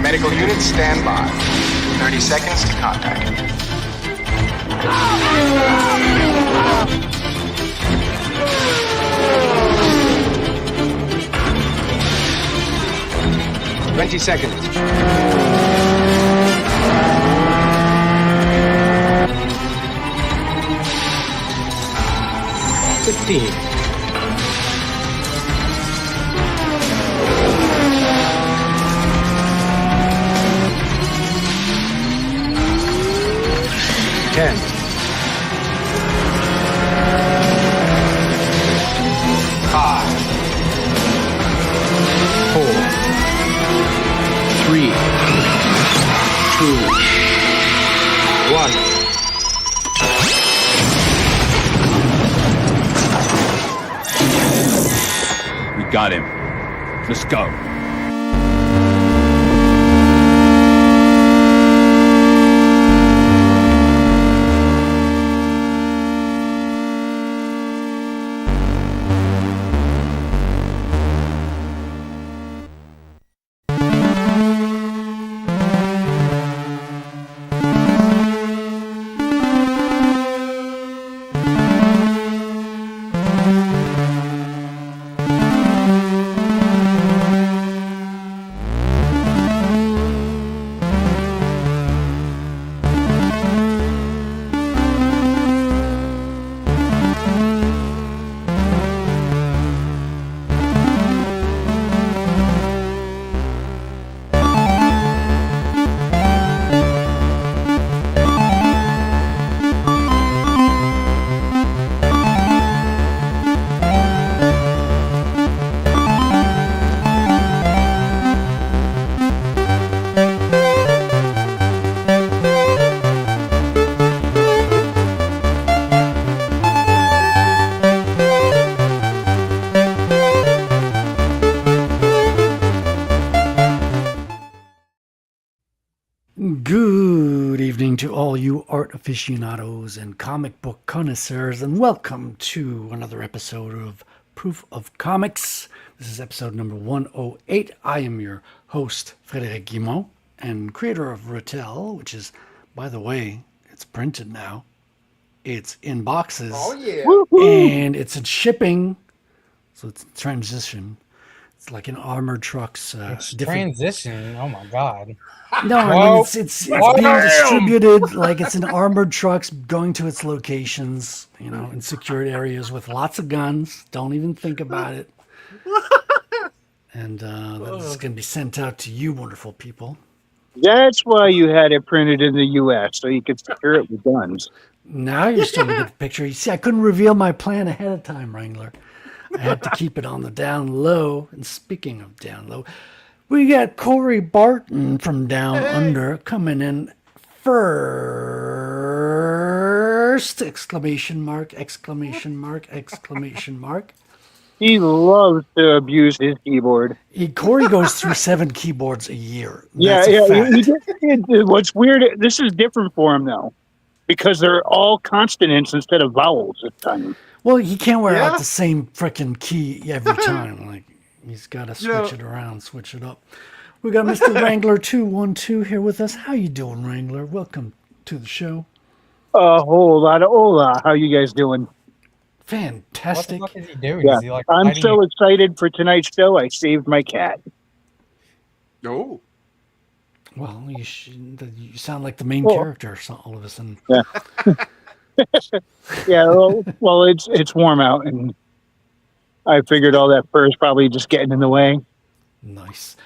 Medical units stand by. 30 seconds to contact. 20 seconds. 15. 10. 5. 4. 3. 2. 1. We got him. Let's go. Good evening to all you art aficionados and comic book connoisseurs, and welcome to another episode of Proof of Comics. This is episode number 108. I am your host, Frédéric Guimont, and creator of Rattel, which is, by the way, it's printed now. It's in boxes. Oh, yeah. And it's in shipping, so it's in transition. It's like an armored trucks. It's transition. Oh my god. No, I mean it's being distributed like it's in armored trucks going to its locations, you know, in secured areas with lots of guns. Don't even think about it. And that's going to be sent out to you, wonderful people. That's why you had it printed in the U.S. so you could secure it with guns. Now you're starting to get the picture. You see, I couldn't reveal my plan ahead of time, Wrangler. I had to keep it on the down low. And speaking of down low, we got Corey Barton from Down Under coming in first! Exclamation mark, exclamation mark, exclamation mark. He loves to abuse his keyboard. Corey goes through 7 keyboards a year. Yeah, That's a fact. What's weird, this is different for him, though, because they're all consonants instead of vowels this time. Well, he can't wear out the same frickin' key every time. Like, he's got to switch it around, switch it up. We got Mr. Wrangler 212 here with us. How you doing, Wrangler? Welcome to the show. A whole lot of hola. How you guys doing? Fantastic. What the fuck is he doing? Yeah, Is he like I'm hiding so excited for tonight's show. I saved my cat. No. Well, you sound like the main character all of a sudden. Yeah. Yeah. Well, it's warm out, and I figured all that fur is probably just getting in the way. Nice.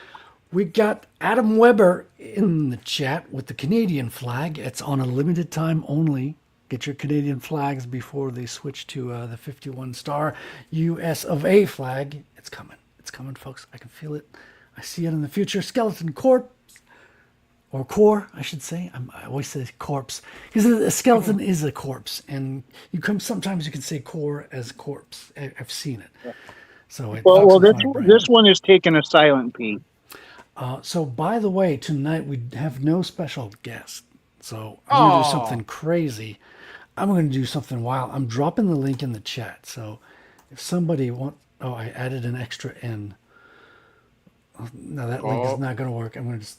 We got Adam Weber in the chat with the Canadian flag. It's on a limited time only. Get your Canadian flags before they switch to the 51-star US of A flag. It's coming. It's coming, folks. I can feel it. I see it in the future. Skeleton Corpse. Or core, I should say. I always say corpse. Because a skeleton is a corpse. And sometimes you can say core as corpse. I've seen it. So this one is taking a silent P. So, by the way, tonight we have no special guest. So, I'm going to do something crazy. I'm going to do something wild. I'm dropping the link in the chat. So, if somebody wants... Oh, I added an extra N. No, that link is not going to work. I'm going to just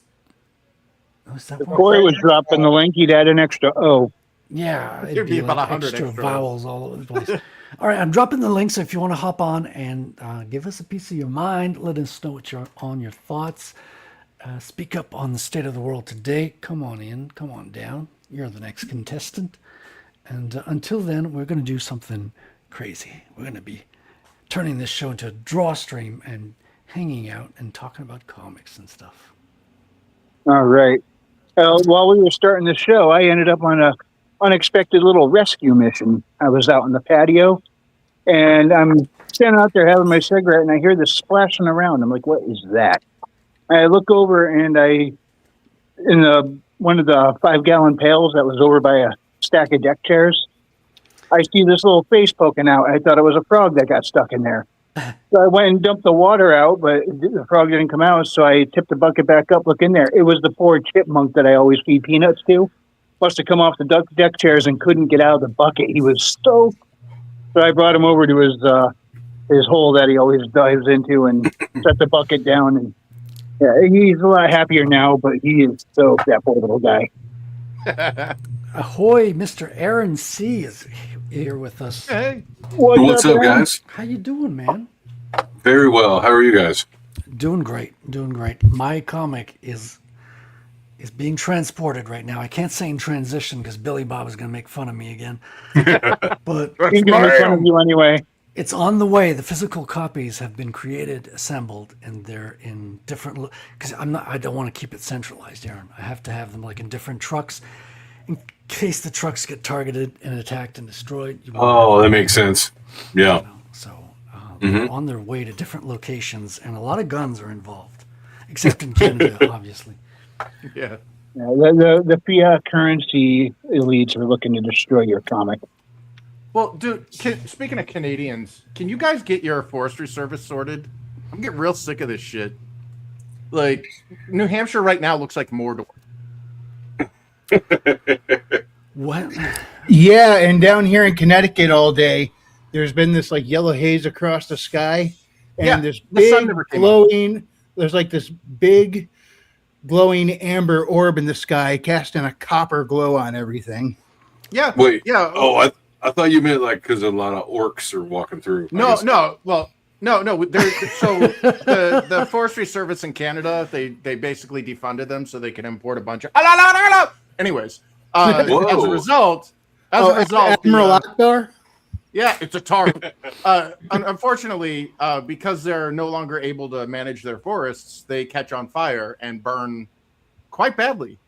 Was that If one? Corey was dropping the link, he'd add an extra O. Yeah, There'd be about 100 extra extra vowels all over the place. All right, I'm dropping the link, so if you want to hop on and give us a piece of your mind, let us know what you're on your thoughts. Speak up on the state of the world today. Come on in, come on down. You're the next contestant. And until then, we're going to do something crazy. We're going to be turning this show into a draw stream and hanging out and talking about comics and stuff. All right. While we were starting the show, I ended up on a unexpected little rescue mission. I was out on the patio, and I'm standing out there having my cigarette, and I hear this splashing around. I'm like, "What is that?" I look over, and one of the 5-gallon pails that was over by a stack of deck chairs, I see this little face poking out. I thought it was a frog that got stuck in there. So I went and dumped the water out, but the frog didn't come out, so I tipped the bucket back up, look in there. It was the poor chipmunk that I always feed peanuts to. Must have come off the deck chairs and couldn't get out of the bucket. He was stoked. So I brought him over to his hole that he always dives into and set the bucket down. And yeah, he's a lot happier now, but he is stoked, that poor little guy. Ahoy, Mr. Aaron C. is here with us. Hey, What's up, Aaron? guys? How you doing, man? Very well. How are you guys? Doing great, doing great. My comic is being transported right now. I can't say in transition because Billy Bob is going to make fun of me again. But He's going to make fun of you anyway. it's on the way. The physical copies have been created, assembled, and they're in different. Because I don't want to keep it centralized, Aaron. I have to have them like in different trucks, in case the trucks get targeted and attacked and destroyed. Oh, that makes sense. Yeah. So they're on their way to different locations, and a lot of guns are involved, except in Canada, obviously. yeah. Yeah, the fiat currency elites are looking to destroy your comic. Well, dude, speaking of Canadians, can you guys get your forestry service sorted? I'm getting real sick of this shit. Like, New Hampshire right now looks like Mordor. What? Yeah, and down here in Connecticut all day, there's been this like yellow haze across the sky, and Yeah, this the sun big never came glowing. There's like this big glowing amber orb in the sky, casting a copper glow on everything. Yeah. Wait. Yeah. Oh, I thought you meant like because a lot of orcs are walking through. No. Well, no. So the forestry service in Canada, they basically defunded them so they can import a bunch of. Anyways, as a result, Admiral Akbar. yeah, it's a tarp. Unfortunately, because they're no longer able to manage their forests, they catch on fire and burn quite badly.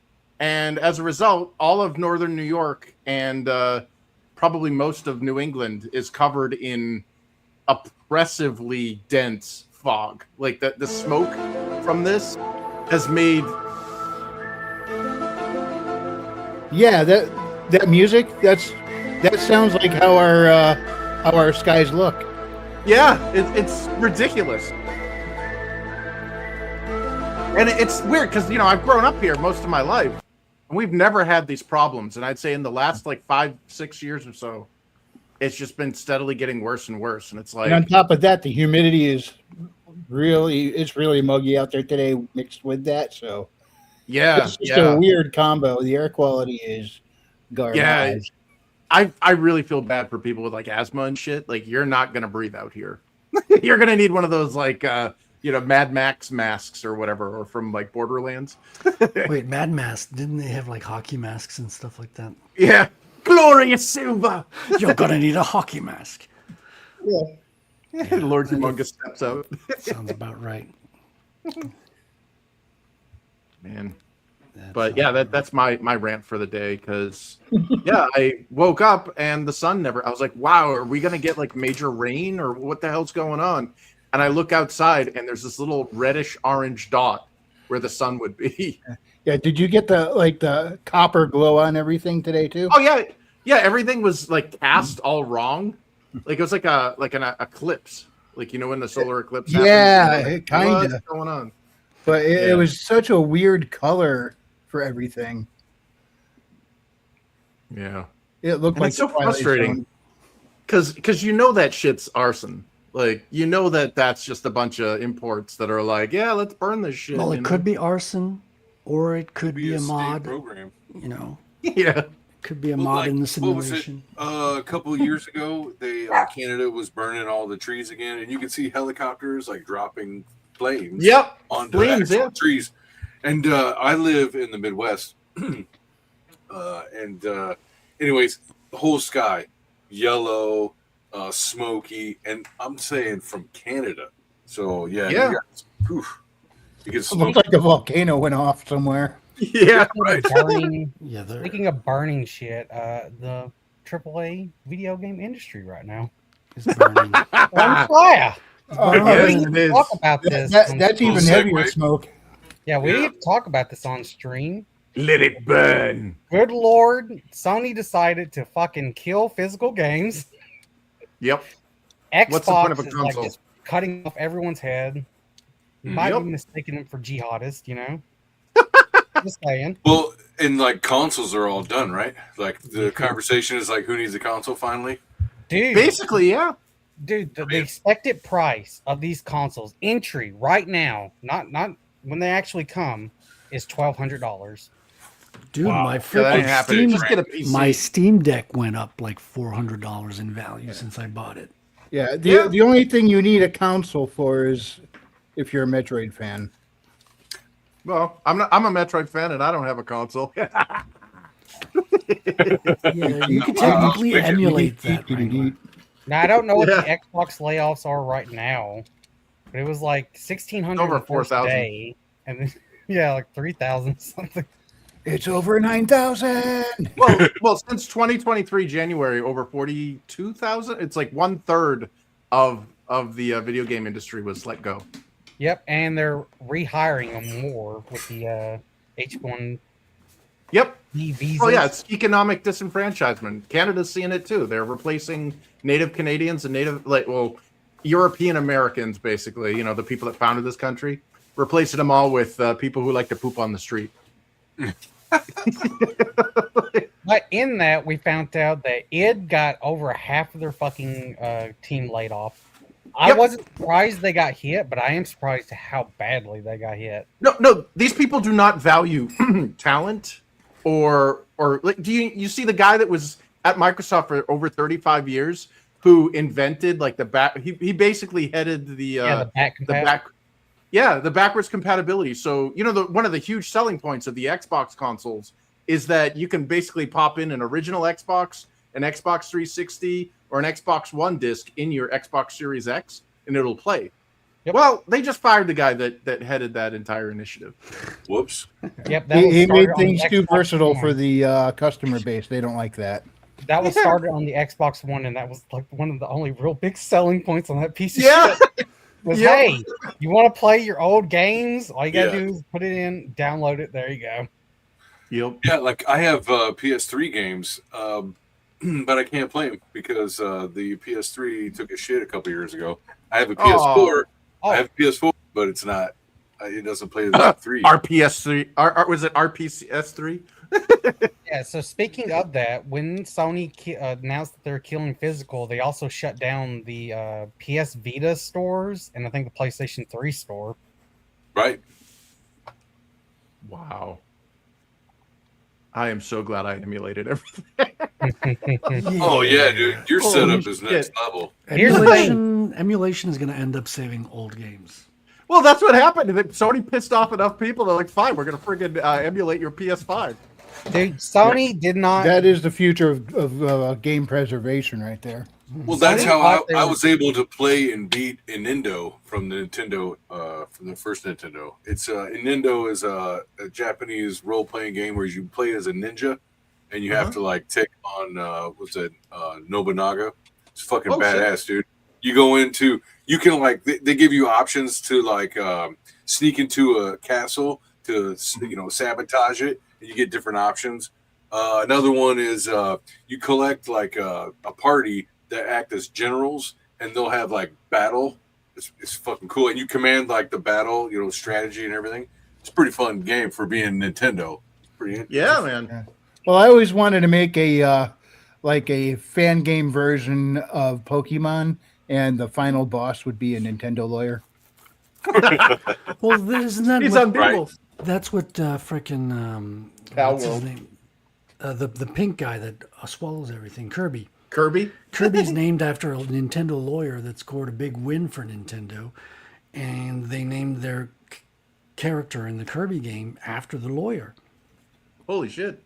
And as a result, all of northern New York and probably most of New England is covered in oppressively dense fog. Like the smoke from this has made. Yeah, that music. That sounds like how our skies look. Yeah, it's ridiculous. And it's weird because, I've grown up here most of my life, and we've never had these problems. And I'd say in the last, 5-6 years or so, it's just been steadily getting worse and worse. And it's like... And on top of that, the humidity is really muggy out there today mixed with that. So yeah, it's just a weird combo. The air quality is garbage. Yeah, I really feel bad for people with, asthma and shit. Like, you're not going to breathe out here. You're going to need one of those, Mad Max masks or whatever, or from Borderlands. Wait, Mad Mask, didn't they have hockey masks and stuff like that? Yeah. Glorious Silva. You're gonna need a hockey mask. Yeah. Lord Humongous steps out. Sounds about right. Man. But yeah, that's my rant for the day, because I woke up and the sun never. I was like, wow, are we gonna get major rain or what the hell's going on? And I look outside and there's this little reddish orange dot where the sun would be. Yeah. Did you get the copper glow on everything today too? Oh yeah. Everything was cast all wrong. It was like an eclipse. When the solar eclipse happens. Yeah, kind What's of going on? But it was such a weird color for everything. Yeah. It looked And like it's so Twilight frustrating. Zone. Because that shit's arson. That's just a bunch of imports that are yeah, let's burn this shit. Well, it could be arson. or it could be a state mod. program. You know, Yeah. could be a Well, mod like, in the what was it? simulation. A couple of years ago, they Canada was burning all the trees again, and you could see helicopters like dropping flames Yep. onto Flames, actual yeah. trees. And I live in the Midwest, anyways, the whole sky yellow, smoky, and I'm saying from Canada. So yeah, Yeah. you guys, you get It smoke. looks like a volcano went off somewhere. Yeah. Right. Burning, Yeah, they're speaking of burning shit, the AAA video game industry right now. it's burning. On fire. Oh, Yes, We it didn't is. talk about this. that's Cool even heavier segue. smoke. Yeah, we Yeah. didn't talk about this on stream. Let it burn. Good Lord, Sony decided to fucking kill physical games. Yep. Xbox What's the point of a is like console? just cutting off everyone's head. You might Yep. be mistaking them for jihadists, you know? Just saying. Well, and like consoles are all done, right? Like the conversation is like, who needs a console finally? Dude, Basically, yeah. dude, the expected price of these consoles, entry right now, not when they actually come, is $1,200. Dude, my that freaking ain't happening. Steam, Just get a PC. my Steam Deck went up like $400 in value since I bought it. Yeah, Yeah. the only thing you need a console for is if you're a Metroid fan. Well, I'm a Metroid fan and I don't have a console. Yeah, you can technically emulate that. Wrangler. Now I don't know what Yeah. the Xbox layoffs are right now, but it was like 1,600 Over the first 4,000. day, and then yeah, like 3,000 something. It's over 9,000. well, since 2023 January, over 42,000. It's like 1/3 of the video game industry was let go. Yep, and they're rehiring them more with the H1B Yep. visas. Oh yeah, it's economic disenfranchisement. Canada's seeing it too. They're replacing native Canadians and European Americans, basically. You know, the people that founded this country, replacing them all with people who like to poop on the street. But in that, we found out that id got over half of their fucking team laid off. I Yep. wasn't surprised they got hit, but I am surprised how badly they got hit. No, these people do not value talent or like. Do you see the guy that was at Microsoft for over 35 years who invented like the back? He basically headed the the backwards compatibility. So you know one of the huge selling points of the Xbox consoles is that you can basically pop in an original Xbox, an Xbox 360, or an Xbox One disc in your Xbox Series X, and it'll play. Yep. Well, they just fired the guy that headed that entire initiative. Whoops. Yep, that was He made started on things the too Xbox versatile One. for the customer base. They don't like that. That was started on the Xbox One, and that was like one of the only real big selling points on that piece of Yeah. shit. Was Yep. hey, you want to play your old games? All you gotta Yeah. do is put it in, download it. There you go. Yep. Yeah, like I have PS3 games, but I can't play them because the PS3 took a shit a couple years ago. I have a PS4. Oh. I have a PS4, but it's not. It doesn't play the 3. RPS3. Was it RPS3? Yeah. So speaking of that, when Sony announced that they're killing physical, they also shut down the PS Vita stores and I think the PlayStation 3 store. Right. Wow. I am so glad I emulated everything. Oh yeah, dude, your Holy setup is shit. next level. Here's the Emulation is going to end up saving old games. Well, that's what happened. Sony pissed off enough people. They're like, fine, we're going to friggin' emulate your PS5. Dude, Sony did not. That is the future of game preservation right there. Well, that's Sony how thought they I were- was able to play and beat Nintendo from the Nintendo, from the first Nintendo. It's Nintendo is a Japanese role playing game where you play as a ninja, and you have to like take on Nobunaga. It's fucking Oh, shit. badass, dude. You go into you can like they give you options to like sneak into a castle to sabotage it, and you get different options. Another one is you collect like a party that act as generals, and they'll have like battle. It's fucking cool, and you command like the battle, strategy and everything. It's a pretty fun game for being Nintendo. Pretty Yeah, man. Well, I always wanted to make a fan game version of Pokemon, and the final boss would be a Nintendo lawyer. Well, isn't that He's what, unbeatable. That's what frickin' Pal what's his World. name? The pink guy that swallows everything, Kirby. Kirby. Kirby's named after a Nintendo lawyer that scored a big win for Nintendo, and they named their character in the Kirby game after the lawyer. Holy shit.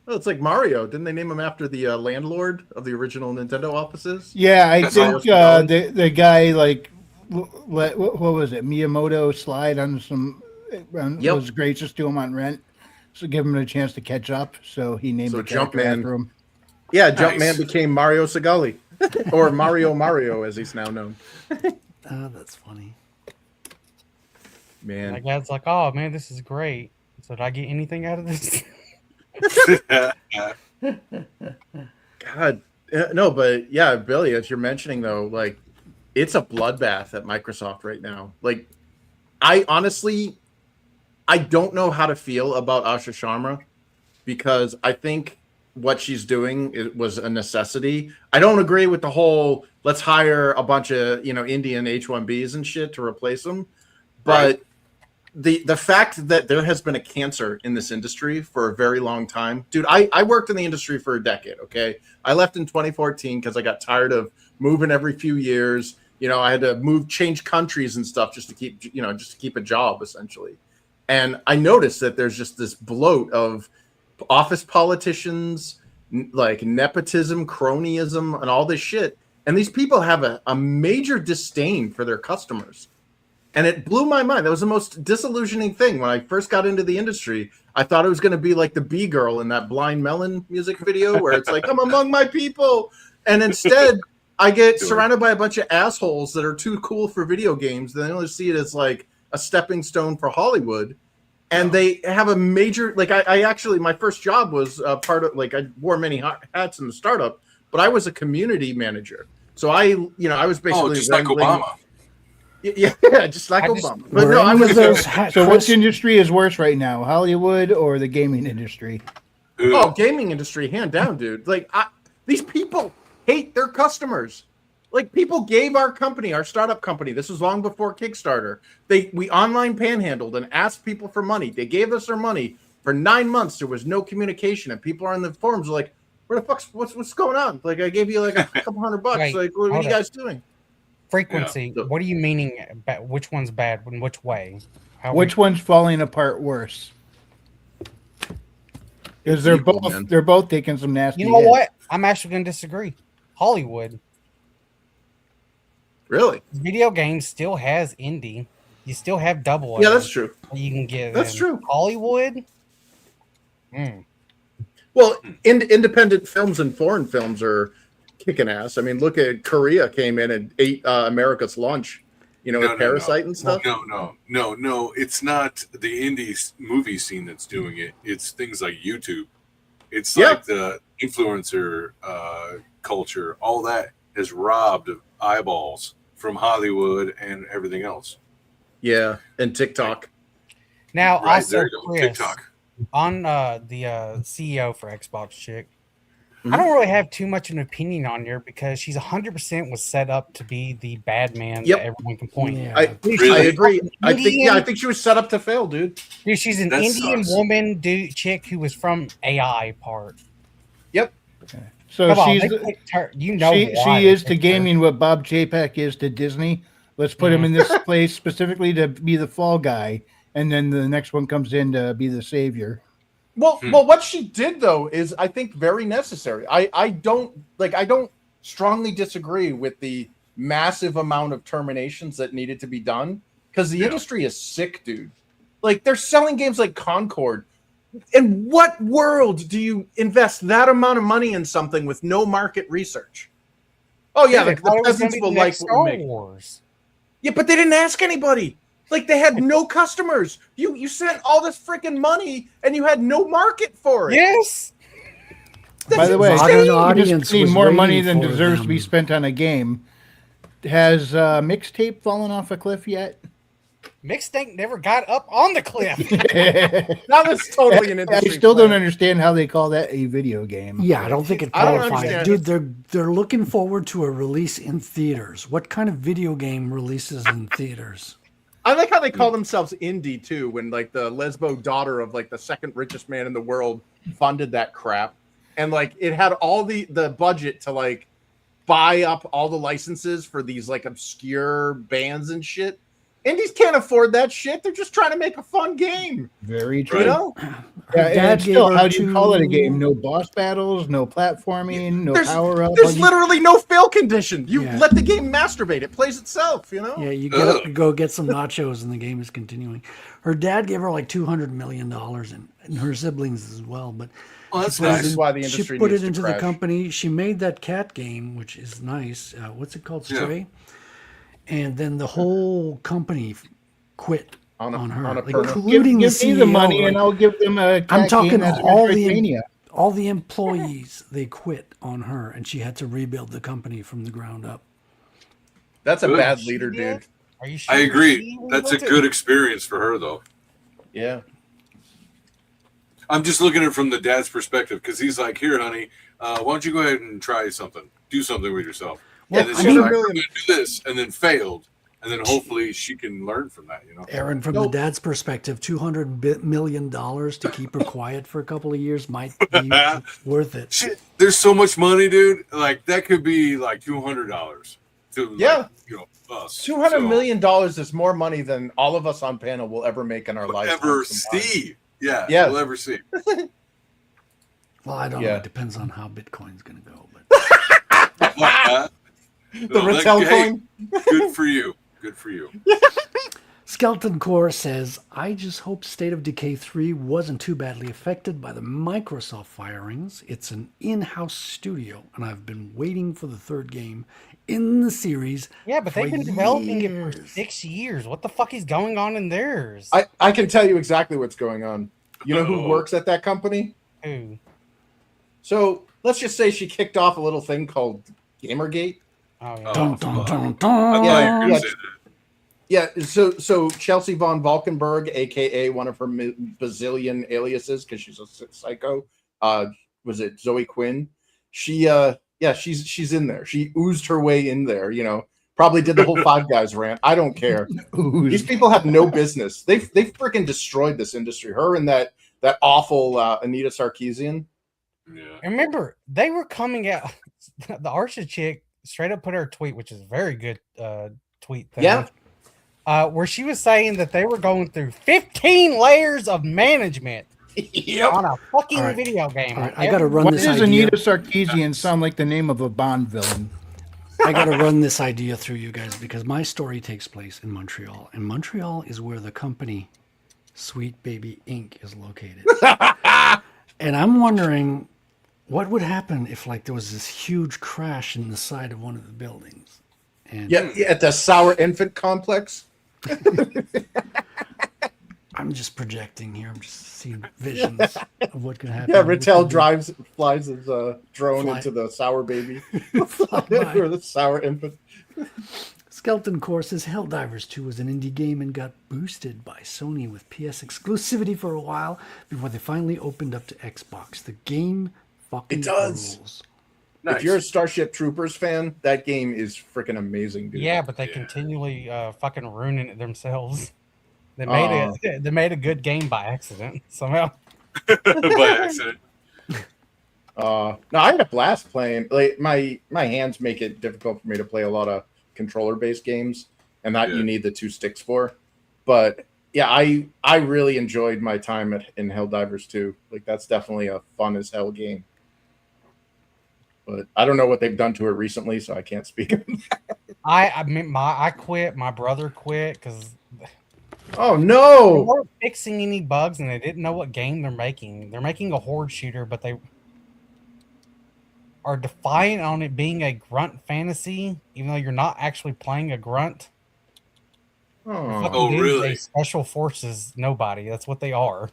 Oh, it's like Mario. Didn't they name him after the landlord of the original Nintendo offices? Yeah, I That's think awesome. the guy like what was it? Miyamoto slide on some Yep. was gracious to him on rent, so give him a chance to catch up. So he named So the character Jumpman. after him. Yeah, Nice. Jumpman became Mario Segali. Or Mario, as he's now known. Oh, that's funny. My Man. dad's like, "Oh man, this is great." So did I get anything out of this? God. No, but yeah, Billy, as you're mentioning, though, like, it's a bloodbath at Microsoft right now. Like, I honestly, I don't know how to feel about Asha Sharma because I think what she's doing was a necessity. I don't agree with the whole let's hire a bunch of Indian H-1Bs and shit to replace them, but the fact that there has been a cancer in this industry for a very long time, dude. I worked in the industry for a decade. Okay, I left in 2014 because I got tired of moving every few years. I had to change countries and stuff just to keep a job essentially. And I noticed that there's just this bloat of office politicians, like nepotism, cronyism, and all this shit. And these people have a major disdain for their customers. And it blew my mind. That was the most disillusioning thing. When I first got into the industry, I thought it was going to be like the Bee Girl in that Blind Melon music video where it's like, I'm among my people. And instead, I get surrounded by a bunch of assholes that are too cool for video games. They only see it as like a stepping stone for Hollywood. And they have a major, like, I actually, my first job was part of, like, I wore many hats in the startup, but I was a community manager. So I was basically just like wrangling- Obama. Yeah, just like Obama. But Were no, I any was of those hat So, which Chris- industry is worse right now, Hollywood or the gaming industry? gaming industry, hand down, dude. Like, these people hate their customers. Like, people gave our company, our startup company, this was long before Kickstarter. We online panhandled and asked people for money. They gave us their money for 9 months. There was no communication, and people are in the forums like, "Where the fuck's what's going on? Like, I gave you like a couple $100. Wait, Like, what are hold you up. guys doing?" Frequency. Yeah. What are you meaning? Which one's bad? In which way? How Which one's falling apart worse? Because they're equal, both man. they're both taking some nasty. You know hits. what? I'm actually going to disagree. Hollywood Really? video games still has indie. You still have double. Yeah, A that's true. You can get. That's in. true. Hollywood. Well, independent films and foreign films are kicking ass. I mean, look at Korea came in and ate America's lunch, with Parasite and stuff. No. It's not the indie movie scene that's doing it. It's things like YouTube. It's like the influencer culture. All that has robbed of eyeballs from Hollywood and everything else. Yeah, and TikTok. Now, Right, also, there you go. Chris, TikTok. on the CEO for Xbox chick, Mhm. I don't really have too much an opinion on her because she's 100% was set up to be the bad man Yep. that everyone can point. Yeah. I Really? agree. I Indian- think she was set up to fail, dude. Dude, she's an That Indian sucks. woman chick who was from AI part. Yep. So Come on, she's they picked her. You know she why is they to picked her. gaming what Bob Chapek is to Disney. Let's put him in this place specifically to be the fall guy, and then the next one comes in to be the savior. Well, what she did though is I think very necessary. I don't strongly disagree with the massive amount of terminations that needed to be done because the industry is sick, dude. Like they're selling games like Concord. In what world do you invest that amount of money in something with no market research? Oh yeah, They like thought the it was gonna peasants be will the like next what Star we make. Wars. Yeah, but they didn't ask anybody. Like they had no customers. You sent all this freaking money and you had no market for it. Yes. By the way, Modern you're audience just spending was more money waiting than for deserves to be them. spent on a game. Has Mixtape fallen off a cliff yet? Mixtape never got up on the cliff. That was totally an I industry. still don't plan. understand how they call that a video game. Yeah, I don't think it I don't qualifies. understand. Dude, they're looking forward to a release in theaters. What kind of video game releases in theaters? I like how they call themselves indie too, when like the lesbo daughter of like the second richest man in the world funded that crap, and like it had all the budget to like buy up all the licenses for these like obscure bands and shit. Indies can't afford that shit. They're just trying to make a fun game. Very true. You know? Yeah, and Dad it's still, gave how her do you call it a two- game? No boss battles, no platforming, no power up. There's literally no fail condition. You Yeah. let the game masturbate. It plays itself, you know? Yeah, you get up to go get some nachos, and the game is continuing. Her dad gave her like $200 million, and her siblings as well. But Oh, that's she put it nice. in- That's why the she industry put needs it to into the crash. company. She made that cat game, which is nice. What's it called? Stray. And then the whole company quit On on, a- her, on a like, permit. including give the me CEO. the money like, and I'll give them a cat I'm game talking that's all Metroidvania. all the employees. They quit on her, and she had to rebuild the company from the ground up. That's a Good. bad leader, dude. Are you sure? I she agree. That's a rebuilt it? good experience for her, though. Yeah. I'm just looking at it from the dad's perspective because he's like, "Here, honey, why don't you go ahead and try something? Do something with yourself." Well, and then I she's mean- like, "I'm going to do this," and then failed, and then hopefully she can learn from that. You know, Aaron, from the dad's perspective, $200 million to keep her quiet for a couple of years might be worth it. shit. There's so much money, dude. Like that could be like $200 to Yeah. like, you know, us. $200 million is more money than all of us on panel will ever make in our lives. ever see. Yeah, Yes. we'll ever see. Well, I don't know. Yeah. It depends on how Bitcoin's going to go. But The Rattel coin. Good for you. Good for you. Skeleton Core says, I just hope State of Decay 3 wasn't too badly affected by the Microsoft firings. It's an in-house studio, and I've been waiting for the third game in the series. Yeah, but they've for been developing it for years. 6 years. What the fuck is going on in theirs? I can tell you exactly what's going on. You know who Uh-oh. works at that company? Who? So let's just say she kicked off a little thing called Gamergate. Oh yeah. Dun, dun, fuck. dun, I dun. thought you were gonna yeah. say that. Yeah, so Chelsea von Valkenburg, aka one of her bazillion aliases, because she's a psycho. Was it Zoe Quinn? She's in there. She oozed her way in there. You know, probably did the whole Five Guys rant. I don't care. These people have no business. They've freaking destroyed this industry. Her and that awful Anita Sarkeesian. Yeah. And remember, they were coming out. The Archer chick straight up put her a tweet, which is a very good tweet. Thing. Yeah. Where she was saying that they were going through 15 layers of management Yep. on a fucking All right. video game. All right, I got to run Why this does idea. Anita Sarkeesian sound like the name of a Bond villain? I got to run this idea through you guys because my story takes place in Montreal, and Montreal is where the company Sweet Baby Inc. is located. And I'm wondering what would happen if like there was this huge crash in the side of one of the buildings. And Yeah, at the Sour Infant Complex. I'm just projecting here. I'm just seeing visions of what could happen. Yeah, What Rattel could be- flies his drone Fly. into the Sour Baby Fly by. or the Sour Infant. Skeleton Core says Helldivers 2 was an indie game and got boosted by Sony with PS exclusivity for a while before they finally opened up to Xbox. The game fucking It does. rules. If you're a Starship Troopers fan, that game is freaking amazing, dude. Yeah, but they continually fucking ruining it themselves. They made it. They made a good game by accident somehow. By accident. No, I had a blast playing. Like my hands make it difficult for me to play a lot of controller-based games, and that you need the two sticks for. But yeah, I really enjoyed my time in Helldivers 2. Like that's definitely a fun as hell game. But I don't know what they've done to it recently, so I can't speak. I quit. My brother quit because Oh they no! weren't fixing any bugs and they didn't know what game they're making. They're making a horde shooter, but they are defiant on it being a grunt fantasy, even though you're not actually playing a grunt. Oh, Fucking dudes, really? they special forces nobody. That's what they are.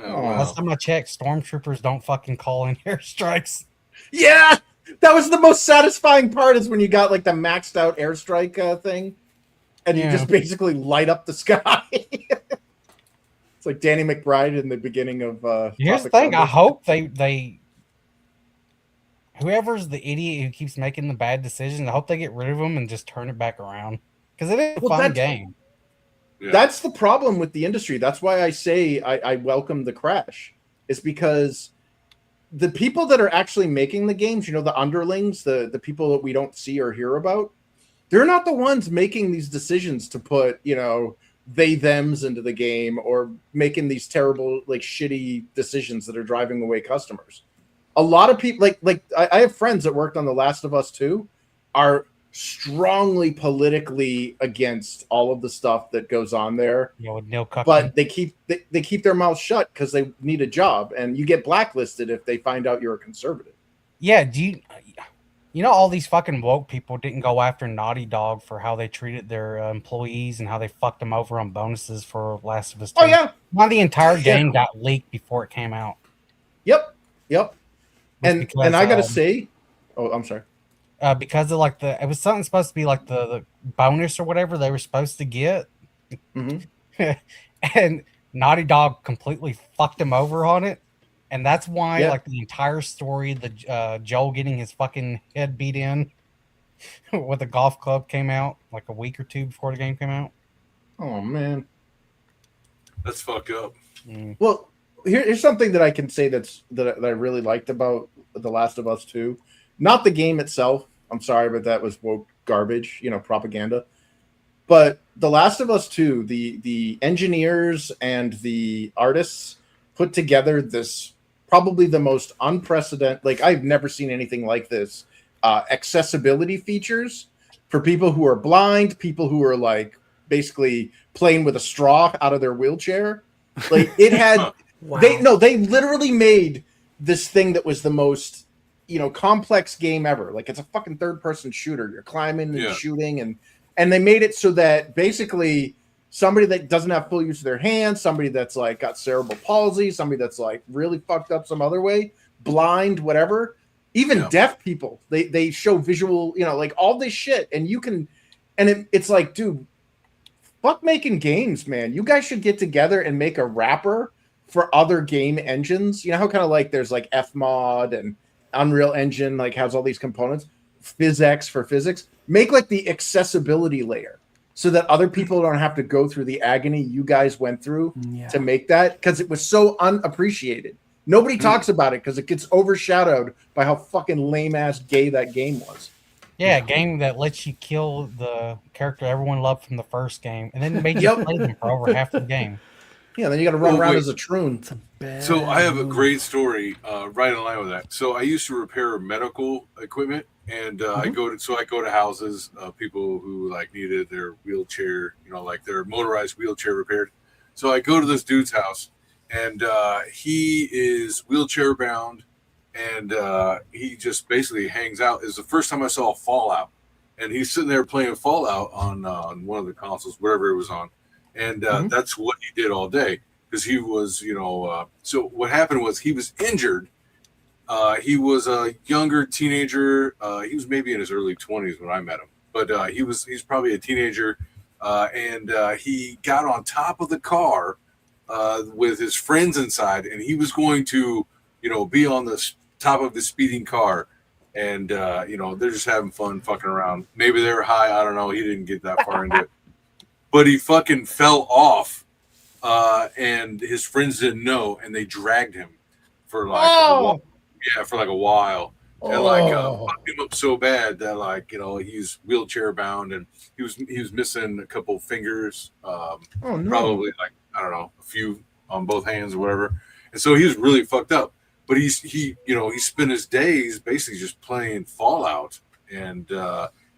Oh, Last wow. time I checked, stormtroopers don't fucking call in airstrikes. yeah, that was the most satisfying part. Is when you got like the maxed out airstrike thing, and you Yeah. just basically light up the sky. It's like Danny McBride in the beginning of. Here's the Tropic thing. I Thunder. hope they whoever's the idiot who keeps making the bad decisions, I hope they get rid of them and just turn it back around because it is a Well, fun that's- game. Yeah. That's the problem with the industry. That's why I say I welcome the crash. Is because the people that are actually making the games, you know, the underlings, the people that we don't see or hear about, they're not the ones making these decisions to put, you know, they thems into the game or making these terrible, like, shitty decisions that are driving away customers. A lot of people, like I have friends that worked on The Last of Us 2, are strongly politically against all of the stuff that goes on there, You know, with Neil Cuckman. but they keep their mouths shut because they need a job, and you get blacklisted if they find out you're a conservative. Yeah, you know all these fucking woke people didn't go after Naughty Dog for how they treated their employees and how they fucked them over on bonuses for Last of Us 2. Oh yeah, Why the entire game got leaked before it came out. yep. Was And because, I gotta say, oh, I'm sorry. because of like it was something supposed to be like the bonus or whatever they were supposed to get, Mhm. and Naughty Dog completely fucked him over on it, and that's why Yeah. like the entire story, the Joel getting his fucking head beat in with a golf club came out like a week or two before the game came out. Oh man. That's fucked up. Well, here's something that I can say that I really liked about The Last of Us 2. Not the game itself. I'm sorry, but that was woke garbage, you know, propaganda. But The Last of Us 2, the engineers and the artists put together this probably the most unprecedented, like I've never seen anything like this, accessibility features for people who are blind, people who are like basically playing with a straw out of their wheelchair. Like it had Wow. they literally made this thing that was the most, you know, complex game ever. Like it's a fucking third person shooter. You're climbing and Yeah. shooting, and they made it so that basically somebody that doesn't have full use of their hands, somebody that's like got cerebral palsy, somebody that's like really fucked up some other way, blind, whatever, even Yeah. deaf people, they show visual, you know, like all this shit, and you can, and it's like, dude, fuck making games, man. You guys should get together and make a wrapper for other game engines. You know how kind of like there's like Fmod and Unreal Engine like has all these components. PhysX for physics. Make like the accessibility layer so that other people don't have to go through the agony you guys went through Yeah. to make that, because it was so unappreciated. Nobody talks about it because it gets overshadowed by how fucking lame ass gay that game was. Yeah, a game that lets you kill the character everyone loved from the first game, and then made you Yep. play them for over half the game. Yeah, then you got to run Oh, around wait. as a troon. It's a bad So I have a move. great story right in line with that. So I used to repair medical equipment, and I go to houses, people who like needed their wheelchair, you know, like their motorized wheelchair repaired. So I go to this dude's house, and he is wheelchair bound, and he just basically hangs out. It's the first time I saw Fallout, and he's sitting there playing Fallout on one of the consoles, whatever it was on, and that's what he did all day. Because he was, you know, so what happened was he was injured. He was a younger teenager. He was maybe in his early 20s when I met him, but he's probably a teenager, and he got on top of the car with his friends inside, and he was going to, you know, be on the top of the speeding car, and you know, they're just having fun, fucking around. Maybe they were high. I don't know. He didn't get that far into it, but he fucking fell off. And his friends didn't know, and they dragged him for like a while, and like fucked him up so bad that, like, you know, he's wheelchair bound, and he was missing a couple fingers, probably like, I don't know, a few on both hands or whatever, and so he was really fucked up. But he spent his days basically just playing Fallout, and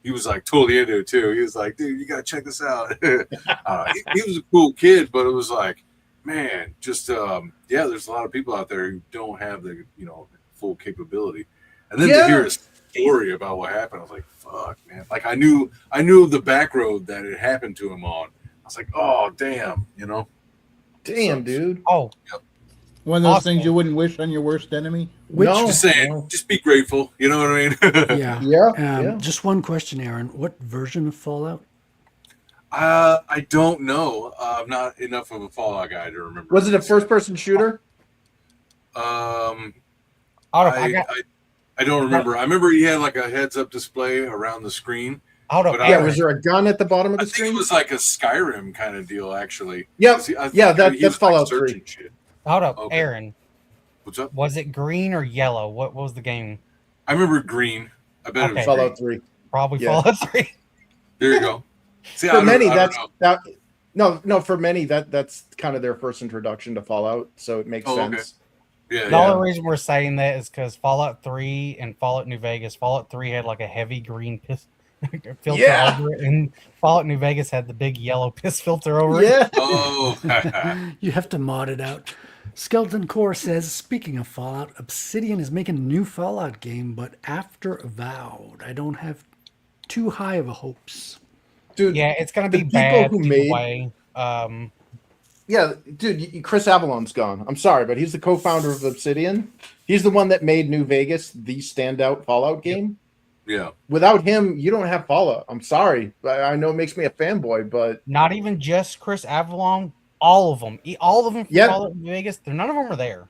he was like totally into it too. He was like, dude, you gotta check this out. He was a cool kid, but it was like, man, just there's a lot of people out there who don't have the, you know, full capability. And then to hear a story about what happened, I was like, fuck, man. Like I knew the back road that it happened to him on. I was like, oh damn, you know. Damn, dude. Oh, One of those Awesome. things you wouldn't wish on your worst enemy. Which, No. Just saying, just be grateful. You know what I mean? yeah. Yeah. Just one question, Aaron. What version of Fallout? I don't know. I'm not enough of a Fallout guy to remember. Was it a first-person shooter? Um, I I don't remember. I remember he had like a heads-up display around the screen, Hold up, But Yeah, Aaron. was there a gun at the bottom of I the think screen? it was like a Skyrim kind of deal, actually. Yep. 'Cause I Yeah, think that- he that's was, like, Fallout searching 3. shit. Hold up, Okay. Aaron. What's up? Was it green or yellow? What was the game? I remember green. I bet it was Okay. Fallout green. 3. Probably Yeah. Fallout 3. There you go. See, I For don't- many, I don't that's know. no. For many, that's kind of their first introduction to Fallout, so it makes Oh, okay. sense. Yeah, The yeah. only reason we're saying that is because Fallout 3 and Fallout New Vegas, Fallout 3 had like a heavy green piss filter Yeah. over it, and Fallout New Vegas had the big yellow piss filter over it. Yeah. Oh, You have to mod it out. Skeleton Core says, speaking of Fallout, Obsidian is making a new Fallout game, but after Avowed, I don't have too high of a hopes. Dude, Yeah, it's gonna The be people bad who either made- way. yeah, dude, Chris Avalon's gone. I'm sorry, but he's the co-founder of Obsidian. He's the one that made New Vegas the standout Fallout game. yeah. Without him, you don't have Fallout. I'm sorry. I know it makes me a fanboy, but Not even just Chris Avalon, all of them, all of them from Yep. Fallout New Vegas. None of them are there.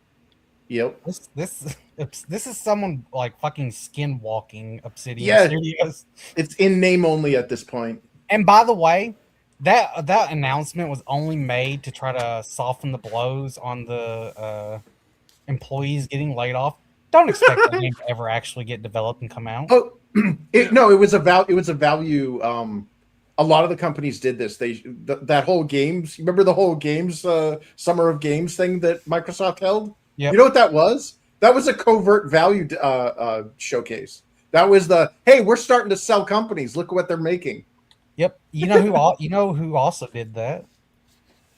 yep. This is someone like fucking skinwalking Obsidian Yeah. Studios. It's in name only at this point. And by the way, that announcement was only made to try to soften the blows on the employees getting laid off. Don't expect the game to ever actually get developed and come out. Oh, it was a value. A lot of the companies did this. That whole games. Remember the whole games summer of games thing that Microsoft held? Yep. You know what that was? That was a covert value showcase. That was hey, we're starting to sell companies. Look what they're making. Yep. You know who also did that?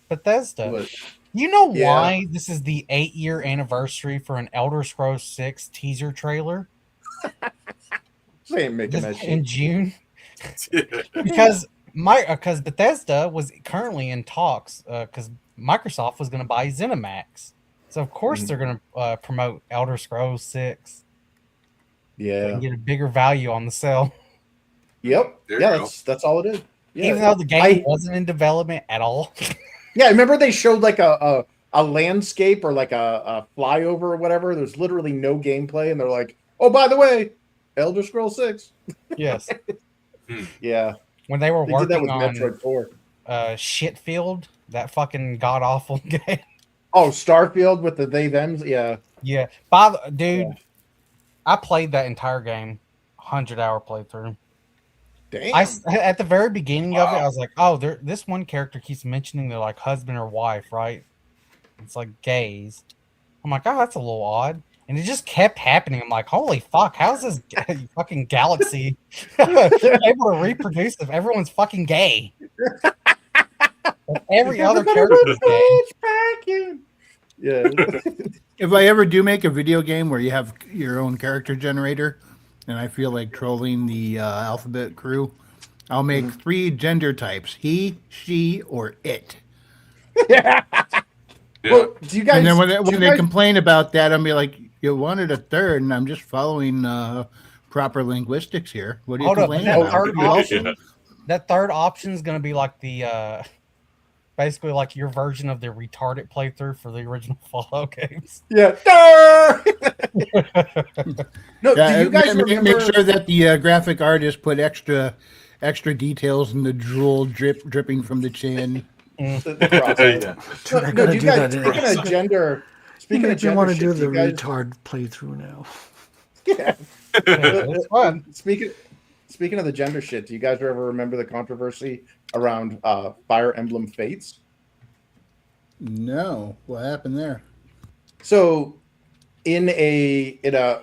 Bethesda. But- You know Yeah. why this is the 8-year anniversary for an Elder Scrolls 6 teaser trailer They ain't making that in shit. June? Because Bethesda was currently in talks because Microsoft was going to buy ZeniMax. So of course Mm-hmm. they're going to promote Elder Scrolls 6 Yeah. and get a bigger value on the sell. Yep. There Yeah. you go. That's all it is. Yeah. Even though the game I- wasn't in development at all. Yeah, remember they showed like a landscape or like a flyover or whatever. There's literally no gameplay, and they're like, "Oh, by the way, Elder Scrolls 6." Yes. Yeah, When they were they did that working with on Metroid 4. Shitfield, that fucking god awful game. Oh, Starfield with the they thems. Yeah, Yeah. Dude, I played that entire game, 100-hour playthrough. damn. At the very beginning of it, I Wow. was like, "Oh, this one character keeps mentioning they're like husband or wife, right? It's like gays." I'm like, "Oh, that's a little odd," and it just kept happening. I'm like, "Holy fuck! How's this fucking galaxy able to reproduce if everyone's fucking gay?" Like, every other character is gay. Yeah, If I ever do make a video game where you have your own character generator, and I feel like trolling the alphabet crew, I'll make 3 gender types: he, she, or it. Yeah. Well, do you guys? And then when do you they guys- complain about that, I'll be like, "You wanted a third, and I'm just following proper linguistics here. What are you Hold up, complaining that about?" third You option, also- that third option is going to be like the basically like your version of the retarded playthrough for the original Fallout games. Yeah. No, Yeah, do you guys make remember? sure that the graphic artist put extra details in the drool dripping from the chin. the cross-eyed? Yeah. Dude, I No, gotta do you do guys, that. speaking of gender, You speaking of make me gender want to shit, do do the you guys, retard playthrough now. Yeah. It's fun. Speaking of the gender shit, do you guys ever remember the controversy around Fire Emblem Fates? No, what happened there? So, in a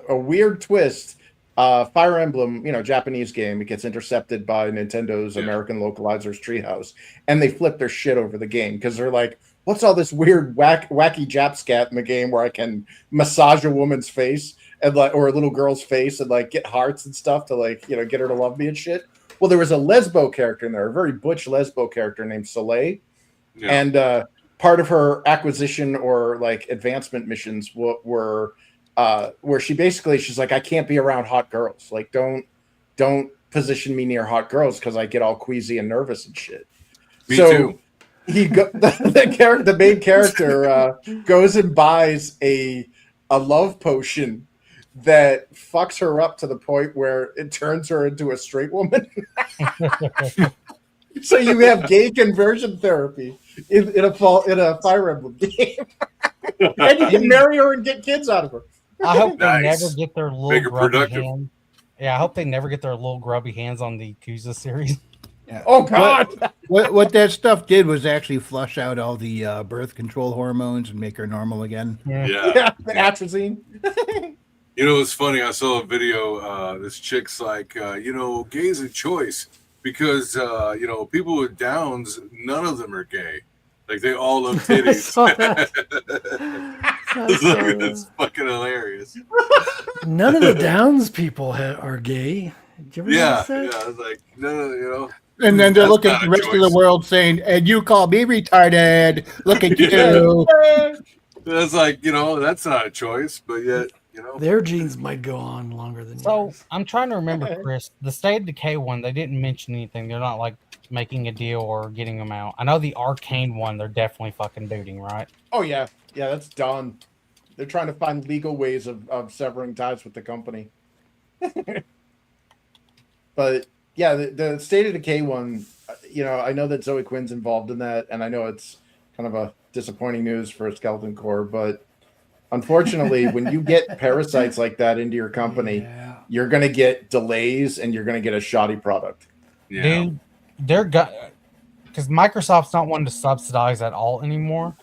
weird twist, Fire Emblem, Japanese game, it gets intercepted by Nintendo's Yeah. American localizer's Treehouse, and they flip their shit over the game because they're like, "What's all this weird wacky Jap scat in the game where I can massage a woman's face and or a little girl's face and get hearts and stuff to get her to love me and shit?" Well, there was a lesbo character in there, a very butch lesbo character named Soleil. Yeah. And part of her acquisition or advancement missions were where she's like, I can't be around hot girls. Like, don't position me near hot girls because I get all queasy and nervous and shit. Me so too. the main character goes and buys a love potion that fucks her up to the point where it turns her into a straight woman. So you have gay conversion therapy in a Fire Emblem game, and you can marry her and get kids out of her. I hope they Nice. never get their little Make her grubby productive. hands. Yeah, I hope they never get their little grubby hands on the Yakuza series. Oh God! What that stuff did was actually flush out all the birth control hormones and make her normal again. Yeah. Yeah, the atrazine. You know, it's funny. I saw a video. This chick's like, gay's a choice because, people with Downs, none of them are gay. Like, they all love I titties. saw that. I saw that. That's fucking hilarious. None of the Downs people are gay. Did you ever Yeah. notice that? Yeah. I was like, no. And then they're That's looking not at a the rest of choice. the world saying, and you call me retarded. Look at you. That's like, that's not a choice, but yet, Their genes might go on longer than So yours. I'm trying to remember, Chris, the State of Decay one. They didn't mention anything. They're not like making a deal or getting them out. I know the Arcane one. They're definitely fucking booting, right? Oh yeah, that's done. They're trying to find legal ways of severing ties with the company. But yeah, the State of Decay one, I know that Zoe Quinn's involved in that, and I know it's kind of a disappointing news for Skeleton Core, but unfortunately, when you get parasites like that into your company, Yeah. you're going to get delays and you're going to get a shoddy product. yeah. Dude, they're because Microsoft's not wanting to subsidize at all anymore.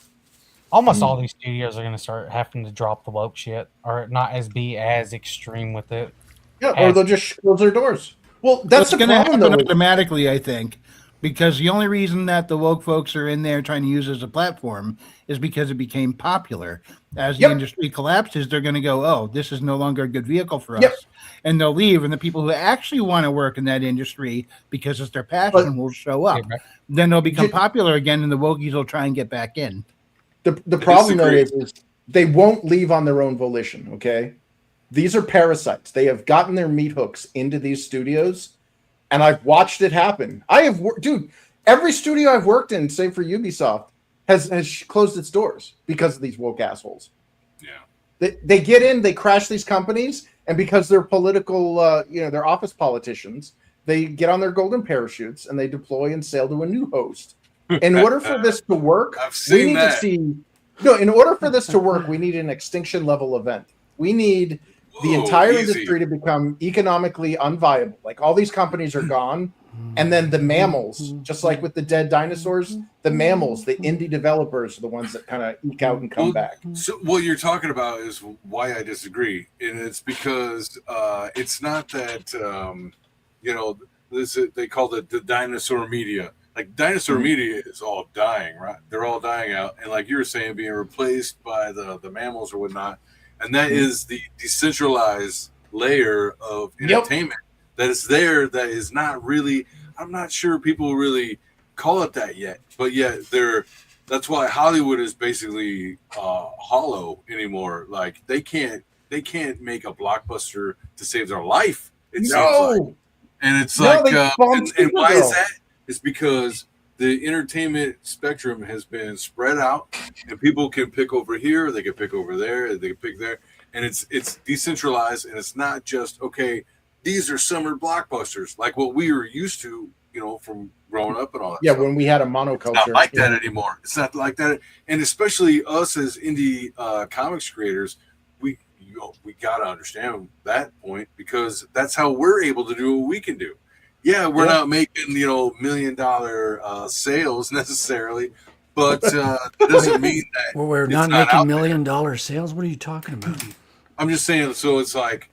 Almost all these studios are going to start having to drop the woke shit or not be as extreme with it. Yeah, or they'll just close their doors. Well, that's That's the going to problem, happen though. automatically, I think, because the only reason that the woke folks are in there trying to use it as a platform is because it became popular. As the Yep. industry collapses, they're going to go, oh, this is no longer a good vehicle for Yep. us. And they'll leave. And the people who actually want to work in that industry because it's their passion will show up. Yeah, Then they'll become Ju- popular again, and the wokies will try and get back in. The problem, though, disagree. is they won't leave on their own volition, okay? These are parasites. They have gotten their meat hooks into these studios, and I've watched it happen. Dude, every studio I've worked in, save for Ubisoft, has closed its doors because of these woke assholes. Yeah. They get in, they crash these companies, and because they're political, they're office politicians, they get on their golden parachutes and they deploy and sail to a new host. In order for this to work, I've seen we need that. to see. No, in order for this to work, we need an extinction level event. We need the Whoa, entire easy. industry to become economically unviable. Like all these companies are gone, and then the mammals, just like with the dead dinosaurs, the mammals, the indie developers are the ones that kind of eke out and come Well, back. So what you're talking about is why I disagree, and it's because it's not that they call it the dinosaur media. Like dinosaur media is all dying, right? They're all dying out, and like you were saying, being replaced by the mammals or whatnot, and that is the decentralized layer of Yep. entertainment that is there. That is not really. I'm not sure people really call it that yet, but yet they're. That's why Hollywood is basically hollow anymore. Like they can't make a blockbuster to save their life. It seems like. And it's No, like, they bombed and why is Supergirl. that? It's because the entertainment spectrum has been spread out, and people can pick over here, they can pick over there, they can pick there, and it's decentralized, and it's not just okay. These are summer blockbusters like what we were used to, from growing up and all that. Yeah, stuff. when we had a It's monoculture. not like that anymore. It's not like that, and especially us as indie comics creators, we gotta understand that point because that's how we're able to do what we can do. Yeah, we're not making $1 million sales necessarily, but that doesn't mean that Well, we're it's not not making out $1 million sales. What are you talking about? I'm just saying. So it's like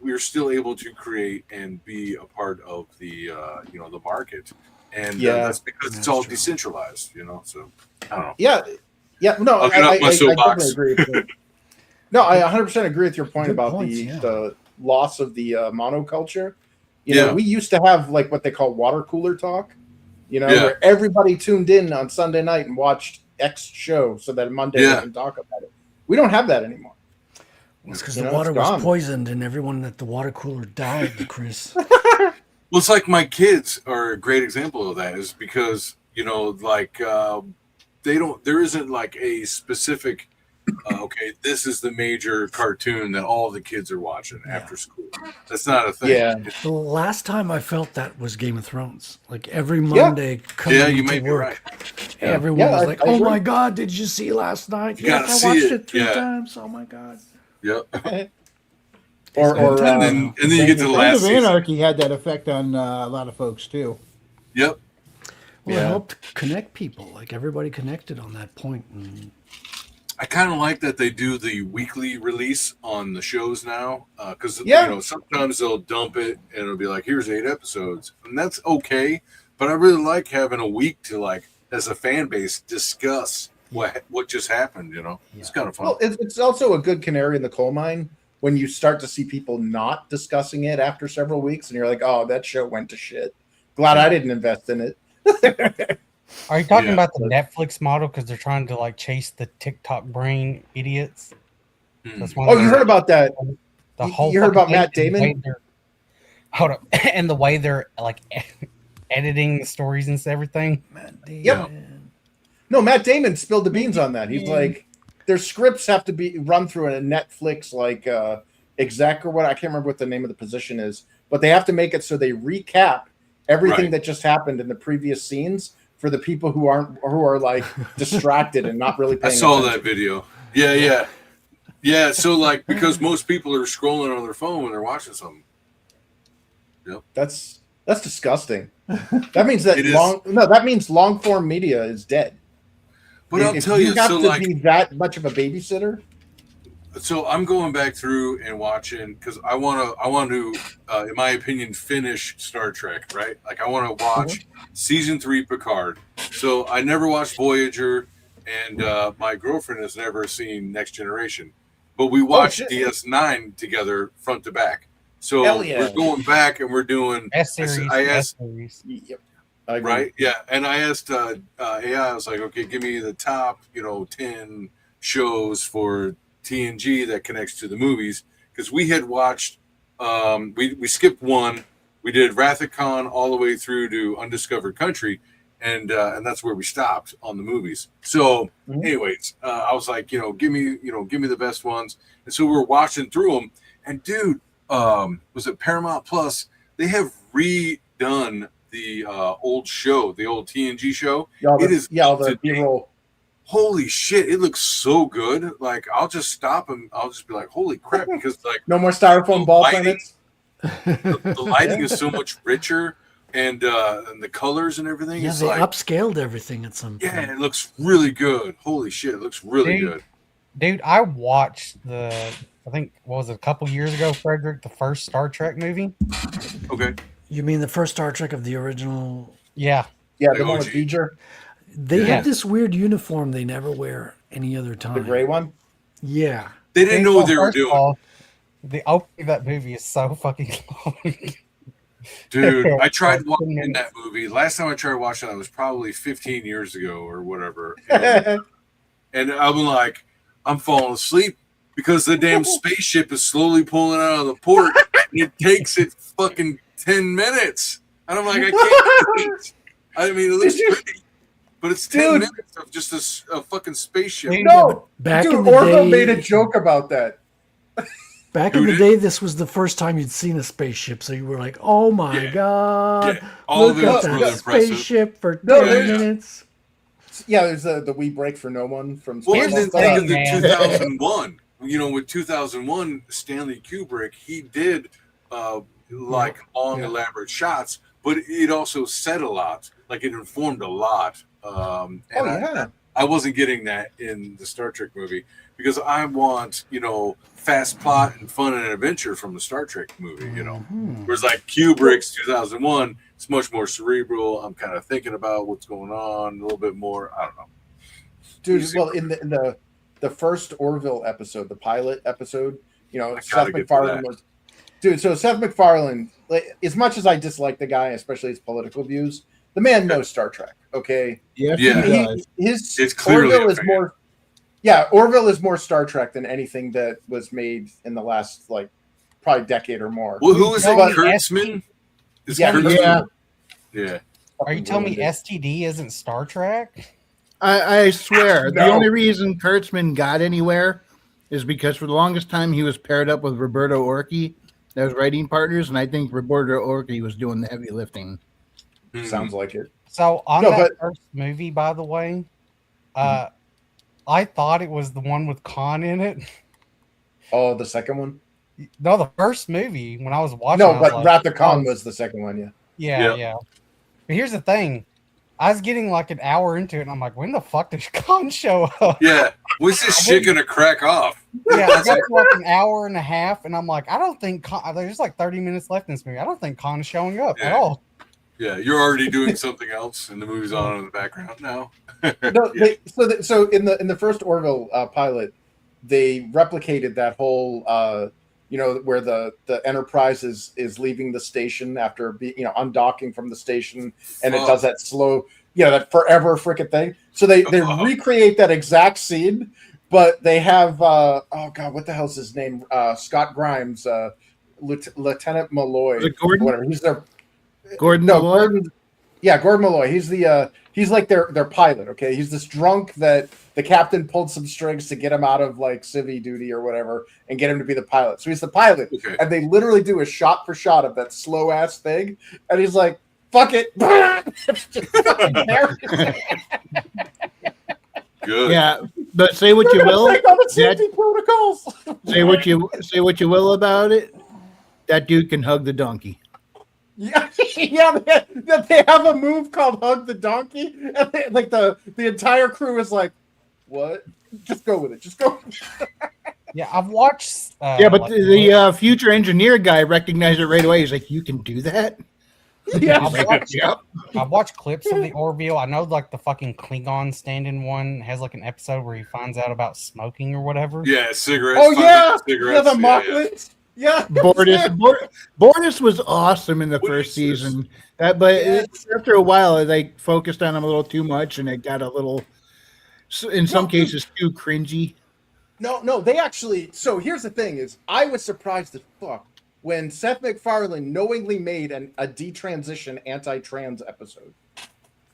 we're still able to create and be a part of the the market, and that's because it's all true. decentralized. So I don't know. Yeah. No, I'll get off my I soapbox. definitely agree with you. No, I 100% agree with your point Good about points, the loss of the monoculture. Yeah. We used to have like what they call water cooler talk, Yeah. where everybody tuned in on Sunday night and watched X show so that Monday Yeah. we can talk about it. We don't have that anymore. It's because You the know, water it's was gone. poisoned and everyone at the water cooler died, Chris. Well, it's like my kids are a great example of that. Is because there isn't like a specific okay, this is the major cartoon that all the kids are watching after school. That's not a thing. Yeah. The last time I felt that was Game of Thrones. Like every Monday coming you to may be work, right. everyone Yeah, was I- like, I "Oh agree. my god, did you see last night? You gotta Yes, see I watched it. it 3 Yeah. times. Oh my god." Yep. Or And then you get to the Sons last of season. Anarchy had that effect on a lot of folks too. Yep. Well, Yeah. it helped connect people. Like everybody connected on that point. And I kind of like that they do the weekly release on the shows now, because Yeah. you know sometimes they'll dump it and it'll be like, "Here's 8 episodes," and that's okay. But I really like having a week to like, as a fan base, discuss what just happened. You know, it's kind of fun. Well, it's also a good canary in the coal mine when you start to see people not discussing it after several weeks, and you're like, "Oh, that show went to shit. Glad I didn't invest in it." Are you talking Yeah. about the Netflix model because they're trying to like chase the TikTok brain idiots? Hmm. That's why Oh, you heard about that? the you- whole you heard fucking about thing Matt and the way Damon? they're- Hold up, and the way they're like editing the stories and everything. Matt Damon. Yep. No, Matt Damon spilled the beans on that. He's like, their scripts have to be run through a Netflix like exec or what, I can't remember what the name of the position is, but they have to make it so they recap everything Right. that just happened in the previous scenes for the people who are like distracted and not really I paying saw attention. that video. Yeah. So like, because most people are scrolling on their phone when they're watching something. That's disgusting. That means that It is. that means long form media is dead. But I'll If tell you, have so to like, be that much of a babysitter. so I'm going back through and watching because I want to, in my opinion, finish Star Trek. Right? Like I want to watch season 3 Picard. So I never watched Voyager, and my girlfriend has never seen Next Generation. But we watched shit. DS9 together, front to back. So Hell yeah. we're going back and we're doing. S series, I S asked, series. Yep. I agree. right? Yeah, and I asked AI. I was like, okay, give me the top, 10 shows for TNG that connects to the movies because we had watched. We skipped one. We did Wrath of Khan all the way through to Undiscovered Country, and that's where we stopped on the movies. So, Mhm. anyways, I was like, give me the best ones, and so we were watching through them. And dude, was it Paramount Plus? They have redone the old show, the old TNG show. Yeah, It is all the up to date. B-roll. Holy shit, it looks so good. Like I'll just stop and I'll just be like, holy crap, because like No more styrofoam ball Lighting. planets. the lighting is so much richer and the colors and everything. Yeah, It's they like, upscaled everything at some point. yeah, it looks really good. Holy shit, it looks really Dude. good. Dude, I watched I think, what was it, a couple years ago, Frederick, the first Star Trek movie? Okay. You mean the first Star Trek of the original? Yeah. Yeah, Like the one with OG. V'ger, They Yeah. have this weird uniform they never wear any other time. the gray one. Yeah. They didn't know what they were First of doing. all, the opening of that movie is so fucking long. Dude, I tried Like, watching 10 that movie. Last time I tried watching it was probably 15 years ago or whatever. And I'm like, I'm falling asleep because the damn spaceship is slowly pulling out of the port. And it takes it fucking 10 minutes. And I'm like, I can't do it. I mean, it looks pretty, but it's 10 Dude. minutes of just a fucking spaceship. Dude, No, Back dude, in the Orville day, made a joke about that. back in Dude, the it- day, this was the first time you'd seen a spaceship, so you were like, "Oh my Yeah. god, Yeah, all look of it at was that really impressive. spaceship for No, 10 yeah. minutes." Yeah, there's the We Break for No One from Well, Here's and Space then the think Stuff. of the man. 2001. With 2001, Stanley Kubrick, he did like long, Yeah. elaborate shots, but it also said a lot. Like it informed a lot. And Oh yeah, I wasn't getting that in the Star Trek movie because I want, fast plot and fun and adventure from the Star Trek movie, Mhm. Whereas like Kubrick's 2001, it's much more cerebral. I'm kind of thinking about what's going on a little bit more. I don't know. dude. Easy. Well, in the first Orville episode, the pilot episode, gotta Seth get to MacFarlane that. was. Dude, so Seth MacFarlane, like, as much as I dislike the guy, especially his political views, the man knows Star Trek. Okay, Yes, Yeah. he does. It's clearly Orville a is fan. more. Yeah, Orville is more Star Trek than anything that was made in the last probably decade or more. Well, who is No, it? but Kurtzman? Is Yeah, Kurtzman? yeah. Yeah. Are you telling me Ruined it. STD isn't Star Trek? I swear, the No. only reason Kurtzman got anywhere is because for the longest time he was paired up with Roberto Orci as writing partners, and I think Roberto Orci was doing the heavy lifting. Sounds like it. So on No, that but- first movie, by the way, I thought it was the one with Khan in it. Oh, the second one? No, the first movie when I was watching. No, I was but like, Wrath of Khan oh, was the second one, yeah. Yeah, Yep. yeah. But here's the thing. I was getting like an hour into it, and I'm like, when the fuck does Khan show up? Yeah. When's this shit gonna crack off? Yeah, I got to like an hour and a half, and I'm like, I don't think there's like 30 minutes left in this movie. I don't think Khan is showing up at Yeah. all. Yeah, you're already doing something else, and the movie's on in the background now. No, so in the first Orville pilot, they replicated that whole where the Enterprise is leaving the station after undocking from the station, and it does that slow that forever frickin' thing. So they recreate that exact scene, but they have oh god, what the hell's his name? Scott Grimes, Lieutenant Malloy, Was it Gordon? whatever. He's their Gordon no, Malloy? Gordon. Yeah, Gordon Malloy. He's the he's like their pilot. Okay, he's this drunk that the captain pulled some strings to get him out of like civvy duty or whatever, and get him to be the pilot. So he's the pilot, Okay. and they literally do a shot for shot of that slow ass thing, and he's like, "Fuck it." It's just fucking embarrassing. Good. Yeah, but say what you will. Break all the That- safety protocols. say what you will about it. That dude can hug the donkey. Yeah, they have a move called "Hug the Donkey," and like the entire crew is like, "What? Just go with it. Just go." Yeah, I've watched. Yeah, but like, the future engineer guy recognized it right away. He's like, "You can do that." Yeah. I've watched, Yep. I've watched clips of the Orville. I know, like the fucking Klingon stand-in one has like an episode where he finds out about smoking or whatever. Yeah, cigarettes. Oh yeah, cigarettes. yeah, the Mocklins. Yeah, Bordis was awesome in the What first is this? season. After a while, they focused on him a little too much, and it got a little, in some cases, too cringy. No, they actually. So here's the thing: is I was surprised as fuck when Seth MacFarlane knowingly made a detransition anti-trans episode.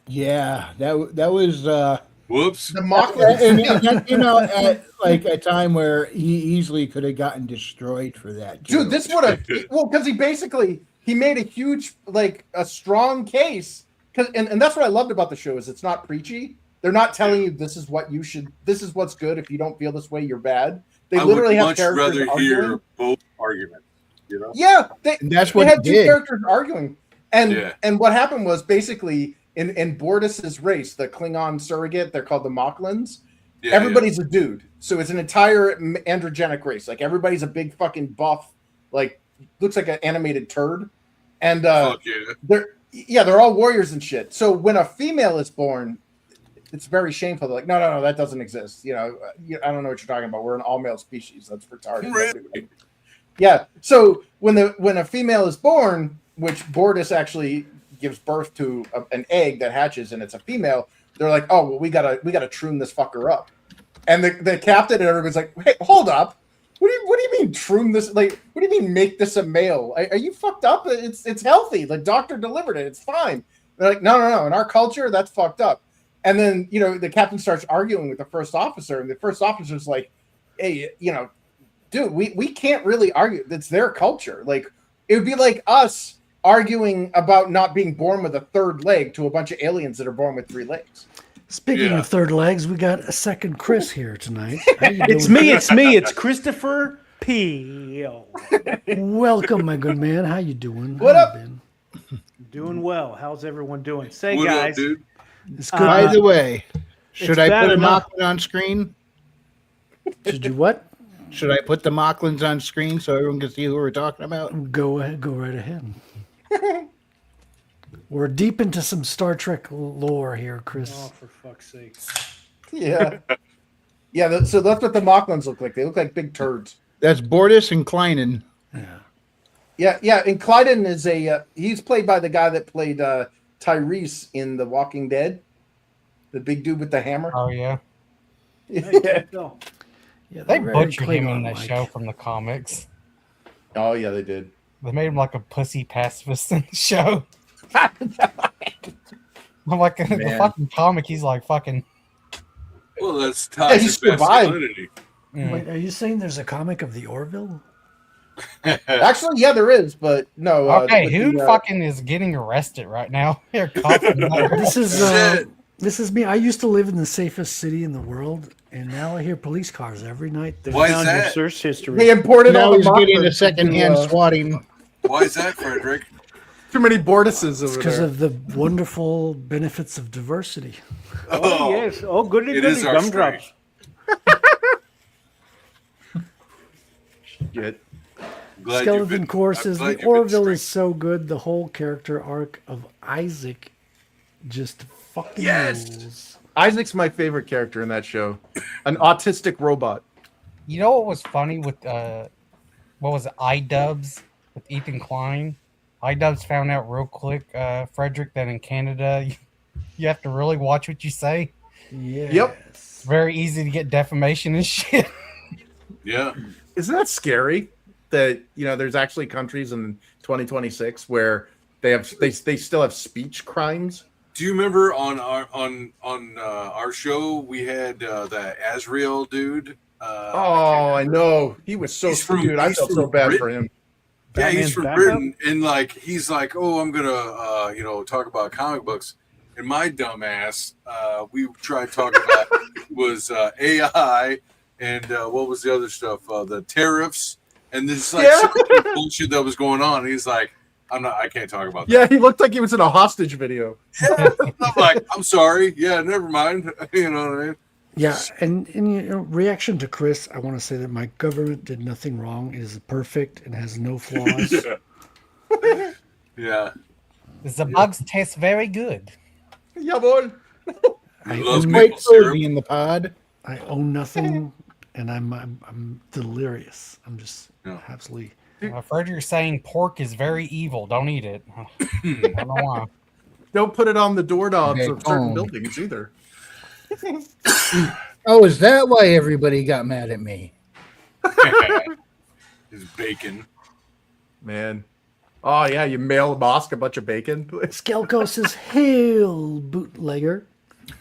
Yeah, that was. Whoops. The Mocklins. And that came out at like a time where he easily could have gotten destroyed for that. too. Dude, this would have because he made a huge a strong case and that's what I loved about the show is it's not preachy. They're not telling you this is what's good. If you don't feel this way, you're bad. They I literally would have much characters rather arguing. hear both arguments. You know? Yeah, And that's they what had he two did. characters arguing, and Yeah. what happened was basically in Bordis's race, the Klingon surrogate, they're called the Mocklins. Yeah, Everybody's a dude, so it's an entire androgenic race. Like everybody's a big fucking buff, like looks like an animated turd, and Fuck yeah. they're all warriors and shit. So when a female is born, it's very shameful. They're like, no, that doesn't exist. I don't know what you're talking about. We're an all male species. That's retarded. Really? Yeah. So when a female is born, which Bordis actually gives birth to an egg that hatches and it's a female, they're like, oh well, we gotta tune this fucker up. And the captain and everybody's like, hey, hold up. What do you mean tune this? Like, what do you mean make this a male? Are you fucked up? It's healthy. The doctor delivered it. It's fine. They're like, no. In our culture, that's fucked up. And then the captain starts arguing with the first officer, and the first officer's like, hey, dude, we can't really argue. It's their culture. Like, it would be like us arguing about not being born with a third leg to a bunch of aliens that are born with 3 legs. Speaking Yeah. of third legs, we got a second Chris here tonight. How you It's doing? me. It's Christopher Peel. Welcome, my good man. How you doing? What How you up? been? Doing well. How's everyone doing? Say, What guys. up, dude? It's good. By the way, should it's I bad put a enough. Mocklin on screen? Should you what? Should I put the Mocklins on screen so everyone can see who we're talking about? Go ahead. Go right ahead. We're deep into some Star Trek lore here, Chris. Oh, for fuck's sake. Yeah. Yeah, so that's what the Mocklins look like. They look like big turds. That's Bordis and Kleinen. Yeah. And Clyden is he's played by the guy that played Tyrese in The Walking Dead, the big dude with the hammer. Oh yeah, Yeah. No. Yeah, they they're very butchered him in Klingon that like. show from the comics. Oh yeah, they did. They made him like a pussy pacifist in the show. I'm like in the Man. fucking comic, he's like fucking Well, that's he toxic survived. masculinity. Wait, are you saying there's a comic of the Orville? Actually, yeah, there is, but no. Okay, with who the, fucking is getting arrested right now? Here, coughing. This is Shit. this is me. I used to live in the safest city in the world, and now I hear police cars every night. They Why is found your that? search history. They imported Now all the he's getting a mockers secondhand to, swatting. Why is that, Frederick? too many Bortises over Because there. of the wonderful benefits of diversity. Oh, yes. Oh, goody, It goody. is our Gumdrops. Shit. Glad you've Skeleton been- Courses. I'm glad The you've been Orville straight. is so good. The whole character arc of Isaac just fucking Yes! rules. Isaac's my favorite character in that show. An autistic robot. You know what was funny with what was it, iDubbbz with Ethan Klein? iDubbbz found out real quick, Frederick, that in Canada you have to really watch what you say. Yes. It's very easy to get defamation and shit. Yeah. Isn't that scary? That there's actually countries in 2026 where they still have speech crimes. Do you remember on our show we had that Azrael dude? I know. He was so He's from- dude. I he's felt from so bad for Britain. him. Yeah, he's Batman's from backup? Britain, and like he's like, oh, I'm gonna talk about comic books. And my dumbass, we tried talking about was AI and what was the other stuff? The tariffs and this like Yeah. some bullshit that was going on. He's like, I can't talk about that. Yeah, he looked like he was in a hostage video. I'm like, I'm sorry. Yeah, never mind. You know what I mean? Yeah, and in reaction to Chris, I want to say that my government did nothing wrong. It is perfect and has no flaws. Yeah. The bugs taste very good. Yeah, boy. I Loves own, maple Quite syrup. cozy in the pod. I own nothing, and I'm delirious. I'm just Yeah. absolutely. Frederick's saying pork is very evil. Don't eat it. I don't know why. Don't put it on the doorknobs Okay, of certain oh. buildings either. Oh, is that why everybody got mad at me? His bacon. Man. Oh yeah, you mail Mosk a bunch of bacon. Skelko says, "Hail, bootlegger!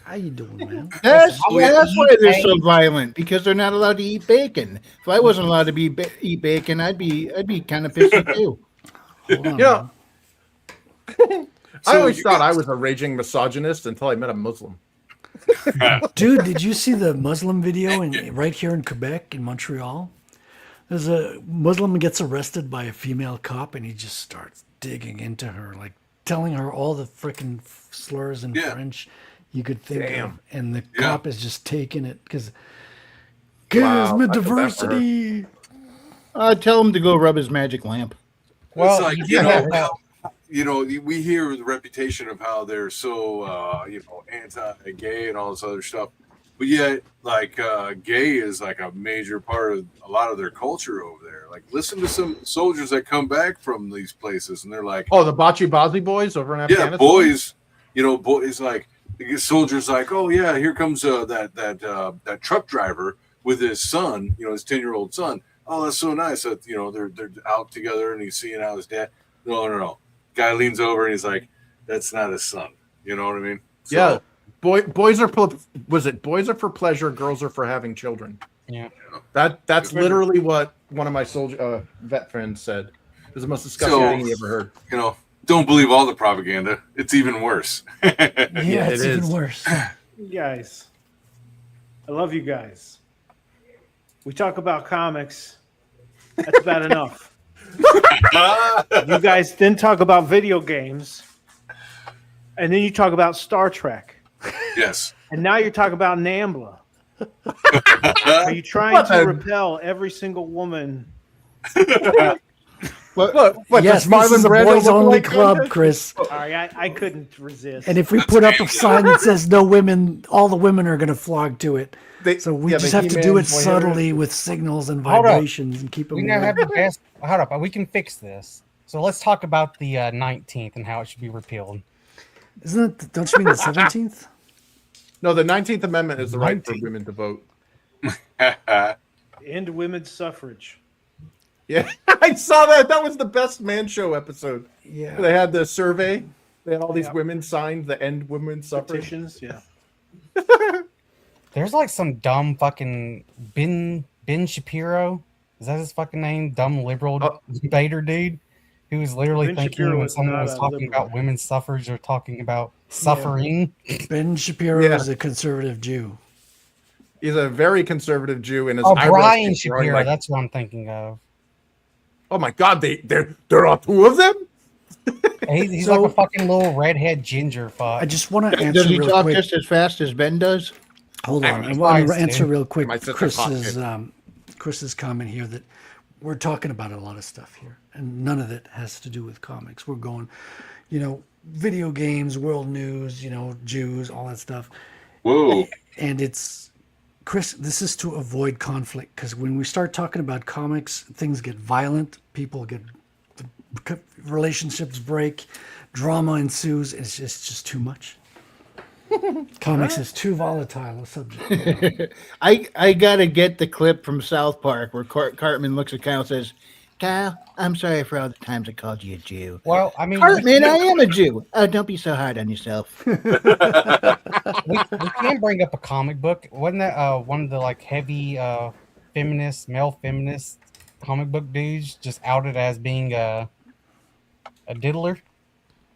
How you doing, man?" That's Oh, yeah. that's why they're so violent, because they're not allowed to eat bacon. If I wasn't allowed to eat bacon, I'd be kind of pissy too. Hold on, Yeah. man. I always you thought I guys- was a raging misogynist until I met a Muslim. Dude, did you see the Muslim video right here in Quebec, in Montreal? There's a Muslim who gets arrested by a female cop, and he just starts digging into her, like telling her all the freaking slurs in Yeah. French you could think of, Damn. and the Yeah. cop is just taking it because Wow, me I feel bad for her. diversity. Tell him to go rub his magic lamp. Well, It's like, you you do know, have that- how, we hear the reputation of how they're so, anti-gay and all this other stuff. But yet, like, gay is like a major part of a lot of their culture over there. Like, listen to some soldiers that come back from these places, and they're like, Oh, the Bachi Bazi boys over in Afghanistan. yeah, boys, boys like the soldiers like, oh yeah, here comes that truck driver with his son, his 10-year-old son. Oh, that's so nice that they're out together and he's seeing out his dad. No. Guy leans over and he's like, that's not his son. You know what I mean? So, Yeah. Boys are boys are for pleasure, girls are for having children. Yeah. That's literally what one of my soldier vet friends said. It was the most disgusting So- thing he ever heard. Don't believe all the propaganda. It's even worse. Yeah, Yeah, it's it even is. worse. You guys, I love you guys. We talk about comics. That's bad enough. You guys then talk about video games, and then you talk about Star Trek, Yes. and now you're talking about NAMBLA. Are you trying What to the- repel every single woman? What Yes, does Marlon this is a Brando boys look only like club, Brandon? Chris. All right, I couldn't resist. And if we put up a sign that says no women, all the women are going to flock to it. They- So we yeah, just the have to do He-Man it boy subtly with signals and Hold up. vibrations and keep them We now away. have the best. Hold up, we can fix this. So let's talk about the 19th and how it should be repealed. Isn't it? Don't you mean the 17th? No, the 19th Amendment is the right for 19th. women to vote. End women's suffrage. Yeah, I saw that. That was the best man show episode. Yeah. They had the survey. They had all these Yeah. women signed the end women's suffrage. Petitions, yeah. There's like some dumb fucking Ben Shapiro. Is that his fucking name? Dumb liberal debater dude who was literally Ben thinking Shapiro when is someone not was a talking liberal. about women's suffrage or talking about suffering. Ben Shapiro Yeah. is a conservative Jew. He's a very conservative Jew, and his Oh, eyebrows Brian keep growing Shapiro. like, That's what I'm thinking of. oh my god, there are two of them. He's So- like a fucking little redhead ginger fuck. I just want to answer Does he real talk quick. just as fast as Ben does? Hold on. I He's want to nice, answer dude. real quick My sister Chris's pocket. Chris's comment here that we're talking about a lot of stuff here, and none of it has to do with comics. We're going, video games, world news, Jews, all that stuff. Whoa. And it's Chris. This is to avoid conflict because when we start talking about comics, things get violent. People get relationships break, drama ensues. It's just too much. Comics is too volatile a subject. I gotta get the clip from South Park where Cartman looks at Kyle and says, "Kyle, I'm sorry for all the times I called you a Jew." Well, I mean, Cartman, I am a Jew. Oh, don't be so hard on yourself. we can bring up a comic book. Wasn't that one of the like heavy male feminist comic book dudes just outed as being a diddler?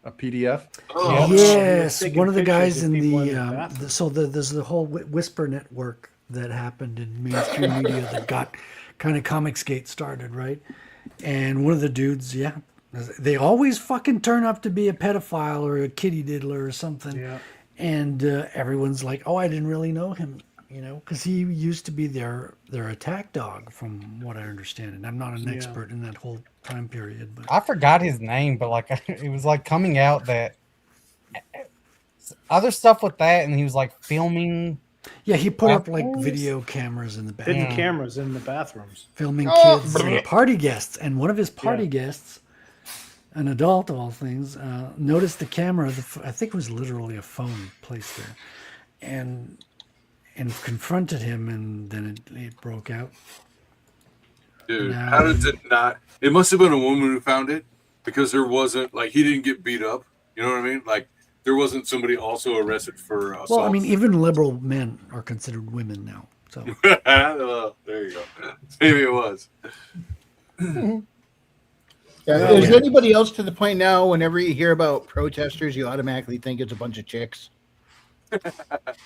A PDF. Oh, Yes, Taking one of the pictures guys of in people the, in the bathroom. there's the whole Whisper network that happened in mainstream media that got kind of Comicsgate started, right? And one of the dudes, they always fucking turn up to be a pedophile or a kitty diddler or something. Yeah. And everyone's like, "Oh, I didn't really know him," because he used to be their attack dog, from what I understand. And I'm not an expert in that whole time period, but I forgot his name, but like it was like coming out that other stuff with that, and he was like filming. yeah, he put up like Bathrooms? video cameras in the Hidden back, cameros in the bathrooms. filming kids and party guests. And one of his party guests, an adult of all things, noticed the camera. I think it was literally a phone placed there, and confronted him, and then it broke out. dude, No. how does it not? It must have been a woman who found it because there wasn't like he didn't get beat up. You know what I mean? Like there wasn't somebody also arrested for assault. Well, I mean, even liberal men are considered women now. So Well, there you go. Maybe it was. Is anybody else to the point now, whenever you hear about protesters, you automatically think it's a bunch of chicks?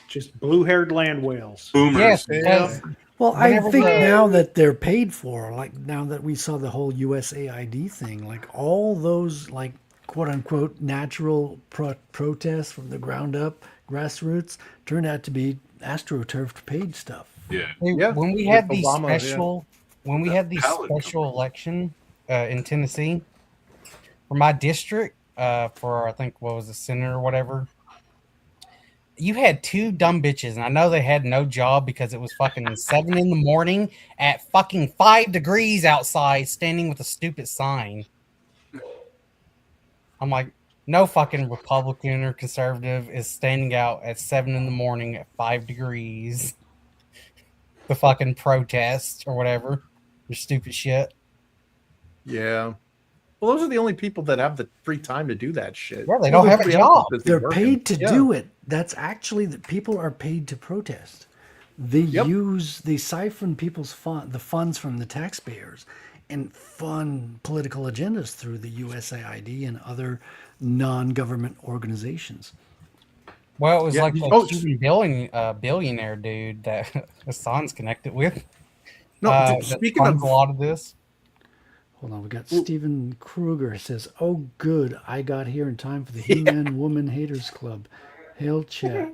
Just blue-haired land whales. Boomers. Yes, because well, I Whenever think the- now that they're paid for, like now that we saw the whole USAID thing, like all those like quote unquote natural protests from the ground up, grassroots, turned out to be astroturfed paid stuff. Yeah. Yeah, when we with had the Obama, yeah. special, when we had the Palin special election in Tennessee for my district, for I think what was the senator or whatever, you had two dumb bitches, and I know they had no job because it was fucking 7 a.m. at fucking 5 degrees outside, standing with a stupid sign. I'm like, no fucking Republican or conservative is standing out at 7 a.m. at 5 degrees. The fucking protest or whatever. Your stupid shit. Yeah. Well, those are the only people that have the free time to do that shit. Yeah, they don't have a Everybody else job. is busy They're working. paid to Yeah. do it. That's actually that people are paid to protest. They they siphon people's the funds from the taxpayers and fund political agendas through the USAID and other non-government organizations. Well, it was Yeah, like these the folks- Cuban billionaire dude that Hassan's connected with. No, that speaking funds of a lot of this. Hold on, we got Stephen Kruger says, "Oh, good, I got here in time for the He-Man Woman Haters Club. Hail chat.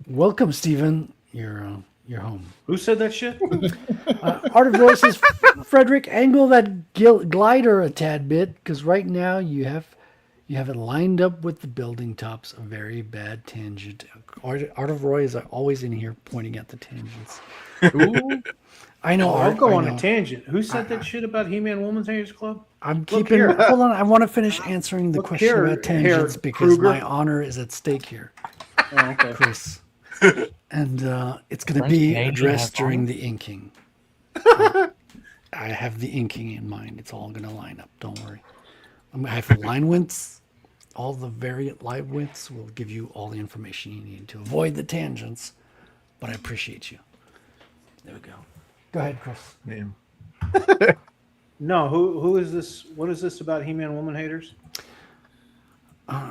Welcome, Stephen. You're home." Who said that shit? Art of Roy says, "Frederick, angle that glider a tad bit, because right now you have it lined up with the building tops. A very bad tangent." Art of Roy is always in here pointing at the tangents. Ooh, I know. I'll Art, go I on know. a tangent. Who said that shit about He-Man Woman's Haters Club? I'm Look keeping. here. Hold on. I want to finish answering the Look question here, about tangents Herr because Kruger. my honor is at stake here, Oh, okay. Chris. And it's going to French be Canadian addressed has during honor? the inking. I have the inking in mind. It's all going to line up. Don't worry. I have line widths. All the variant line widths will give you all the information you need to avoid the tangents. but I appreciate you. There we go. Go ahead, Chris. Man. No, who is this? What is this about He-Man woman haters?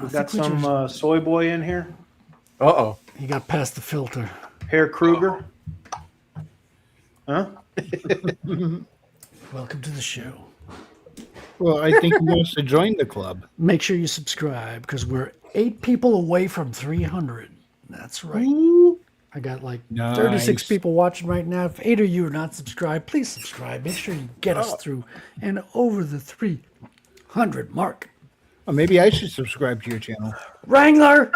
We got some soy boy in here. Uh-oh. He got past the filter. Herr Kruger. Huh? Welcome to the show. Well, I think he wants to join the club. Make sure you subscribe because we're 8 people away from 300. That's right. I got like 36 Nice. people watching right now. If 8 of you are not subscribed, please subscribe. Make sure you get us through and over the 300 mark. Well, maybe I should subscribe to your channel. Wrangler,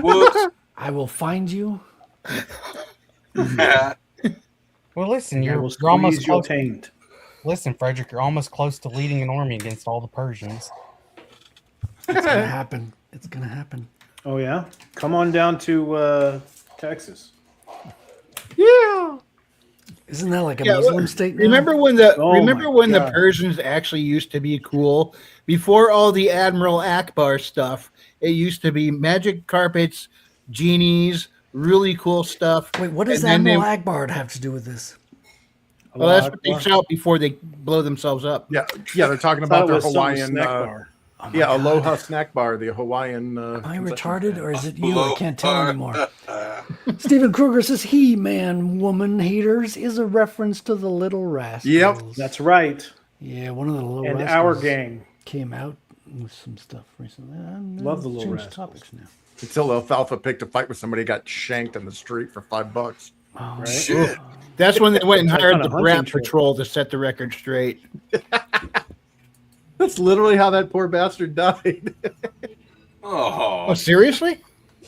Whoops. I will find you. Well, listen, I you're, will you're almost squeeze your close. taint. Listen, Frederick, you're almost close to leading an army against all the Persians. It's gonna happen. It's gonna happen. Oh yeah, come on down to Texas. Yeah. Isn't that like a Yeah, Muslim state now? Remember when the Oh my the God. Persians actually used to be cool? Before all the Admiral Akbar stuff, it used to be magic carpets, genies, really cool stuff. Wait, what does And then Admiral they- Akbar have to do with this? Well, that's what they shout before they blow themselves up. Yeah, they're talking I thought about it their was some Hawaiian snack bar. Oh my yeah, God. Aloha Snack Bar, the Hawaiian Am I concession retarded stand. or is it you? I can't tell anymore. Stephen Kruger says He-Man woman haters is a reference to the Little Rascals. Yep. That's right. Yeah, one of the Little And Rascals our gang. came out with some stuff recently. Love the Little Change Rascals. topics now. Until Alfalfa picked a fight with somebody, got shanked in the street for $5. Oh, Right? Shit. That's when they went and Like hired on a the hunting Brat trip. Patrol to set the record straight. That's literally how that poor bastard died. Oh, Oh, seriously?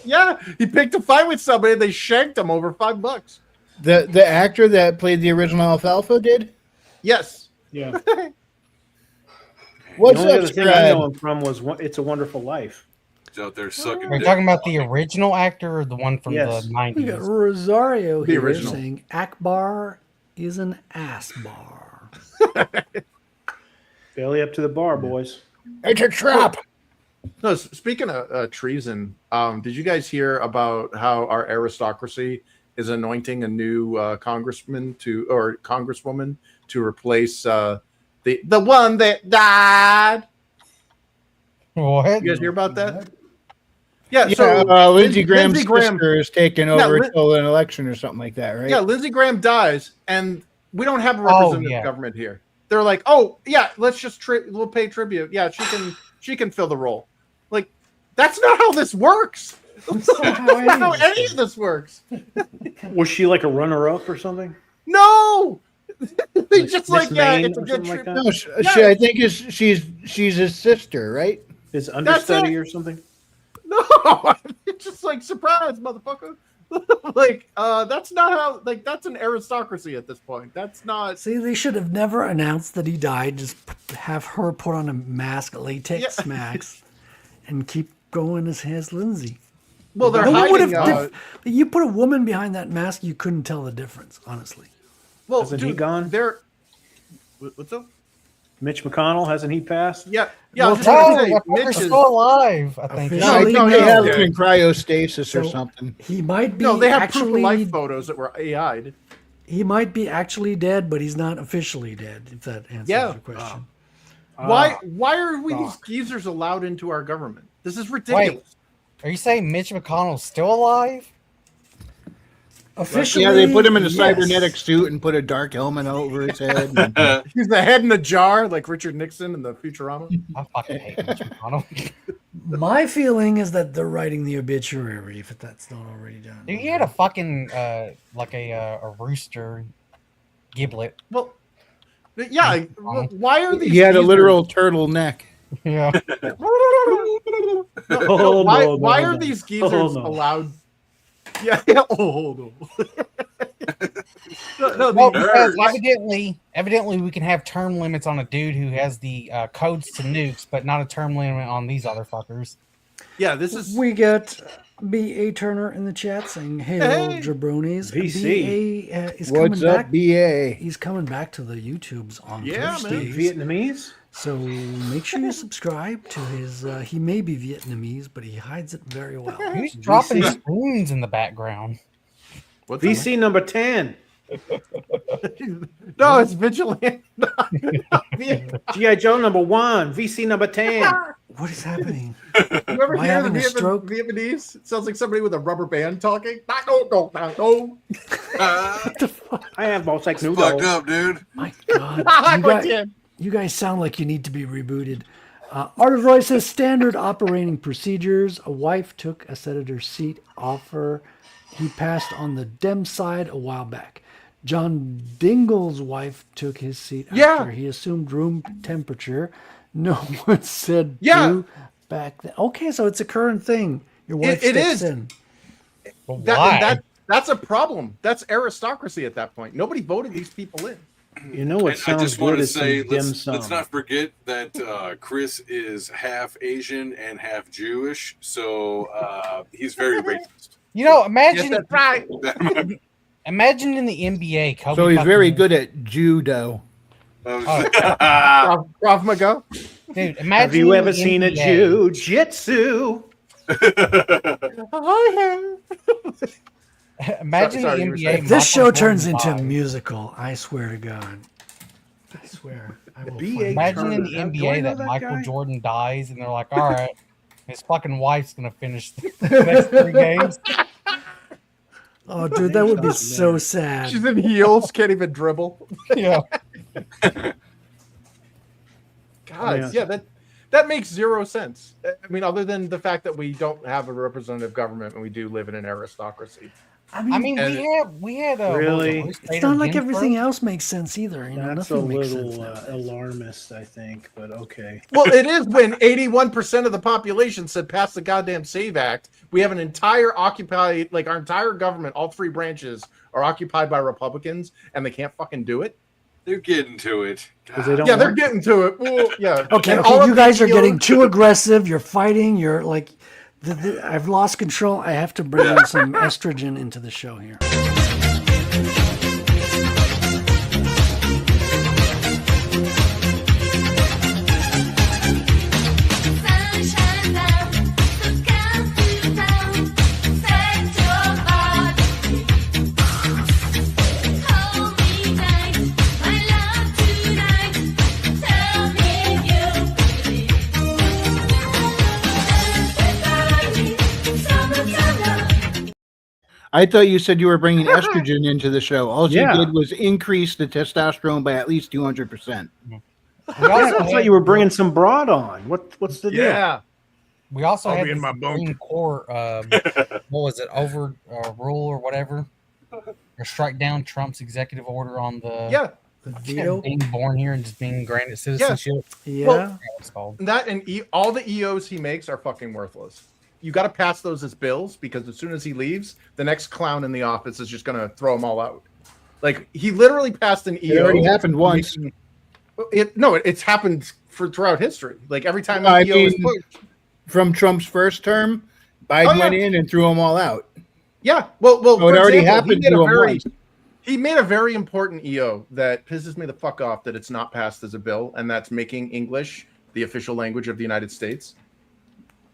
Yeah, he picked a fight with somebody. They shanked him over $5. The actor that played the original Alfalfa did? Yes. Yeah. What's the only up, other thing I know Scribe? him from was It's a Wonderful Life. he's out there sucking Are you dick. talking about the original actor or the one from Yes. the we got 90s? Rosario The here original. saying Akbar is an ass bar. Belly up to the bar, boys. It's a trap. No, speaking of treason, did you guys hear about how our aristocracy is anointing a new congressman or congresswoman to replace the one that died? What? You guys hear about that? Yeah. Yeah, So Lindsey Graham's Lindsey Graham- sister is taking Yeah, over Lin- until an election or something like that, right? Yeah, Lindsey Graham dies, and we don't have a Oh, representative yeah. government here. They're like, oh yeah, let's just we'll pay tribute. Yeah, she can fill the role. Like, that's not how this works. That's not how any of this works. Was she like a runner-up or something? No, they just Miss like yeah, Maine it's a or good something like tribute. that? No, I think she's his sister, right? His understudy it. or something? No, it's just like surprise, motherfucker. Like, that's not how. Like, that's an aristocracy at this point. That's not. See, they should have never announced that he died. Just have her put on a mask, latex Yeah. mask, and keep going as Lindsay. Well, they're No one would hiding. have. You put a woman behind that mask, you couldn't tell the difference, honestly. Well, Hasn't he dude, gone? They're. What's up? Mitch McConnell, hasn't he passed? Yeah, yeah. I was just Oh, gonna say, that Mitch fucker's is. still alive, I think. Officially, No, They no, have yeah. him in cryostasis or So- something. He might be No, they have proof of actually. life photos that were AI'd. He might be actually dead, but he's not officially dead. If that answers Yeah. your question. Why are we these fuck. geezers allowed into our government? This is ridiculous. Are you saying Mitch McConnell's still alive? Officially, Yeah, they put him in a yes. cybernetic suit and put a dark helmet over his head. and- He's the head in the jar, like Richard Nixon in the Futurama. I fucking hate Mitch McConnell. My feeling is that they're writing the obituary if that's not already done. Dude, he had a fucking like a rooster giblet. Well, yeah. Why are these? he had a geezers- literal turtle neck. Yeah. No, Oh, why no, why no, are no. these geezers Oh, no. allowed? Yeah. Oh no. no, Well, the- because why- evidently, we can have term limits on a dude who has the codes to nukes, but not a term limit on these other fuckers. yeah. This is We got B.A. Turner in the chat saying, "Hello, Hey. jabronis." VC. B.A. is What's coming up, back. BA? He's coming back to the YouTubes on Yeah, man. Thursdays. Vietnamese? So make sure you subscribe to his. He may be Vietnamese, but he hides it very well. Who's dropping VC? spoons in the background? What's VC number 10. No, it's Vigilante. G.I. Joe number 1. VC number 10. What is happening? You ever Am I hear the having a stroke? Vietnamese? It sounds like somebody with a rubber band talking. No. I have both like Fucked noodles. up, dude. My God, you guys sound like you need to be rebooted. Art of Roy says standard operating procedures. A wife took a senator's seat off her. He passed on the Dem side a while back. John Dingle's wife took his seat after he assumed room temperature. No one said boo back then. Okay, so it's a current thing. Your wife It steps is. in. But why? That's a problem. That's aristocracy at that point. Nobody voted these people in. You know what And I sounds just wanted good to is say, some dim let's sum. not forget that Chris is half Asian and half Jewish, so he's very racist. You know, imagine Yes, that's right. imagine in the NBA, Kobe So he's fucking- very good at judo. Krav Maga. Dude, imagine Have you in ever the seen a NBA jiu-jitsu? Imagine Sorry, the you were NBA. saying- If this show Michael turns Jordan into a vibe. musical, I swear to God. I swear. I will B.A. find Imagine in the Turner. Do I NBA know that that Michael guy? Jordan dies, and they're like, "All right, his fucking wife's gonna finish the next 3 games." Oh, dude, that would be so sad. She's in heels, can't even dribble. Yeah, God, yeah, that makes zero sense. I mean, other than the fact that we don't have a representative government and we do live in an aristocracy. I mean, we had a Really? It's not like everything else makes sense either. You know, That's a nothing makes sense. little now. alarmist, I think, but okay. Well, it is when 81% of the population said pass the goddamn SAVE Act. We have an entire occupied, like our entire government, all 3 branches are occupied by Republicans, and they can't fucking do it. They're getting to it. Because they don't Yeah, they're want- getting to it. Well, yeah. Okay, And all okay, of you the guys are EOs getting too aggressive. You're fighting. You're like, I've lost control. I have to bring in some estrogen into the show here. Sunshine down, so come to town. Set your body. Hold me tight, my love tonight. Tell me you believe. Summer. I thought you said you were bringing estrogen into the show. All Yeah. you did was increase the testosterone by at least 200%. We I also thought had, you were bringing some broad on. What's the deal? Yeah. we also I'll had be in the my bunk. Supreme Court. What was it? Rule or whatever, or strike down Trump's executive order on the Yeah. The veto. being born here and just being granted citizenship. Yeah. Well, That's what it's called. That and all the EOs he makes are fucking worthless. You got to pass those as bills because as soon as he leaves, the next clown in the office is just going to throw them all out. Like he literally passed an EO. It already happened once. It's happened throughout history. Like every time I an EO is mean- pushed. From Trump's first term, Biden Oh, yeah. went in and threw them all out. Yeah. Well, So it for already example, happened to him once. he made a very important EO that pisses me the fuck off that it's not passed as a bill, and that's making English the official language of the United States.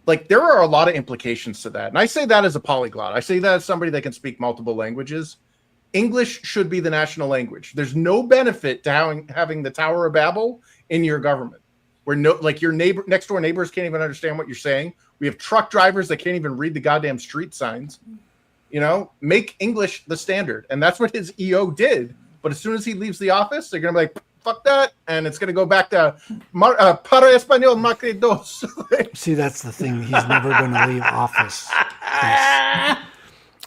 Like there are a lot of implications to that. And I say that as a polyglot. I say that as somebody that can speak multiple languages. English should be the national language. There's no benefit to having the Tower of Babel in your government. Where your next door neighbors can't even understand what you're saying. We have truck drivers that can't even read the goddamn street signs. You know, make English the standard. And that's what his EO did. But as soon as he leaves the office, they're going to be like, fuck that. And it's going to go back to para español macre dos. See, that's the thing. He's never going to leave office.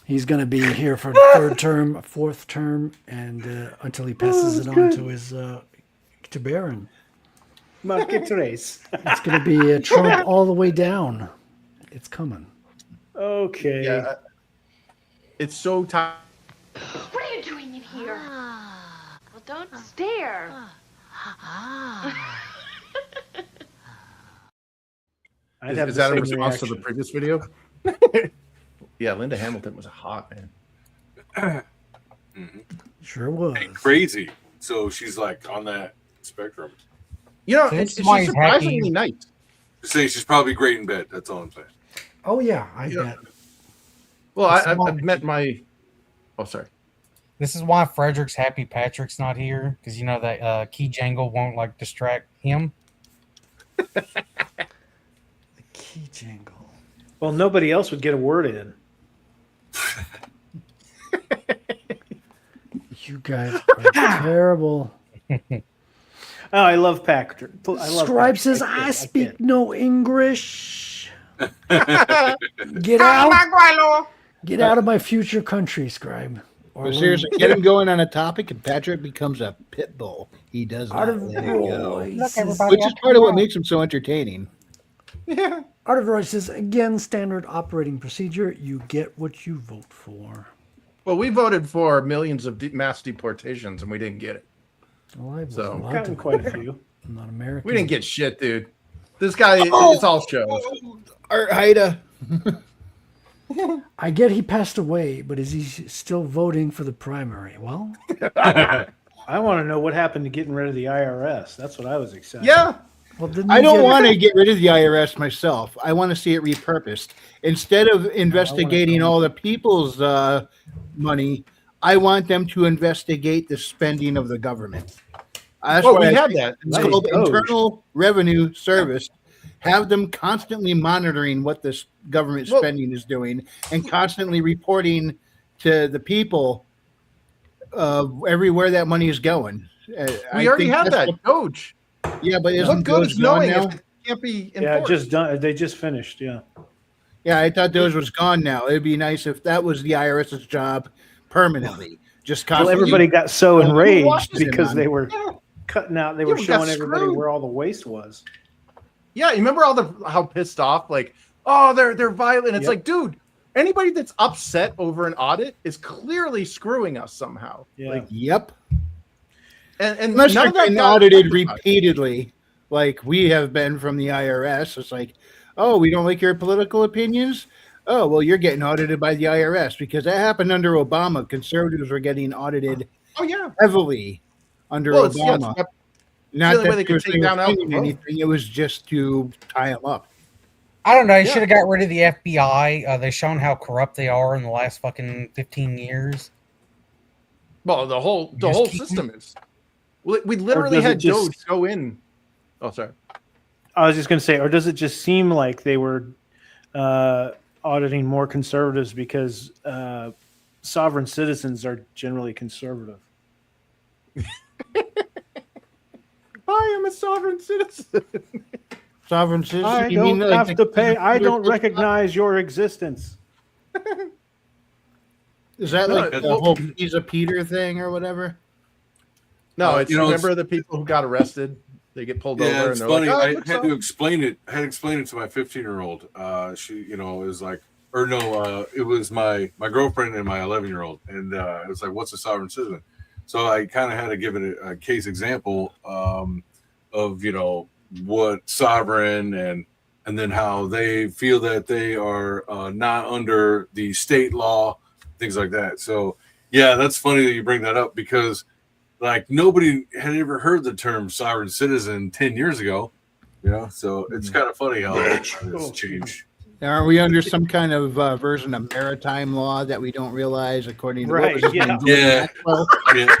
He's going to be here for the 3rd term, 4th term, and until he passes it on to his to Barron. Market race. It's going to be Trump all the way down. It's coming. Okay. Yeah. It's so tight. What are you doing in here? Well, don't stare. I'd have Is the that a same response to the reaction. previous video? Yeah, Linda Hamilton was hot, man. Sure was. Crazy. So she's like on that spectrum. You know, This she's is why he's surprisingly happy. nice. Just saying she's probably great in bed. That's all I'm saying. Oh yeah, I bet. Well, This is I've why- met my. Oh, sorry. This is why Frederick's happy Patrick's not here, because you know that key jangle won't like distract him. The key jangle. Well, nobody else would get a word in. You guys are terrible. Oh, I love Patrick. I love Scribe Patrick. says, I I kid. speak no English. Get out. Get out of my future country, Scribe. Or But seriously, get him going on a topic, and Patrick becomes a pit bull. He does Art not of let it go. Roy Look, says, everybody. Which is part of what makes him so entertaining. Art of Roy says, again, standard operating procedure. You get what you vote for. Well, we voted for millions of mass deportations, and we didn't get it. Well, I was So- allowed Gotten to quite a vote. few. I'm not American. We didn't get shit, dude. This guy, it's all shows. Art Haida. I get he passed away, but is he still voting for the primary? Well, I want to know what happened to getting rid of the IRS. That's what I was excited. Yeah. well, didn't I he don't get- want to get rid of the IRS myself. I want to see it repurposed. Instead of investigating all the people's money, I want them to investigate the spending of the government. That's Well, why we I had think that. It's Right. called Oh. Internal Revenue Service. Have them constantly monitoring what this government Well- spending is doing and constantly reporting to the people everywhere that money is going. We already had that. Doge. Yeah, but What isn't good Doge is gone knowing now? if it can't be Yeah, enforced? just done. They just finished. Yeah. Yeah, I thought Doge was gone now. It'd be nice if that was the IRS's job permanently. Just Well, constantly. everybody got so Well, who enraged watches it, because man? they were Yeah. cutting out. They Yeah, were we got showing everybody screwed. where all the waste was. Yeah, you remember how pissed off, like, oh, they're violent. It's Yep. like, dude, anybody that's upset over an audit is clearly screwing us somehow. Yeah. Like, Yep. and Unless none you're of that getting got audited rectified. repeatedly, like we have been from the IRS. It's like, oh, we don't like your political opinions. Oh, well, you're getting audited by the IRS because that happened under Obama. Conservatives were getting audited Oh yeah. heavily under Well, it's, yeah, it's Obama. not- Not the only way that they they could were take down Al saying Capone. anything. It was just to tie them up. I don't know. You Yeah. should have got rid of the FBI. They've shown how corrupt they are in the last fucking 15 years. well, the whole Just keep- system is. We literally does it had just- Doge go in. Oh, sorry. I was just going to say, or does it just seem like they were auditing more conservatives because sovereign citizens are generally conservative? I am a sovereign citizen. Sovereign citizen. I you don't mean like have the- to pay. I don't recognize your existence. Is that No, like the well- whole piece of Peter thing or whatever? No, it's you know, remember the people who got arrested? They get pulled over. Yeah, and it's they're funny. Like, oh, I looks had up." to explain it. I had to explain it to my 15-year-old. She, is like, or no, it was my girlfriend and my 11-year-old, and it was like, "What's a sovereign citizen?" So I kind of had to give it a case example of what sovereign and then how they feel that they are not under the state law, things like that. So yeah, that's funny that you bring that up because like nobody had ever heard the term sovereign citizen 10 years ago, so it's kind of funny how it's changed. Are we under some kind of version of maritime law that we don't realize according to Right, what was his yeah. name? Yeah. Well, Yeah,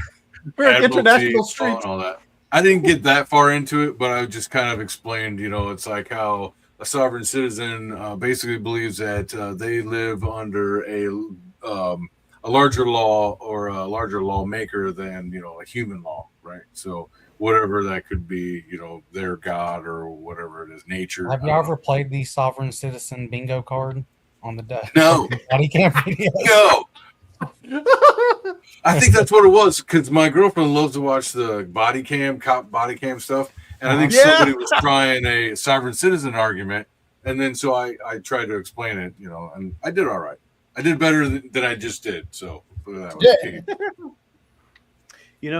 We're in Admiralty, international all streets. and all that. I didn't get that far into it, but I just kind of explained, it's like how a sovereign citizen basically believes that they live under a larger law or a larger lawmaker than a human law, right? So whatever that could be, their god or whatever it is, nature. Have I you don't ever played the Sovereign Citizen bingo card on the know. body cam video? No. I think that's what it was because my girlfriend loves to watch the cop body cam stuff, and I think Yeah. somebody was trying a sovereign citizen argument, and then so I tried to explain it, and I did all right. I did better than I just did. So put it that way.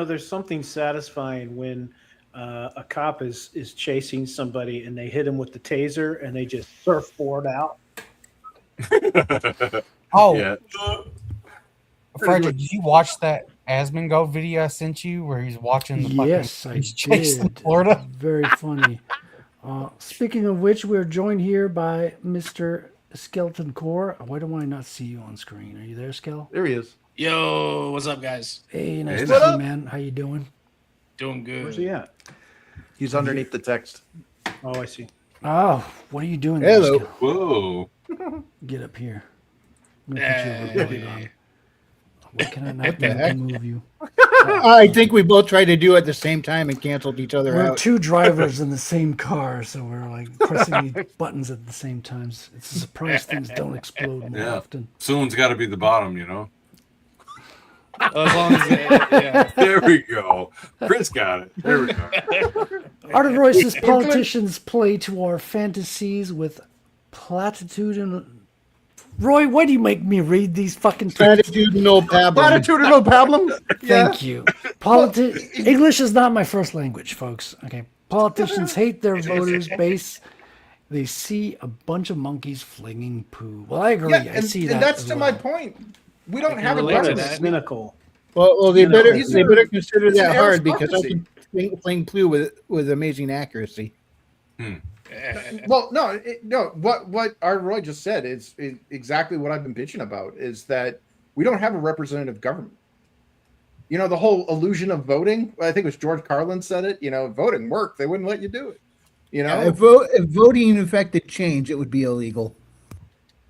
There's something satisfying when a cop is chasing somebody and they hit him with the taser and they just surfboard out. Oh, Yeah. Frederick, did you watch that Asmongold video I sent you where he's watching the Yes, I he's chasing did. Florida? Very funny. Speaking of which, we're joined here by Mr. Skeleton Core. Why do I not see you on screen? Are you there, Skell? There he is. Yo, what's up, guys? Hey, nice Hey, to what see you, man. How you doing? Doing good. Where's he at? He's underneath the text. Oh, I see. Oh, what are you doing there, Hello. Skell? Whoa. Get up here. I'm gonna put your avoid on. Why can I not move you? I think we both tried to do it at the same time and canceled each other We're out. two drivers in the same car, so we're like pressing these buttons at the same time. It's a surprise things don't explode more Yeah. often. Someone's got to be the bottom, you know? As long as yeah. There we go. Chris got it. There we go. Art of Royce's politicians play to our fantasies with platitude and. Roy, why do you make me read these fucking tweets? Platitudinal pablum. Latitudinal pablum. Thank you. English is not my first language, folks. Okay. Politicians hate their voters base. They see a bunch of monkeys flinging poo. Well, I agree. I see that. And that's as to well. my point. We don't have a relate to government. that. Cynical. Well, they No, better these they are- better consider it's that an hard because I aristocracy. can fling Plu with amazing accuracy. Well, no. What our Roy just said is exactly what I've been bitching about. Is that we don't have a representative government. You know, the whole illusion of voting. I think it was George Carlin said it. You know, voting worked. They wouldn't let you do it. You know, If voting affected change, it would be illegal.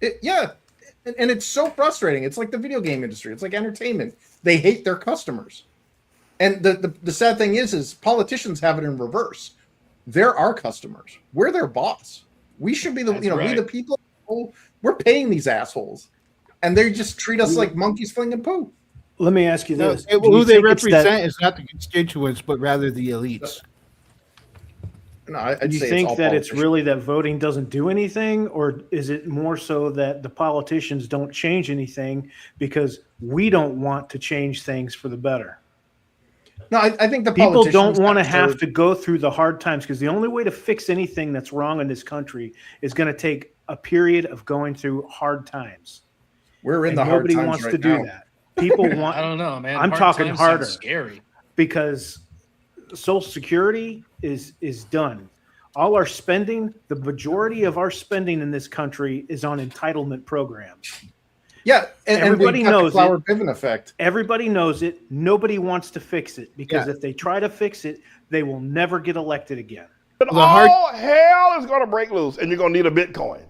And it's so frustrating. It's like the video game industry. It's like entertainment. They hate their customers. And the sad thing is politicians have it in reverse. They're our customers. We're their boss. We should be That's we right. the people. We're paying these assholes, and they just treat us like monkeys flinging poo. Let me ask you No, this: who they represent is not the constituents, but rather the elites. No, I'd Do you say think all that it's politicians. really that voting doesn't do anything, or is it more so that the politicians don't change anything because we don't want to change things for the better? No, I think the People don't politicians want to to have serve- to go through the hard times because the only way to fix anything that's wrong in this country is going to take a period of going through hard times. We're in And the hard nobody times wants right to do now. that. People I want don't know, man. I'm Hard talking times harder. sound scary. because Social Security is done. All our spending, the majority of our spending in this country is on entitlement programs. Yeah, and Everybody we've got the knows Flower it. Piven effect. Everybody knows it. Nobody wants to fix it because Yeah. if they try to fix it, they will never get elected again. But The hard- all hell is going to break loose, and you're going to need a Bitcoin.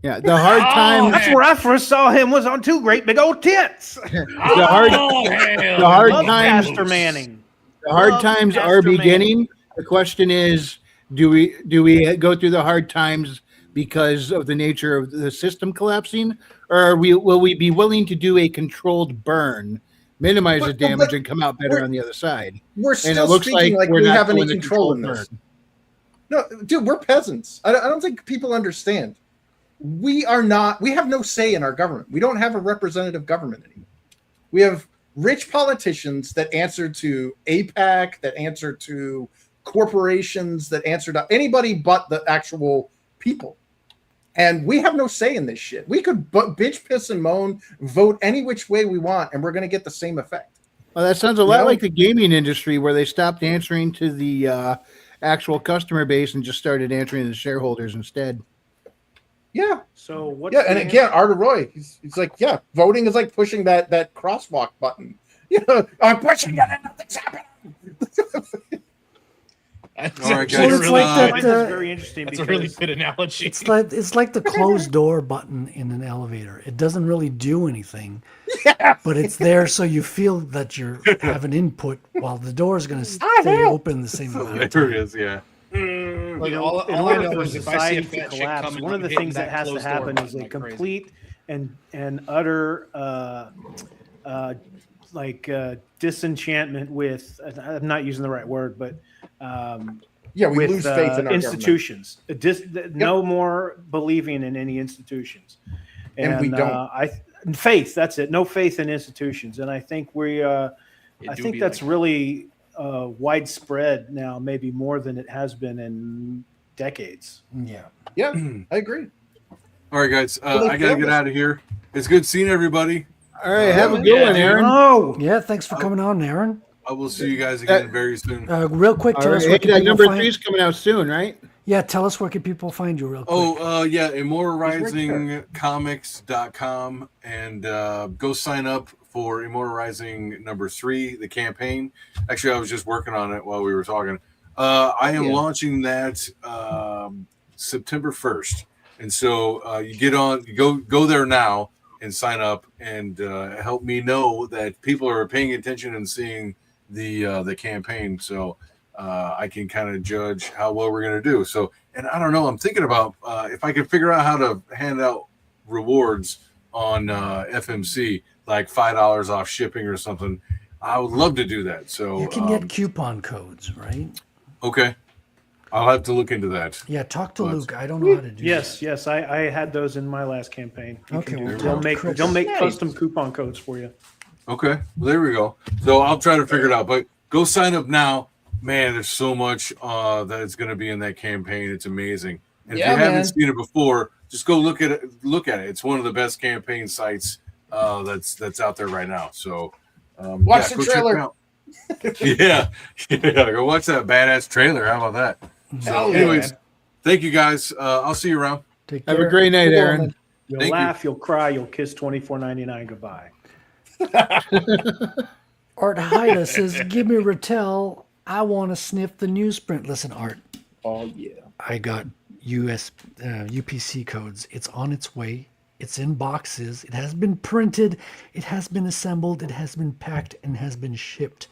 Yeah, the hard Oh, times. That's where I first saw him was on two great big old tits. The hard, the hard Love times. Pastor Manning. The hard Love times Pastor are Manning. beginning. The question is, do we go through the hard times because of the nature of the system collapsing, or will we be willing to do a controlled burn, minimize the damage, and come out better we're- on the other side? We're And still it looks speaking like we're we not have any doing the control in controlled this. burn. No, dude, we're peasants. I don't think people understand. We are not. We have no say in our government. We don't have a representative government anymore. We have rich politicians that answer to APAC, that answer to corporations, that answer to anybody but the actual people. And we have no say in this shit. We could bitch, piss, and moan, vote any which way we want, and we're going to get the same effect. Well, that sounds a lot know? like the gaming industry, where they stopped answering to the actual customer base and just started answering to the shareholders instead. Yeah. So what? Yeah, and again, Arthur Roy, he's like, yeah, voting is like pushing that crosswalk button. You know, I'm pushing it and nothing's happening. That's All right, actually guys. It's like that, That's very interesting That's a because really good analogy. It's like the closed door button in an elevator. It doesn't really do anything, but it's there so you feel that you have an input while the door is going to stay open the same amount of There it time. is, yeah. Like, in all I order know for is if I see a society to fat chick collapse, coming, one of I'm the hitting things that has to closed door happen button is a like crazy. complete and utter disenchantment with. I'm not using the right word, but Yeah, we with lose faith in our institutions. No more believing in any institutions, And we don't. Faith. That's it. No faith in institutions, and I think I do think be that's like really widespread now, maybe more than it has been in decades. Yeah. Yeah, I agree. All right, guys. Well, they I gotta filmed get us. out of here. It's good seeing everybody. All right, have a Yeah, good one, dude. Aaron. Oh, Yeah, thanks for coming on, Aaron. I will see you guys again very soon. Real quick, All tell us right, where hey, can that people number find. 3 is coming out soon, right? Yeah, tell us where can people find you, real quick. Yeah, immortalrisingcomics.com, and go sign up for Immortal Rising number 3, the campaign. Actually, I was just working on it while we were talking. I am launching that September 1st, and so you go there now and sign up, and help me know that people are paying attention and seeing the campaign, so I can kind of judge how well we're going to do. So, and I don't know, I'm thinking about if I can figure out how to hand out rewards on FMC, like $5 off shipping or something. I would love to do that. So You can get coupon codes, right? okay, I'll have to look into that. Yeah, talk to Luke. I don't know how to do yes, yes. I had those in my last campaign. You Okay, can do- well, they'll make Chris. they'll make custom coupon codes for you. Okay, well, there we go. So I'll try to figure it out. But go sign up now. Man, there's so much that is going to be in that campaign. It's amazing. And if you haven't seen it before, just go look at it. It's one of the best campaign sites that's out there right now. So Watch the go check trailer. it out. yeah, go watch that badass trailer. How about that? So, Hell yeah, anyways, man. thank you guys. I'll see you around. Take Have care. a great night, Aaron. You'll Thank you. laugh, you'll cry, you'll kiss $24.99 goodbye. Art Haida says, "Give me Rattel. I want to sniff the newsprint." Listen, Art. Oh yeah. I got UPC codes. It's on its way. It's in boxes. It has been printed. It has been assembled. It has been packed and has been shipped.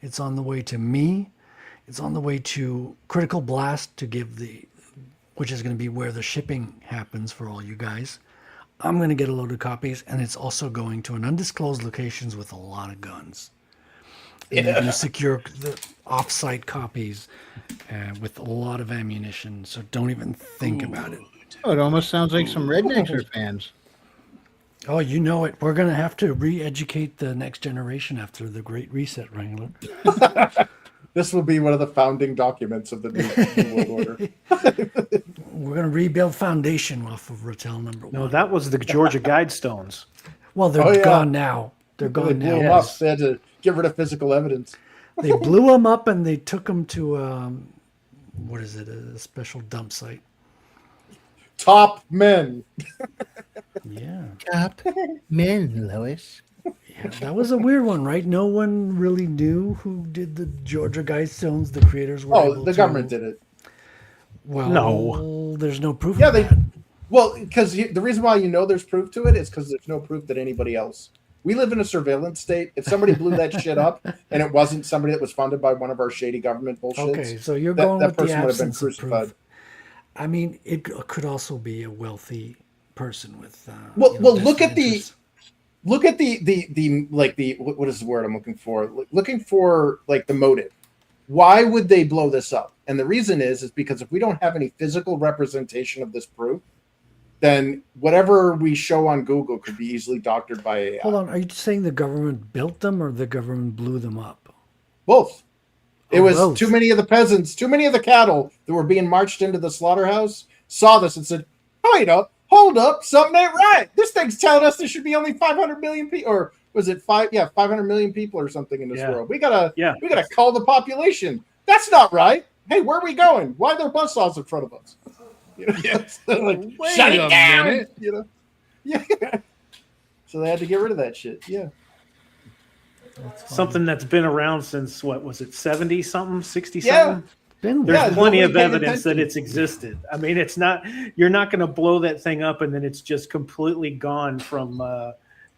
It's on the way to me. It's on the way to Critical Blast to give which is going to be where the shipping happens for all you guys. I'm going to get a load of copies, and it's also going to an undisclosed locations with a lot of guns. And you're going to secure the off-site copies with a lot of ammunition, so don't even think about it. Oh, it almost sounds like some rednecks are fans. Oh, you know it. We're going to have to re-educate the next generation after the Great Reset, Wrangler. This will be one of the founding documents of the new world order. We're going to rebuild foundation off of Rattel number 1. No, that was the Georgia Guidestones. Well, they're Oh, yeah. gone now. They're They gone blew now. them up. They had to get rid of physical evidence. They blew them up and they took them to, what is it, a special dump site. Top men. Yeah. Top men, Lois. Yeah, that was a weird one, right? No one really knew who did the Georgia Guidestones. The creators were Oh, able the to- government did it. Well, No. there's no proof. Yeah, of they. that. Well, because the reason why you know there's proof to it is because there's no proof that anybody else. We live in a surveillance state. If somebody blew that shit up and it wasn't somebody that was funded by one of our shady government bullshits, Okay, so you're that, going that with the person would have been absence of crucified. proof. I mean, it could also be a wealthy person with. Well, you know, look vested at the interests. look at the like the what is the word I'm looking for? Looking for like the motive. Why would they blow this up? And the reason is because if we don't have any physical representation of this proof, then whatever we show on Google could be easily doctored by AI. Hold on, are you saying the government built them or the government blew them up? Both. It Oh, was both. too many of the peasants, too many of the cattle that were being marched into the slaughterhouse saw this and said, hold up, something ain't right. This thing's telling us there should be only 500 million people, or was it 500 million people or something in this Yeah. world. We gotta Yeah. cull the population. That's not right. Hey, where are we going? Why are there bus stops in front of us? You know, like, Wait shut a it down. minute. You know, yeah. So they had to get rid of that shit. Yeah. Something that's been around since what was it, 70 something, 60 Yeah. something? Been There's Yeah, plenty nobody of paid evidence that attention. it's existed. I mean, it's not, you're not going to blow that thing up and then it's just completely gone from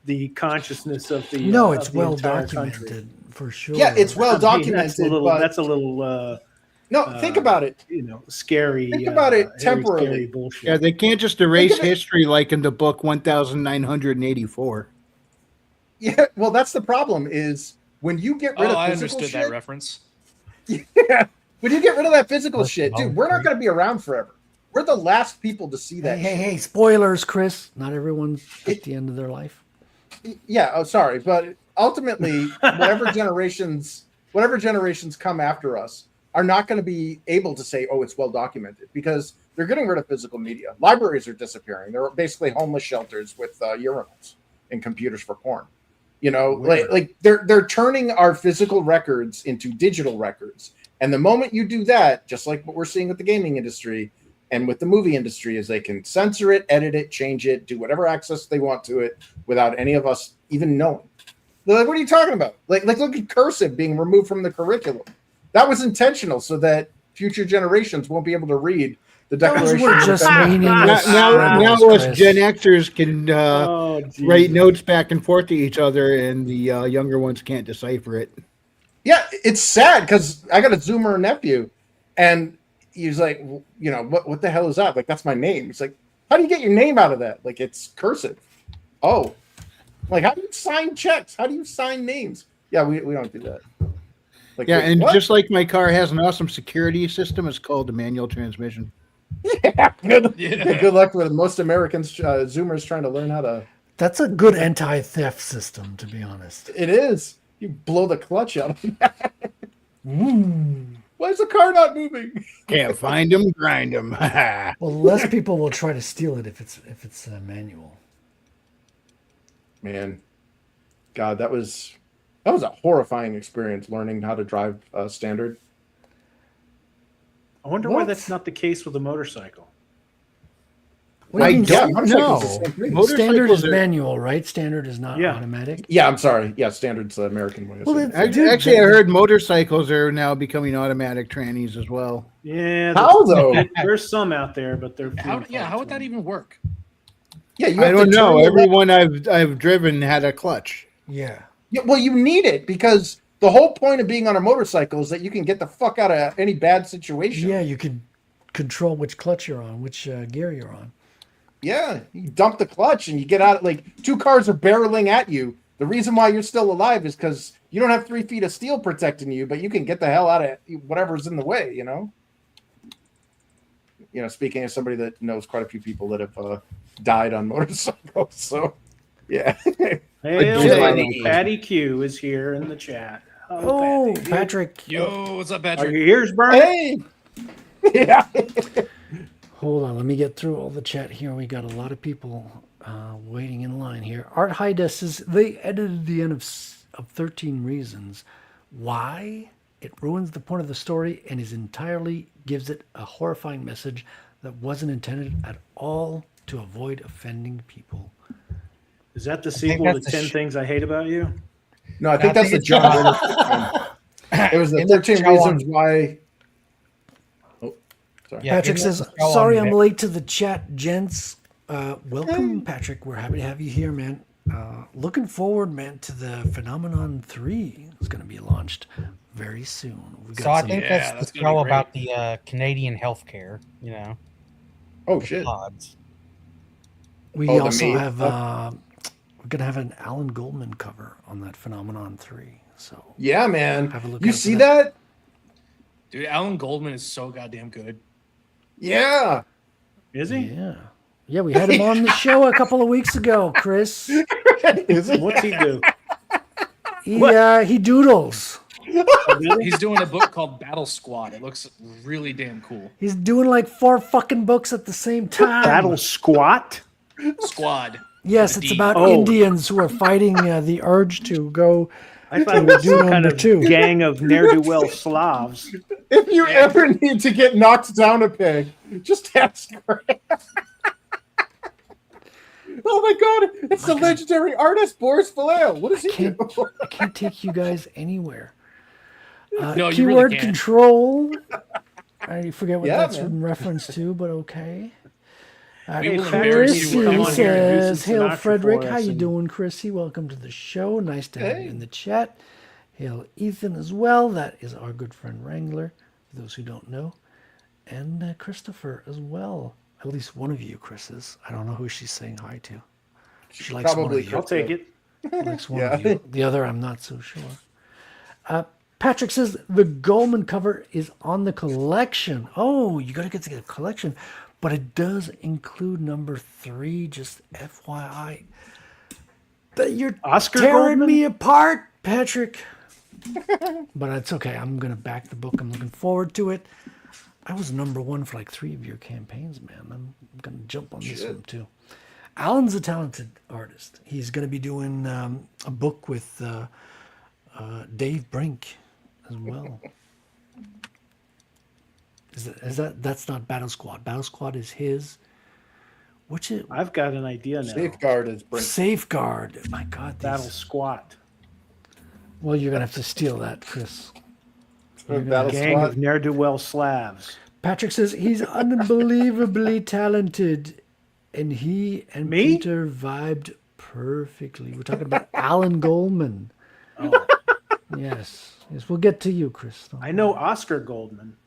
the consciousness of the No, of it's the well entire documented country. for sure. Yeah, it's well I mean, documented. that's a little, but that's a little no, think about it. you know, scary. Think about it very temporarily. Scary bullshit. Yeah, they can't just erase Think of it- history like in the book 1984. Yeah, well, that's the problem is when you get rid Oh, of I physical understood shit, that reference. Yeah, when you get rid of that physical shit, wrong dude, we're not with going to be around forever. We're the last people to see that. Hey, spoilers, Chris. Not everyone's at the end of their life. shit. Yeah, oh, sorry, but ultimately, whatever generations come after us are not going to be able to say, "Oh, it's well documented," because they're getting rid of physical media. Libraries are disappearing. They're basically homeless shelters with urinals and computers for porn. You know, like they're turning our physical records into digital records. And the moment you do that, just like what we're seeing with the gaming industry and with the movie industry, is they can censor it, edit it, change it, do whatever access they want to it without any of us even knowing. They're like, what are you talking about? Like look at cursive being removed from the curriculum. That was intentional so that future generations won't be able to read the Declaration. Those were just meaningless now scribbles, us Chris. Gen Xers can write notes back and forth to each other, and the younger ones can't decipher it. Yeah, it's sad because I got a Zoomer nephew, and he's like, you know, what the hell is that? Like, that's my name. He's like, how do you get your name out of that? Like, it's cursive. Oh, like, how do you sign checks? How do you sign names? Yeah, we don't do that. Like, Yeah, wait, and what? just like my car has an awesome security system, it's called a manual transmission. Yeah, good luck with it. Most Americans, Zoomers, trying to learn how to. That's a good anti-theft system, to be honest. It is. You blow the clutch out of that. Why is the car not moving? Can't find them, grind them. Well, less people will try to steal it if it's manual. Man, God, that was a horrifying experience learning how to drive standard. I wonder why that's not the case with a motorcycle. What do you mean? motorcycles the same thing. Standard is Motorcycles are- manual, right? Standard is not automatic. Yeah, I'm sorry. Yeah, standard's the American way. Well, Actually, I heard motorcycles are now becoming automatic trannies as well. Yeah. How, though? There's some out there, but they're How would that even work? Yeah, you I have don't to know. turn the Everyone I've driven had a clutch. Yeah. Yeah, well, you need it because the whole point of being on a motorcycle is that you can get the fuck out of any bad situation. Yeah, you can control which clutch you're on, which gear you're on. Yeah, you dump the clutch and you get out. Like, two cars are barreling at you. The reason why you're still alive is because you don't have 3 feet of steel protecting you, but you can get the hell out of whatever's in the way. You know. Speaking as somebody that knows quite a few people that have died on motorcycles, so yeah. Hey, Patty Q is here in the chat. Oh, Patty. Patrick. Yo, what's up, Are Patrick? your ears burning? Hey. Yeah. Hold on, let me get through all the chat here. We got a lot of people waiting in line here. Art Hyde says they edited the end of 13 Reasons. Why? It ruins the point of the story and gives it a horrifying message that wasn't intended at all to avoid offending people. Is that the sequel to 10 Things I Hate About You? No, I think that's the John Ritter. It was the 13 Reasons Why. Oh, sorry. Yeah, Patrick isn't says, that the show sorry on I'm late to the chat, gents. Welcome, Patrick. We're happy to have you here, man. Looking forward, man, to the Phenomenon 3. It's going to be launched very soon. So I think that's the show about the Canadian healthcare, Oh, shit. odds. We the also meat. have, we're going to have an Alan Goldman cover on that Phenomenon 3. So Yeah, man. Have a look You out for see that. that? Dude, Alan Goldman is so goddamn good. Yeah. Is he? Yeah, we had him on the show a couple of weeks ago, Chris. What's he do? He doodles. He's doing a book called Battle Squad. It looks really damn cool. He's doing like 4 fucking books at the same time. Battle Squat? Squad. Yes, With a it's D. about Oh. Indians who are fighting the urge to go. I thought it was do some kind number of 2. gang of ne'er-do-well Slavs. If you ever need to get knocked down a peg, just ask her. Oh my god, it's the legendary artist Boris Vallejo. What does he do? I can't take you guys anywhere. No, you Keyword really can't. control. I forget what Yeah, that's man. in reference to, but okay. We will embarrass Chrissy you. Come on here and do says, some "Hail, Sinatra Frederick. for How us you and- doing, Chrissy? Welcome to the show. Nice to have Hey. you in the chat. Hail, Ethan as well. That is our good friend Wrangler. For those who don't know, and Christopher as well. At least one of you, Chris's. I don't know who she's saying hi to. She likes one Probably of you. I'll take it. Likes one Yeah. of you. The other, I'm not so sure. Patrick says the Goldman cover is on the collection. Oh, you got to get the collection, but it does include number 3. Just FYI. But you're Oscar tearing Goldman? me apart, Patrick. But it's okay. I'm gonna back the book. I'm looking forward to it. I was number one for like 3 of your campaigns, man. I'm gonna jump on this one too. Alan's a talented artist. He's gonna be doing a book with Dave Brink as well. That's not Battle Squad. Battle Squad is his. Which is I've got an idea now. Safeguard is Brink. Safeguard. My God, Battle Squat. Well, you're gonna have to steal that, Chris. Battle Gang Squad. of ne'er-do-well Slavs. Patrick says he's unbelievably talented, and he and Me? Peter vibed perfectly. We're talking about Alan Goldman. Oh, Yes, we'll get to you, Chris. I know Oscar Goldman.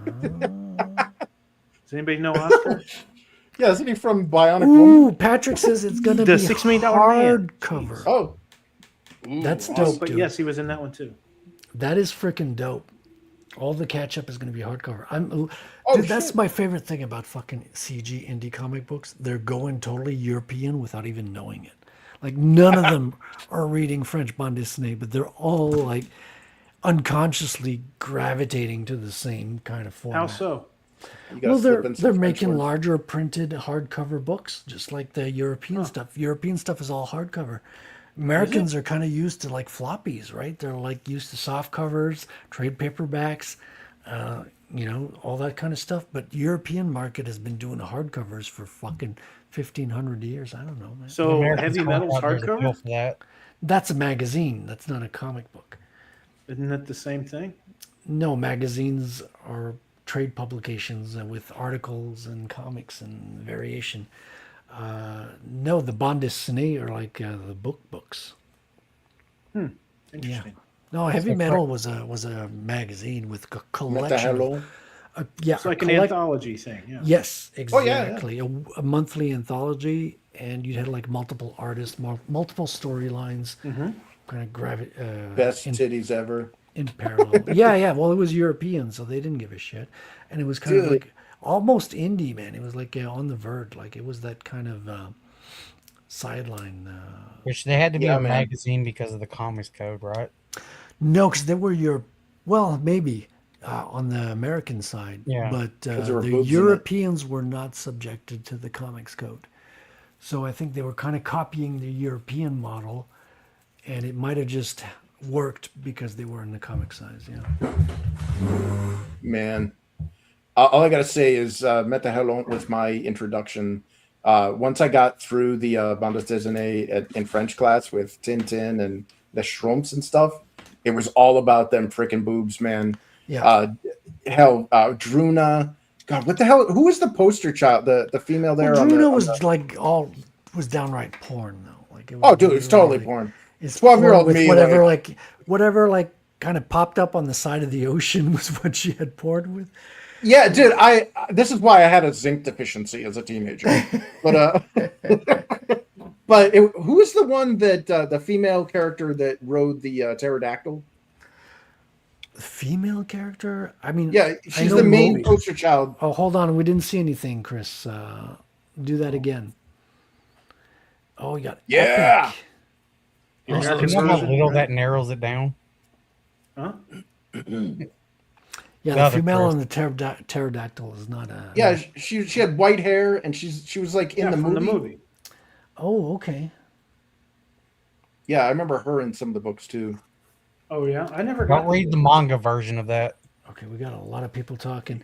Does anybody know Oscar? Yeah, isn't he from Bionic Woman? Ooh, Patrick says it's gonna The be $6 million man. hardcover. Oh, That's dope, But dude. yes, he was in that one too. That is freaking dope. All the catch up is going to be hardcover. Oh, Dude, that's shit. my favorite thing about fucking CG indie comic books. They're going totally European without even knowing it. Like none of them are reading French bande dessinée, but they're all like unconsciously gravitating to the same kind of format. How so? you gotta Well, slip in some they're French making words. larger printed hardcover books, just like the European stuff. European stuff is all hardcover. Americans are kind of used to like floppies, right? They're like used to soft covers, trade paperbacks, all that kind of stuff. But European market has been doing hardcovers for fucking 1,500 years. I don't know, man. So Americans Heavy don't Metal's have their appeal hardcover? for that. That's a magazine. That's not a comic book. Isn't that the same thing? No, magazines are trade publications with articles and comics and variation. No, the bande dessinée are like the books. Interesting. No, Heavy Metal was a magazine with a collection. Hello. Yeah, It's like a an collect- anthology thing. Yeah. Yes, Oh, yeah, exactly. A monthly anthology, and you had like multiple artists, multiple storylines, kind of Best titties ever. in parallel. yeah. Well, it was European, so they didn't give a shit, and it was kind of Dude. like almost indie, man. It was like on the verge, like it was that kind of sideline. Which they had to be Yeah, a man. magazine because of the comics code, right? No, because they were maybe on the American side, Yeah. but there were the boobs in it. Europeans were not subjected to the comics code. So I think they were kind of copying the European model, and it might have just worked because they were in the comic size. Yeah. Man, all I gotta say is Meta Hello was my introduction. Once I got through the bande dessinée in French class with Tintin and the Schtroumpfs and stuff, it was all about them freaking boobs, man. Yeah. Druna. God, what the hell? Who was the poster child? The female there? Well, on the- Druna on was the- was downright porn though. Like it was Oh, dude, it's totally like- porn. It's 12-year-old porn with me, whatever kind of popped up on the side of the ocean was what she had porn with. Yeah, dude. This is why I had a zinc deficiency as a teenager. But who was the one that the female character that rode the pterodactyl? The female character? I mean, Yeah, I she's know the main Moby. poster child. Oh, hold on. We didn't see anything, Chris. Do that again. Oh, you got Yeah. Epic. American You know how version, little right? that narrows it down? Huh? Yeah, The the other female Chris. on the pterodactyl is not a. Yeah, she had white hair and she was like in Yeah, the from movie. the movie. Oh, okay. Yeah, I remember her in some of the books too. Oh yeah, I never got. Don't read the manga version of that. Okay, we got a lot of people talking.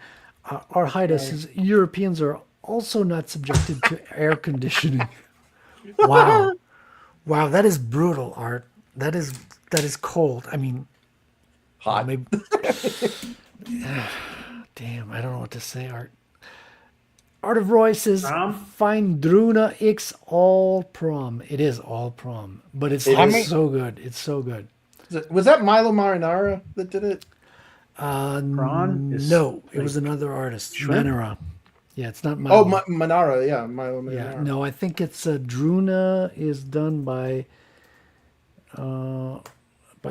Our Haida says Europeans are also not subjected to air conditioning. Wow. Wow, that is brutal, Art. That is cold. I mean, Hot. maybe. Damn, I don't know what to say, Art. Art of Roy says, find Druna X all prom. It is all prom, but it's so good. It's so good. Was that Milo Marinara that did it? Prawn is No, it like was another artist, shrimp? Manara. Yeah, it's not Oh, Milo. Manara. Yeah, Milo Marinara. Yeah, no, I think it's Druna is done by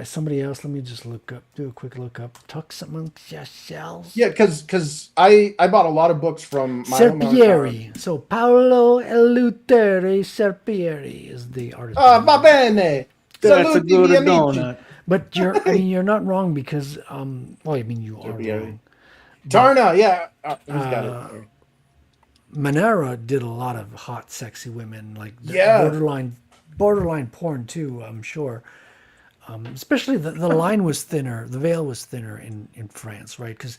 somebody else. Let me just do a quick look up. Talk amongst yourselves. Yeah, because I bought a lot of books from Milo Marinara. Serpieri. So Paolo Eleutere Serpieri is the artist. Va bene. That's a Saluti, good miei amici. donut. But you're not wrong because, well, I mean, you are wrong. Tarna, yeah. He's got it. Manera did a lot of hot, sexy women, like Yeah. borderline porn too. I'm sure. Especially the line was thinner, the veil was thinner in France, right? Because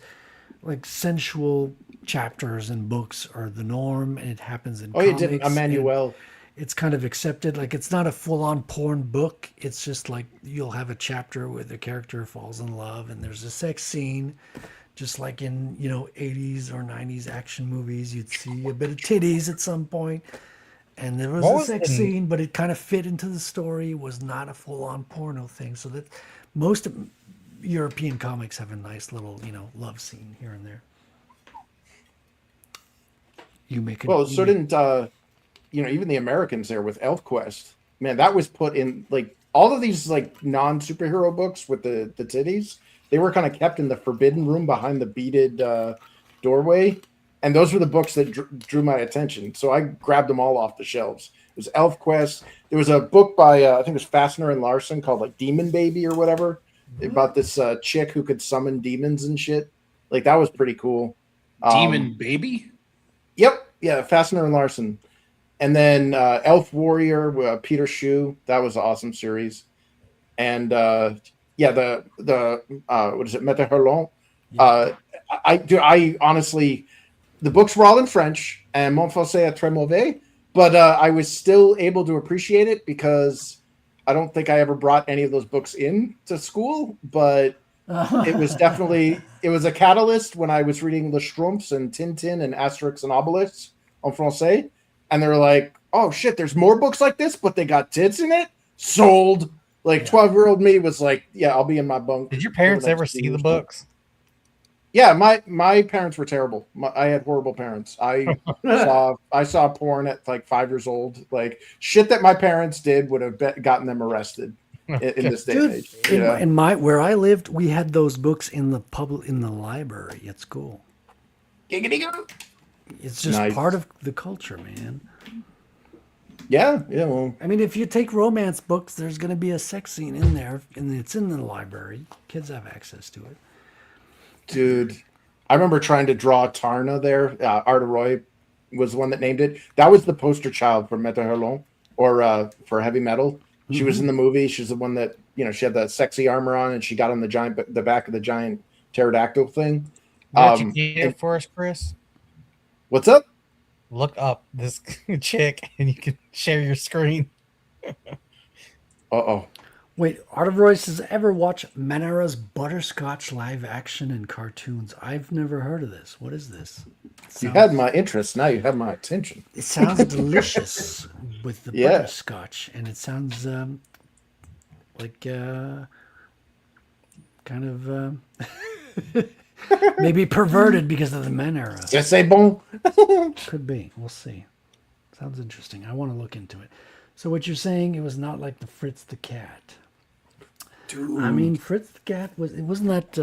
like sensual chapters in books are the norm, and it happens in You comics. did Emmanuel. It's kind of accepted. Like it's not a full-on porn book. It's just like you'll have a chapter where the character falls in love, and there's a sex scene. Just like in, 80s or 90s action movies, you'd see a bit of titties at some point. And there was a sex scene, but it kind of fit into the story. It was not a full-on porno thing. So that most European comics have a nice little, love scene here and there. You make it. Well, so didn't, even the Americans there with ElfQuest. Man, that was put in, like, all of these, like, non-superhero books with the titties. They were kind of kept in the forbidden room behind the beaded doorway. And those were the books that drew my attention. So I grabbed them all off the shelves. It was ElfQuest. There was a book by, I think it was Fassner and Larson called like Demon Baby or whatever, about this chick who could summon demons and shit. Like that was pretty cool. Demon Baby? Yep. Yeah. Fassner and Larson. And then Elf Warrior, Peter Shue. That was an awesome series. And the what is it? Meta Hurlon. I honestly, the books were all in French and Mon Français est très mauvais, but I was still able to appreciate it because I don't think I ever brought any of those books in to school, but it was definitely, it was a catalyst when I was reading Le Schtroumpfs and Tintin and Asterix and Obelix en français. And they were like, oh shit, there's more books like this, but they got tits in it? Sold. Like 12-year-old me was like, yeah, I'll be in my bunk. Did your parents ever see the books? Yeah, my parents were terrible. I had horrible parents. I saw porn at like 5 years old. Like shit that my parents did would have gotten them arrested in this day and age. In where I lived, we had those books in the library at school. It's just part of the culture, man. Yeah. Well, I mean, if you take romance books, there's going to be a sex scene in there, and it's in the library. Kids have access to it. Dude, I remember trying to draw Tarna there. Arda Roy was the one that named it. That was the poster child for Meta Hurlon, or for heavy metal. She was in the movie. She's the one that, she had the sexy armor on, and she got on the back of the giant pterodactyl thing. What you did for us, Chris? What's up? Look up this chick, and you can share your screen. Uh-oh. Wait, Art of Royce has ever watched Manera's Butterscotch live action and cartoons? I've never heard of this. What is this? You had my interest. Now you have my attention. It sounds delicious with the butterscotch, and it sounds like kind of maybe perverted because of the Manera. C'est bon. Could be. We'll see. Sounds interesting. I want to look into it. So what you're saying, it was not like the Fritz the Cat. Dude. I mean, Fritz the Cat wasn't that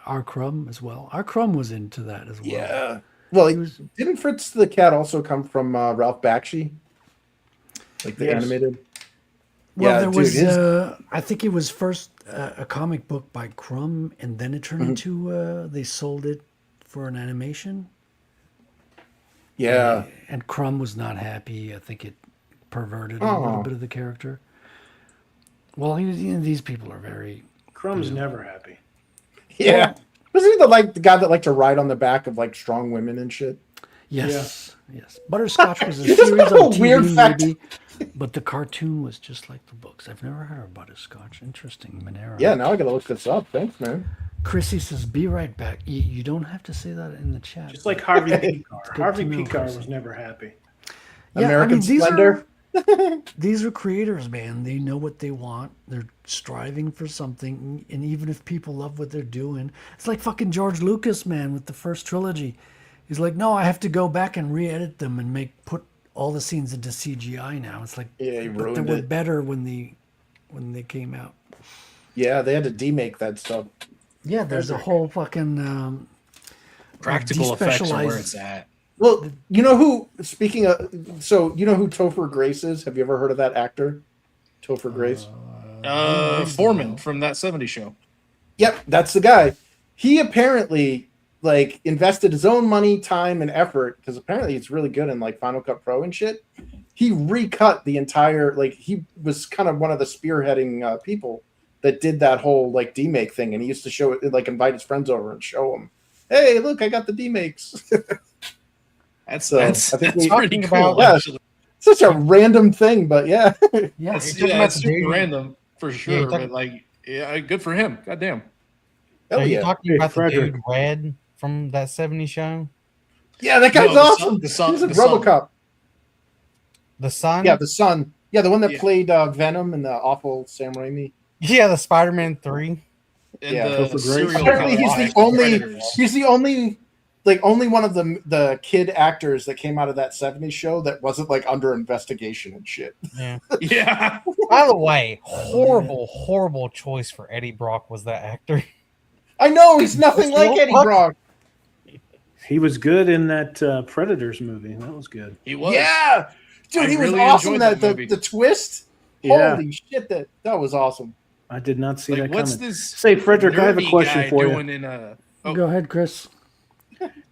R. Crumb as well? R. Crumb was into that as well. Yeah. Well, didn't Fritz the Cat also come from Ralph Bakshi? Like the animated? Well, there was, I think it was first a comic book by Crumb, and then it turned into, they sold it for an animation. Yeah. And Crumb was not happy. I think it perverted a little bit of the character. Well, these people are very... Crumb's never happy. Yeah. Wasn't he the guy that liked to ride on the back of like strong women and shit? Yes. Butterscotch was a series on TV, weird fact. maybe, but the cartoon was just like the books. I've never heard of Butterscotch. Interesting, Manera. Yeah, now I gotta look this up. Thanks, man. Chrissy says, "Be right back." You don't have to say that in the chat. Just like Harvey Picar. Harvey Picar was never happy. Yeah, American Splendor. These are creators, man. They know what they want. They're striving for something, and even if people love what they're doing, it's like fucking George Lucas, man, with the first trilogy. He's like, no, I have to go back and re-edit them and put all the scenes into CGI now. It's like, yeah, he ruined they were it. better when they came out. Yeah, they had to demake that stuff. Yeah, there's a whole fucking practical effects are where it's at. Well, you know who? Speaking of, so you know who Topher Grace is? Have you ever heard of that actor, Topher Grace? Foreman from that 70s show. Yep, that's the guy. He apparently like invested his own money, time, and effort because apparently it's really good in like Final Cut Pro and shit. He recut the entire like he was kind of one of the spearheading people that did that whole like demake thing, and he used to show it like invite his friends over and show them, hey, look, I got the demakes. That's pretty cool. about- Actually. Such a random thing, but yeah. Yeah, It's, talking yeah, about it's the super dude- random for sure. talking- But like, yeah, good for him. Goddamn. Hell Are you yeah. talking Hey, about Frederick. the dude Red from that 70s show? Yeah, that guy's No, awesome. the son- He's a the son. RoboCop. The son? Yeah, the son. Yeah, the one that Yeah. played Venom in the awful Sam Raimi. Yeah, the Spider-Man 3. And Yeah, the Topher Grace. serial Apparently, killer he's the only. Predators. He's the only one of the kid actors that came out of that '70s show that wasn't like under investigation and shit. Yeah. Yeah. By the way, horrible choice for Eddie Brock was that actor. I know he's nothing like Eddie Brock. He was good in that Predators movie. That was good. He was. Yeah, dude, I he was really awesome. enjoyed That that movie. the twist. Yeah. Holy shit, that was awesome. I did not see Like, that what's coming. this? Say, Frederick, I have a nerdy question guy for you. doing in a? Oh, Go ahead, Chris.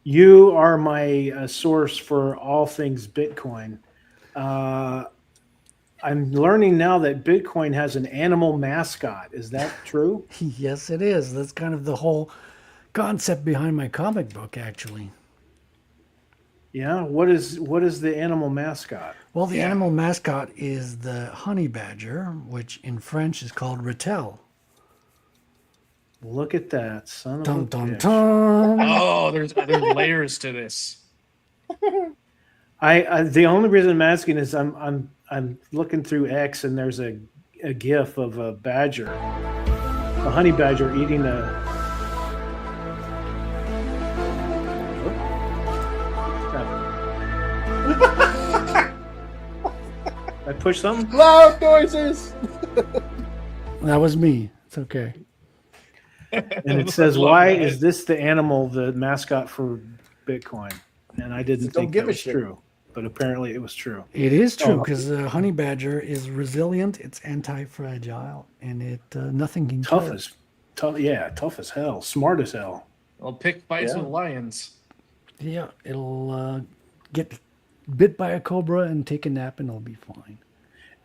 You are my source for all things Bitcoin. I'm learning now that Bitcoin has an animal mascot. Is that true? Yes, it is. That's kind of the whole concept behind my comic book, actually. Yeah. What is the animal mascot? Well, the animal mascot is the honey badger, which in French is called Rattel. Look at that, son of Dum a dum bitch. dum. oh, there's layers to this. I the only reason I'm asking is I'm looking through X and there's a GIF of a badger, a honey badger eating a. I pushed something. Loud noises. That was me. It's okay. And it says, "Why is this the animal, the mascot for Bitcoin?" And I didn't Don't think give that a was shit. true, but apparently it was true. It is true Oh. because the honey badger is resilient. It's anti-fragile, and it nothing can Tough kill it. as, tough as hell, smart as hell. Well, pick fights Yeah. with lions. Yeah, it'll get bit by a cobra and take a nap, and it'll be fine.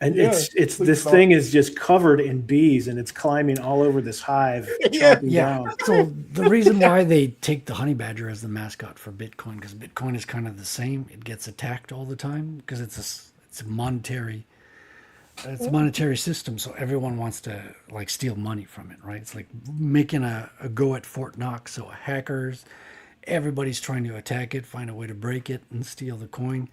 And Yeah, it's please this don't. thing is just covered in bees, and it's climbing all over this hive, Yeah. chomping Yeah. down. So the reason why they take the honey badger as the mascot for Bitcoin, because Bitcoin is kind of the same. It gets attacked all the time because it's a monetary system. So everyone wants to like steal money from it, right? It's like making a go at Fort Knox. So hackers, everybody's trying to attack it, find a way to break it and steal the coin.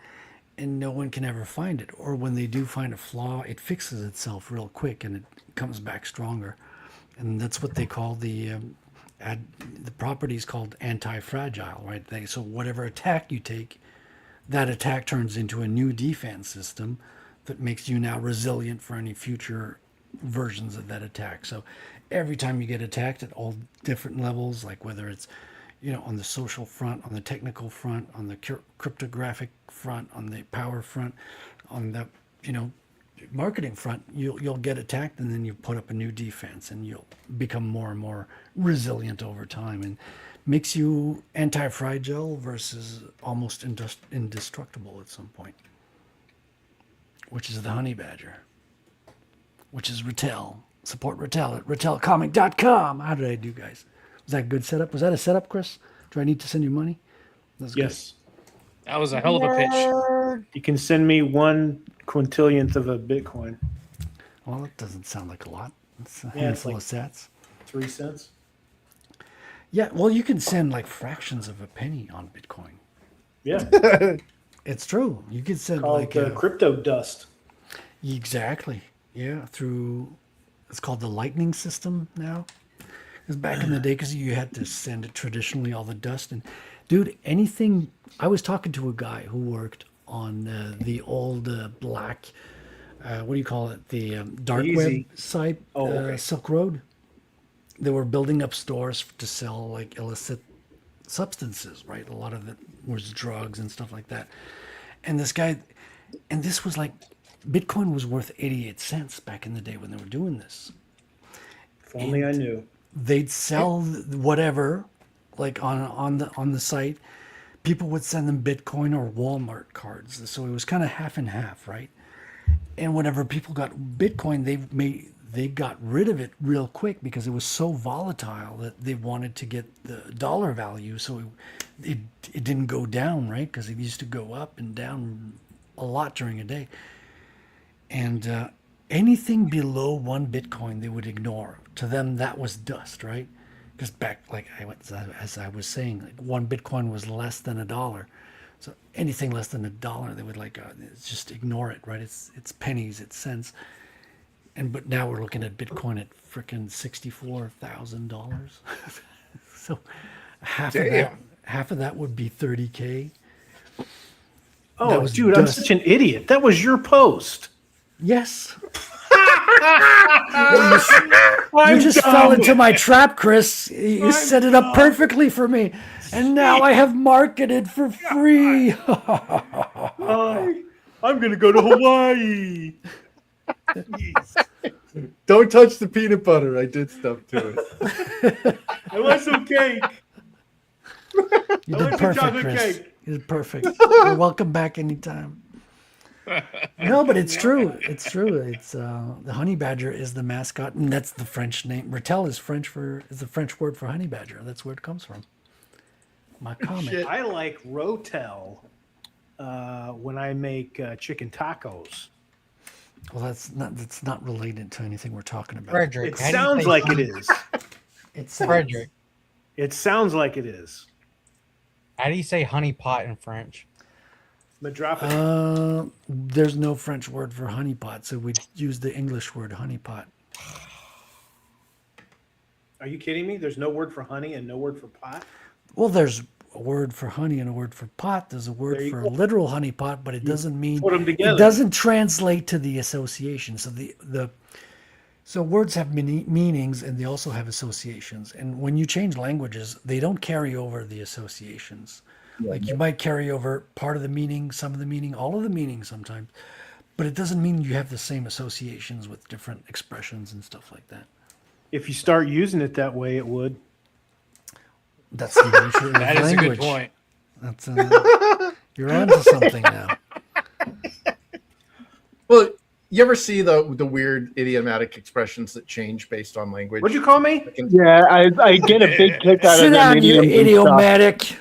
And no one can ever find it. Or when they do find a flaw, it fixes itself real quick and it comes back stronger. And that's what they call the property is called anti-fragile, right? So whatever attack you take, that attack turns into a new defense system that makes you now resilient for any future versions of that attack. So every time you get attacked at all different levels, like whether it's on the social front, on the technical front, on the cryptographic front, on the power front, on the marketing front, you'll get attacked, and then you put up a new defense, and you'll become more and more resilient over time, and makes you anti-fragile versus almost indestructible at some point, which is the honey badger, which is Rattel. Support Rattel at rattelcomic.com. How did I do, guys? Was that a good setup? Was that a setup, Chris? Do I need to send you money? That's good. Yes, That was a hell of a pitch. you can send me 1/quintillionth of a Bitcoin, Well, it doesn't sound like a lot. It's a Yeah, it's handful like- of sats. 3 cents. Yeah, well, you can send like fractions of a penny on Bitcoin. Yeah, It's true. You could send called like crypto dust. exactly. Yeah, through it's called the Lightning system now. Because back in the day, because you had to send it traditionally, all the dust and dude, anything. I was talking to a guy who worked on the old black. What do you call it? The dark web Easy. site, Oh, okay. Silk Road. They were building up stores to sell like illicit substances, right? A lot of it was drugs and stuff like that. And this guy, and this was like Bitcoin was worth 88 cents back in the day when they were doing this. If only I knew. They'd sell whatever, like on the site. People would send them Bitcoin or Walmart cards, so it was kind of half and half, right? And whenever people got Bitcoin, they got rid of it real quick because it was so volatile that they wanted to get the dollar value, so it didn't go down, right? Because it used to go up and down a lot during a day. And anything below 1 Bitcoin, they would ignore. To them, that was dust, right? Because back, as I was saying, like 1 Bitcoin was less than $1. So anything less than $1, they would just ignore it, right? It's pennies, it's cents. But now we're looking at Bitcoin at freaking $64,000. So half of that would be 30K. Oh, dude, I'm such an idiot. That was your post. Yes. You just fell into my trap, Chris. You set it up perfectly for me. And now I have marketed for free. I'm going to go to Hawaii. Don't touch the peanut butter. I did stuff to it. I want some cake. You I did want some perfect, chocolate Chris. cake. You did perfect. You're welcome back anytime. No, but it's true. It's true. It's the honey badger is the mascot, and that's the French name. Ratel is the French word for honey badger. That's where it comes from. My comic. I like Rotel when I make chicken tacos. Well, that's not related to anything we're talking about. Frederick. It sounds like it is. It's Frederick. It sounds like it is. How do you say honey pot in French? Madropolis. There's no French word for honeypot, so we use the English word honeypot. Are you kidding me? There's no word for honey and no word for pot? Well, there's a word for honey and a word for pot. There's a word for a literal honeypot, but it doesn't mean put them together. It doesn't translate to the association. So so words have meanings and they also have associations. And when you change languages, they don't carry over the associations. Like you might carry over part of the meaning, some of the meaning, all of the meaning sometimes, but it doesn't mean you have the same associations with different expressions and stuff like that. If you start using it that way, it would. That's the nature of That is a language. good point. That's you're onto something now. Well, you ever see the weird idiomatic expressions that change based on language? What'd you call me? Yeah, I get a big kick out Sit of down, them you idioms and stuff. idiomatic.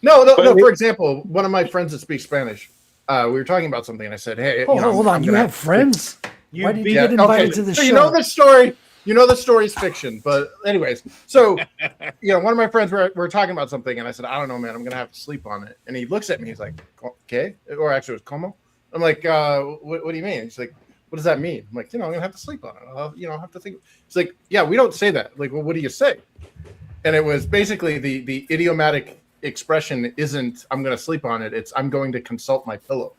No. For example, one of my friends that speaks Spanish, we were talking about something, and I said, "Hey, Hold on. You have friends? Why did you get invited to the show? You know the story. You know the story's fiction, but anyways, so one of my friends we're talking about something, and I said, "I don't know, man. I'm gonna have to sleep on it." And he looks at me. He's like, "Okay," or actually, it was "Como." I'm like, "What do you mean?" He's like, "What does that mean?" I'm like, "I'm gonna have to sleep on it. I'll have to think." It's like, "Yeah, we don't say that." Like, well, what do you say? And it was basically the idiomatic expression isn't "I'm going to sleep on it." It's "I'm going to consult my pillow."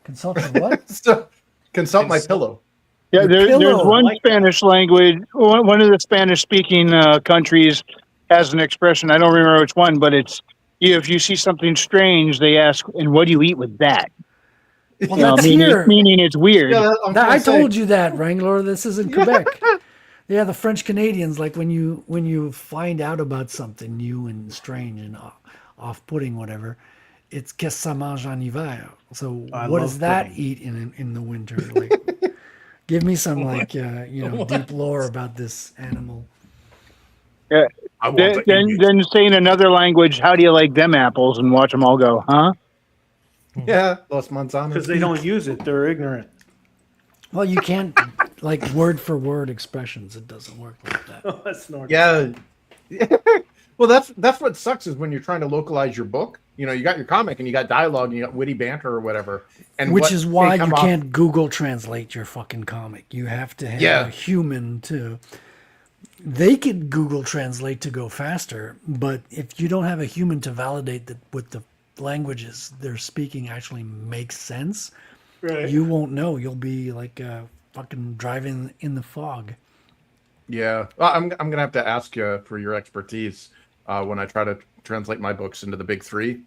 Consult your what? So, consult my pillow. Yeah, there's one Spanish language. One of the Spanish-speaking countries has an expression. I don't remember which one, but it's if you see something strange, they ask, "And what do you eat with that?" Well, that's here. Meaning it's weird. Yeah, I told you that, Wrangler. This is in Quebec. Yeah, the French Canadians, like when you find out about something new and strange and off-putting, whatever, it's "Qu'est-ce ça mange en hiver?" So what does that eat in the winter? Like, give me some deep lore about this animal. Yeah. Then say in another language, "How do you like them apples?" and watch them all go, "Huh?" Yeah, Los Manzanos. Because they don't use it. They're ignorant. Well, you can't like word for word expressions. It doesn't work like that. Oh, that's not. Yeah. Well, that's what sucks is when you're trying to localize your book. You got your comic and you got dialogue and you got witty banter or whatever. And which is why you can't Google translate your fucking comic. You have to have a human to. They could Google translate to go faster, but if you don't have a human to validate that what the languages they're speaking actually makes sense, Right. you won't know. You'll be like fucking driving in the fog. Yeah, well, I'm gonna have to ask you for your expertise when I try to translate my books into the big three.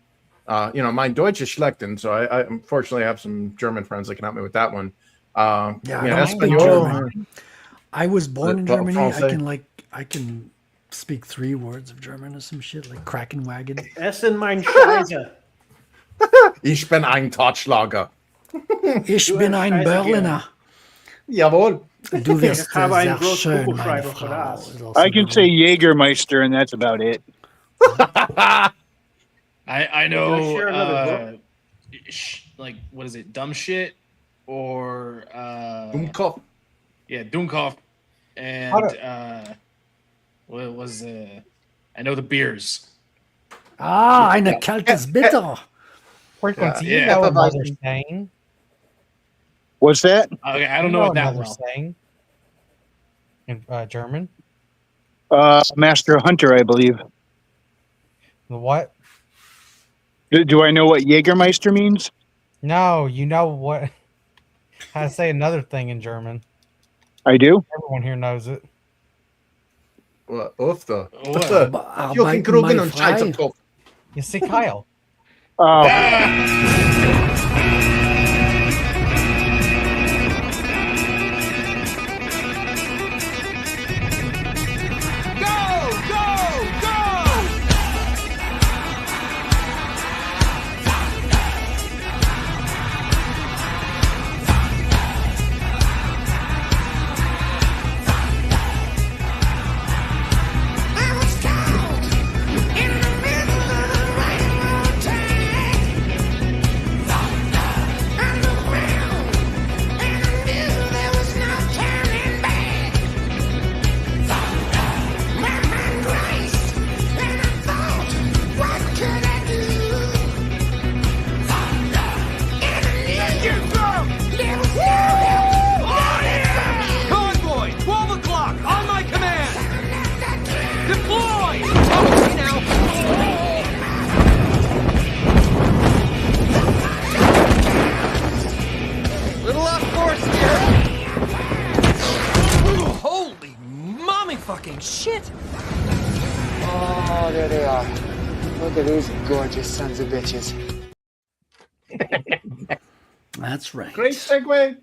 Mein Deutsch ist schlechten, so I unfortunately have some German friends that can help me with that one. Yeah, I don't speak Espanol. German. I was born in Well, Germany. Francais. I can speak 3 words of German or some shit like Krakenwagen. Essen mein Scheiße. Ich bin ein Totschlager. Ich bin ein Scheiße Berliner. Jawohl. Du wirst Ich habe einen sehr schön, meine Großkuchenschreiber für Frau. das. Is also I can the say word. Jägermeister, and that's about it. I know, Can I share another like, what is it? Dumb shit or Dummkopf. yeah, Dummkopf, and what was I know the beers. Ah, eine kaltes Bitter. Frequency, Yeah. you know another saying. What's that? Okay, I You don't know it that another well. saying in German. Master Hunter, I believe. The what? Do I know what Jägermeister means? No, you know what? How to say another thing in German. I do. Everyone here knows it. Öfter. What? Arbeiten mal und frei. Scheiterkopf. You see, Kyle. Oh, Convoy, 12 o'clock, on my command! Deploy! Okay, now. Little off course here. Ooh, holy mommy fucking shit! Oh, there they are. Look at these gorgeous sons of bitches. That's right. Great segue.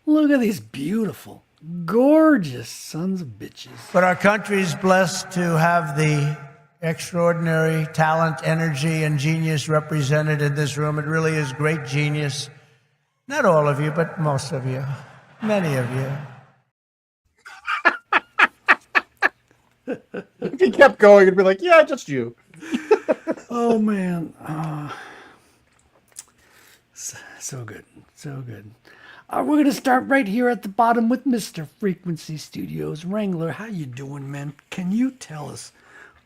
Look at these beautiful, gorgeous sons of bitches. But our country is blessed to have the extraordinary talent, energy, and genius represented in this room. It really is great genius. Not all of you, but most of you. Many of you. If he kept going, it'd be like, yeah, just you. Oh man, so good, so good. We're gonna start right here at the bottom with Mr. Frequency Studios. Wrangler, how you doing, man? Can you tell us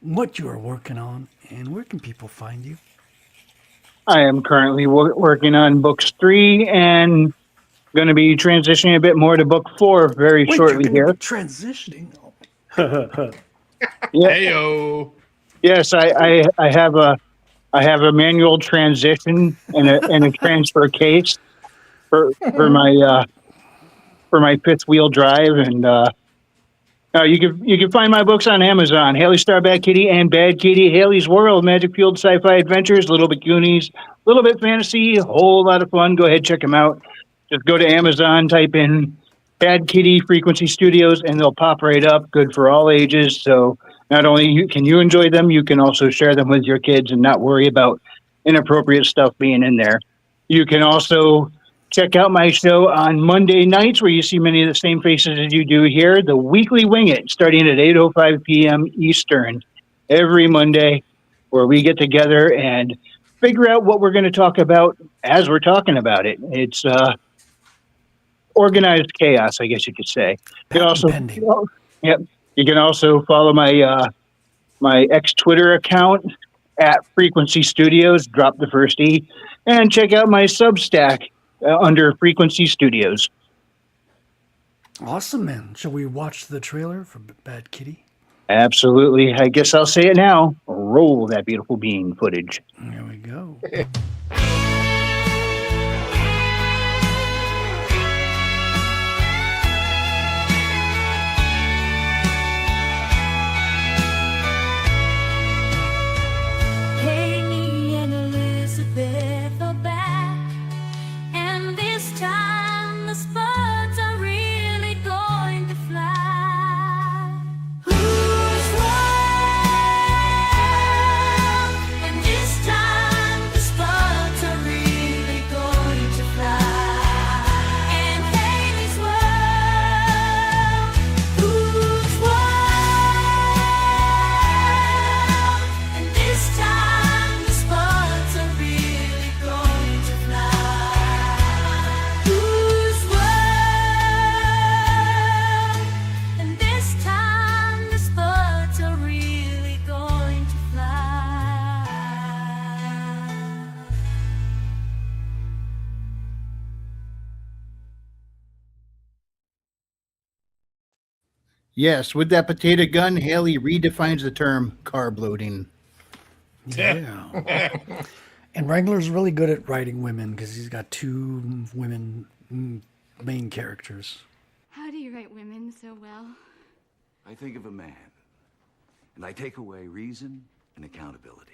what you are working on and where can people find you? I am currently working on books 3 and going to be transitioning a bit more to book 4 very Wait, shortly you're gonna here. be transitioning. Yeah. Heyo. Yes, I have a manual transition and a transfer case for my fifth wheel drive, and you can find my books on Amazon. Haley Star Bad Kitty and Bad Kitty, Haley's World, Magic Fueled Sci-Fi Adventures, Little Bit Goonies, Little Bit Fantasy, a whole lot of fun. Go ahead, check them out. Just go to Amazon, type in Bad Kitty Frequency Studios, and they'll pop right up. Good for all ages. So not only can you enjoy them, you can also share them with your kids and not worry about inappropriate stuff being in there. You can also check out my show on Monday nights, where you see many of the same faces as you do here. The Weekly Wing It, starting at 8:05 p.m. Eastern, every Monday, where we get together and figure out what we're going to talk about as we're talking about it. It's organized chaos, I guess you could say. You can also, yep. You can also follow my my Twitter account at Frequency Studios. Drop the first E, and check out my Substack under Frequency Studios. Awesome, man. Shall we watch the trailer for Bad Kitty? Absolutely. I guess I'll say it now. Roll that beautiful bean footage. There we go. Hey, me and Elizabeth. Yes, with that potato gun, Haley redefines the term carb loading. Yeah. And Wrangler's really good at writing women because he's got 2 women main characters. How do you write women so well? I think of a man, and I take away reason and accountability.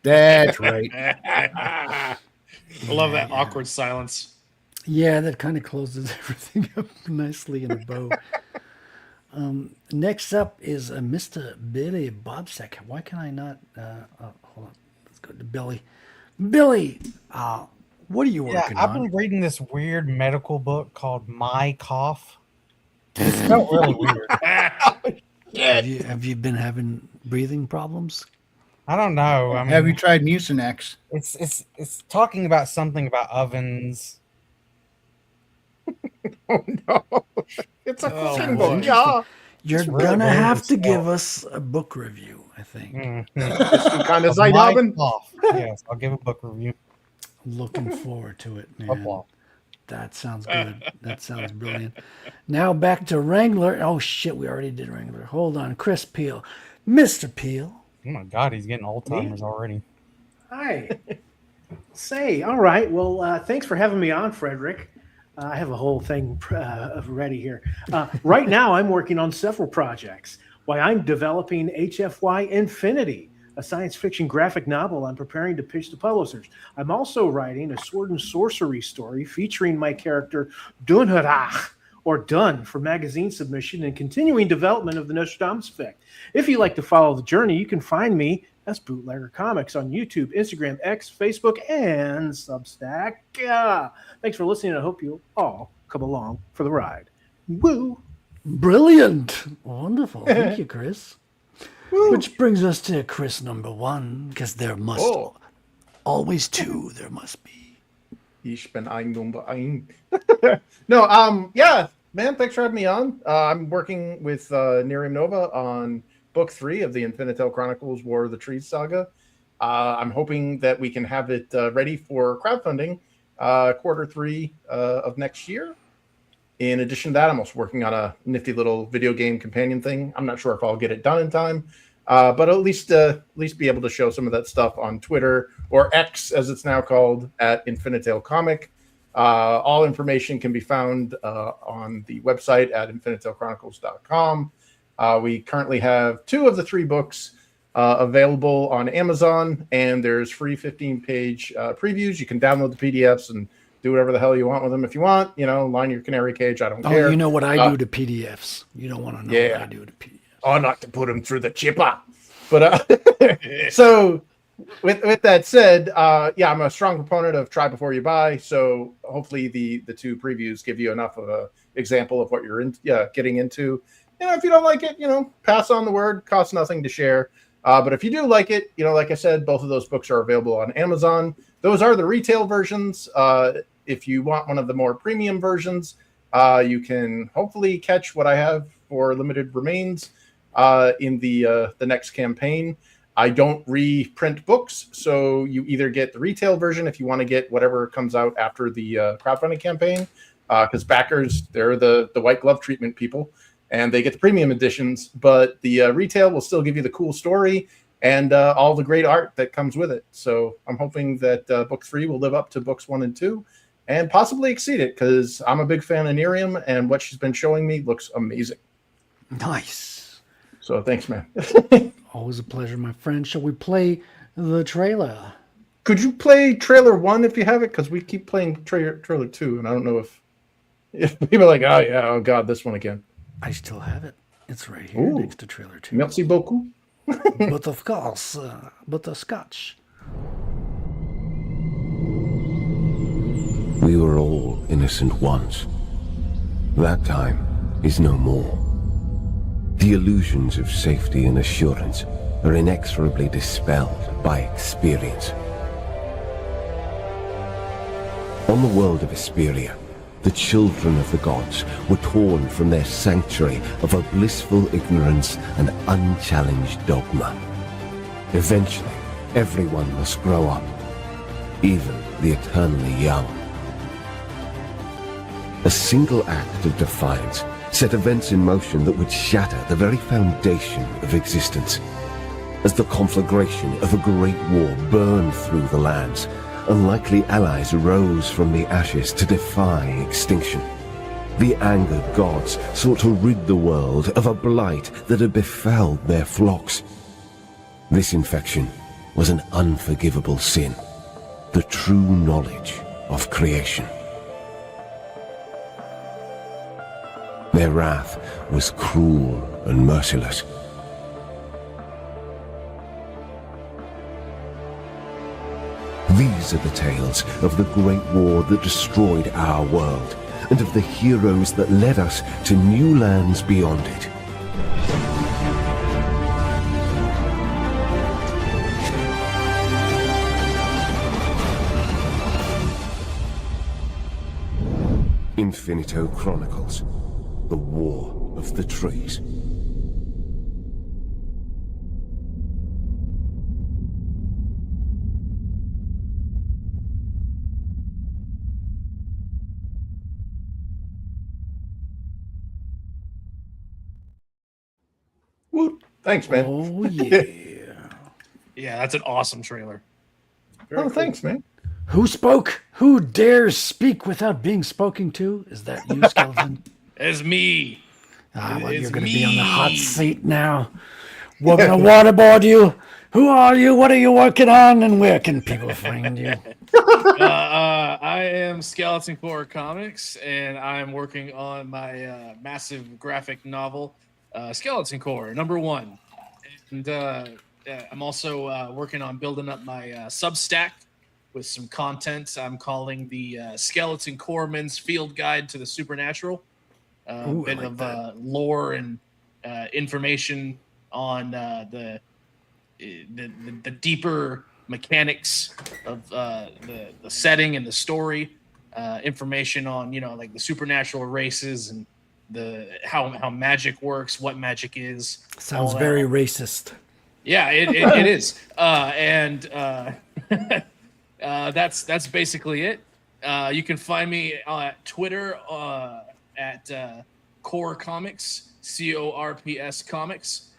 That's right. I love that awkward silence. Yeah, that kind of closes everything up nicely in a bow. Next up is Mr. Billy Bobsek. Why can I not? Hold on. Let's go to Billy. Billy, what are you working I've on? been reading this weird medical book called My Cough. It's felt really weird. Have you been having breathing problems? I don't know. I mean, Have you tried Mucinex? It's talking about something about ovens. It's a Oh, cooking well, book. interesting. Yeah. You're It's really gonna weird have to stuff. give us a book review, I think. Kind of My Zaydabin. Cough. Yes, I'll give a book review. Looking forward to it, man. Applause. That sounds good. That sounds brilliant. Now back to Wrangler. Oh shit, we already did Wrangler. Hold on, Chris Peel, Mr. Peel. Oh my God, he's getting old timers already. Hi. Say, all right. Well, thanks for having me on, Frederick. I have a whole thing ready here. Right now, I'm working on several projects. Why, I'm developing HFY Infinity, a science fiction graphic novel I'm preparing to pitch to publishers. I'm also writing a sword and sorcery story featuring my character Dunharach, or Dun, for magazine submission and continuing development of the Nostradamus Effect. If you like to follow the journey, you can find me as Bootlegger Comics on YouTube, Instagram, X, Facebook, and Substack. Thanks for listening. I hope you all come along for the ride. Woo! Brilliant. Wonderful. Thank you, Chris. Which brings us to Chris number 1, because there must always 2. There must be. Ich bin ein Nummer ein. No, yeah, man, thanks for having me on. I'm working with Nerium Nova on book 3 of the Infinitel Chronicles War of the Trees saga. I'm hoping that we can have it ready for crowdfunding quarter 3 of next year. In addition to that, I'm also working on a nifty little video game companion thing. I'm not sure if I'll get it done in time, but at least be able to show some of that stuff on Twitter, or X as it's now called, at Infinitel Comic. All information can be found on the website at infinitelchronicles.com. We currently have 2 of the 3 books available on Amazon, and there's free 15-page previews. You can download the PDFs and do whatever the hell you want with them if you want. You know, line your canary cage. I don't care. Oh, you know what I do to PDFs. You don't want to know what I do to PDFs. I like to put them through the chipper. But so with that said, yeah, I'm a strong proponent of try before you buy. So hopefully the 2 previews give you enough of a example of what you're getting into. You know, if you don't like it, you know, pass on the word. Costs nothing to share. But if you do like it, you know, like I said, both of those books are available on Amazon. Those are the retail versions. If you want one of the more premium versions, you can hopefully catch what I have for limited remains in the next campaign. I don't reprint books, so you either get the retail version if you want to get whatever comes out after the crowdfunding campaign, because backers, they're the white glove treatment people, and they get the premium editions, but the retail will still give you the cool story and all the great art that comes with it. So I'm hoping that book 3 will live up to books 1 and 2 and possibly exceed it, because I'm a big fan of Nerium, and what she's been showing me looks amazing. Nice. So thanks, man. Always a pleasure, my friend. Shall we play the trailer? Could you play trailer 1 if you have it? Because we keep playing trailer 2, and I don't know if people are like, oh yeah, oh god, this one again. I still have it. It's right here Ooh. next to trailer 2. Merci beaucoup. But of course, butterscotch. We were all innocent once. That time is no more. The illusions of safety and assurance are inexorably dispelled by experience. On the world of Asperia, the children of the gods were torn from their sanctuary of a blissful ignorance and unchallenged dogma. Eventually, everyone must grow up, even the eternally young. A single act of defiance set events in motion that would shatter the very foundation of existence. As the conflagration of a great war burned through the lands, unlikely allies rose from the ashes to defy extinction. The angered gods sought to rid the world of a blight that had befouled their flocks. This infection was an unforgivable sin, the true knowledge of creation. Their wrath was cruel and merciless. These are the tales of the great war that destroyed our world, and of the heroes that led us to new lands beyond it. Infinito Chronicles, the War of the Trees. Thanks, man. Oh, yeah. Yeah, that's an awesome trailer. Oh, thanks, man. Who spoke? Who dares speak without being spoken to? Is that you, Skeleton? It's me. Well, It's you're going to be on the hot me. seat now. We're going to waterboard you. Who are you? What are you working on? And where can people find you? I am Skeleton Core Comics, and I'm working on my massive graphic novel, Skeleton Core #1. And I'm also working on building up my Substack with some content I'm calling the Skeleton Corpsman's Field Guide to the Supernatural. Ooh, Bit I like of that. lore and information on the deeper mechanics of the setting and the story. Information on like the supernatural races and the how magic works, what magic is. Sounds all very that. racist. Yeah, it is. That's basically it. You can find me at Twitter at Core Comics, CORPS Comics.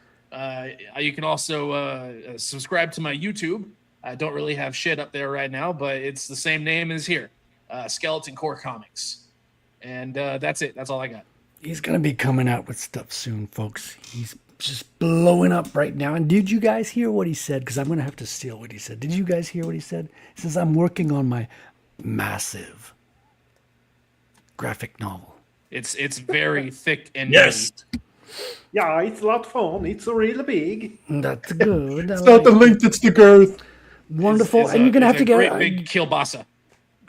You can also subscribe to my YouTube. I don't really have shit up there right now, but it's the same name as here, Skeleton Core Comics. And that's it. That's all I got. He's going to be coming out with stuff soon, folks. He's just blowing up right now. And did you guys hear what he said? Because I'm going to have to steal what he said. Did you guys hear what he said? He says, I'm working on my massive graphic novel. It's very thick and Yes. meaty. Yeah, it's a lot of fun. It's really big. That's good. It's not the length, it's the girth. Wonderful. It's and you're going to have to get... great big kielbasa.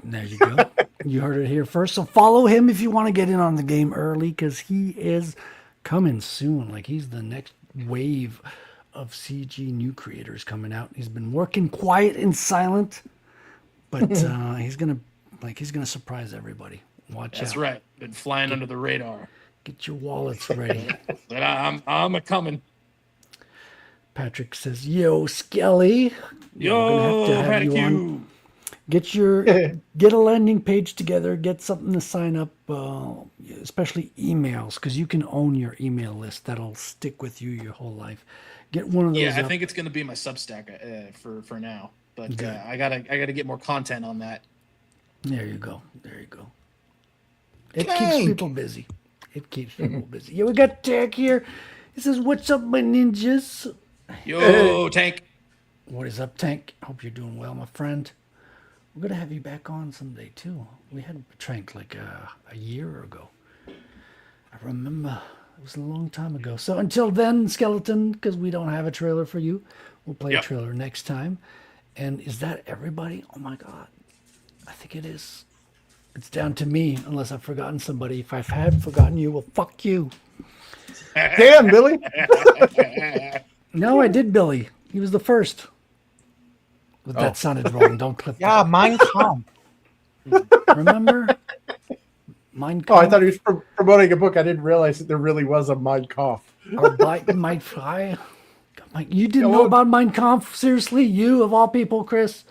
There you go. You heard it here first. So follow him if you want to get in on the game early, because he is coming soon. Like, he's the next wave of CG new creators coming out. He's been working quiet and silent, but he's gonna surprise everybody. Watch That's out. right. Been flying under the radar. Get your wallets ready. But I'm a coming. Patrick says, "Yo, Skelly. Yo, We're gonna have you on. Get a landing page together. Get something to sign up, especially emails, because you can own your email list. That'll stick with you your whole life. Get one of those. Yeah, I up. think it's going to be my Substack for now. But Good. I gotta get more content on that. There you go. There you go. It keeps people busy. It keeps people busy. Yeah, we got Tank here. He says, "What's up, my ninjas?" Yo, Tank. What is up, Tank? Hope you're doing well, my friend. We're gonna have you back on someday too. We had Trank like a year ago. I remember it was a long time ago. So until then, Skeleton, because we don't have a trailer for you, we'll play a trailer next time. And is that everybody? Oh my God, I think it is. It's down to me, unless I've forgotten somebody. If I've forgotten you, well, fuck you. Damn, Billy. No, I did, Billy. He was the first. But that sounded wrong. Don't clip Yeah, that. Mein Kampf. Remember? Mein Oh, I Kampf. thought he was promoting a book. I didn't realize that there really was a Mein Kampf. Or Mein Frei. You didn't know about Mein Kampf? Seriously? You, of all people, Chris?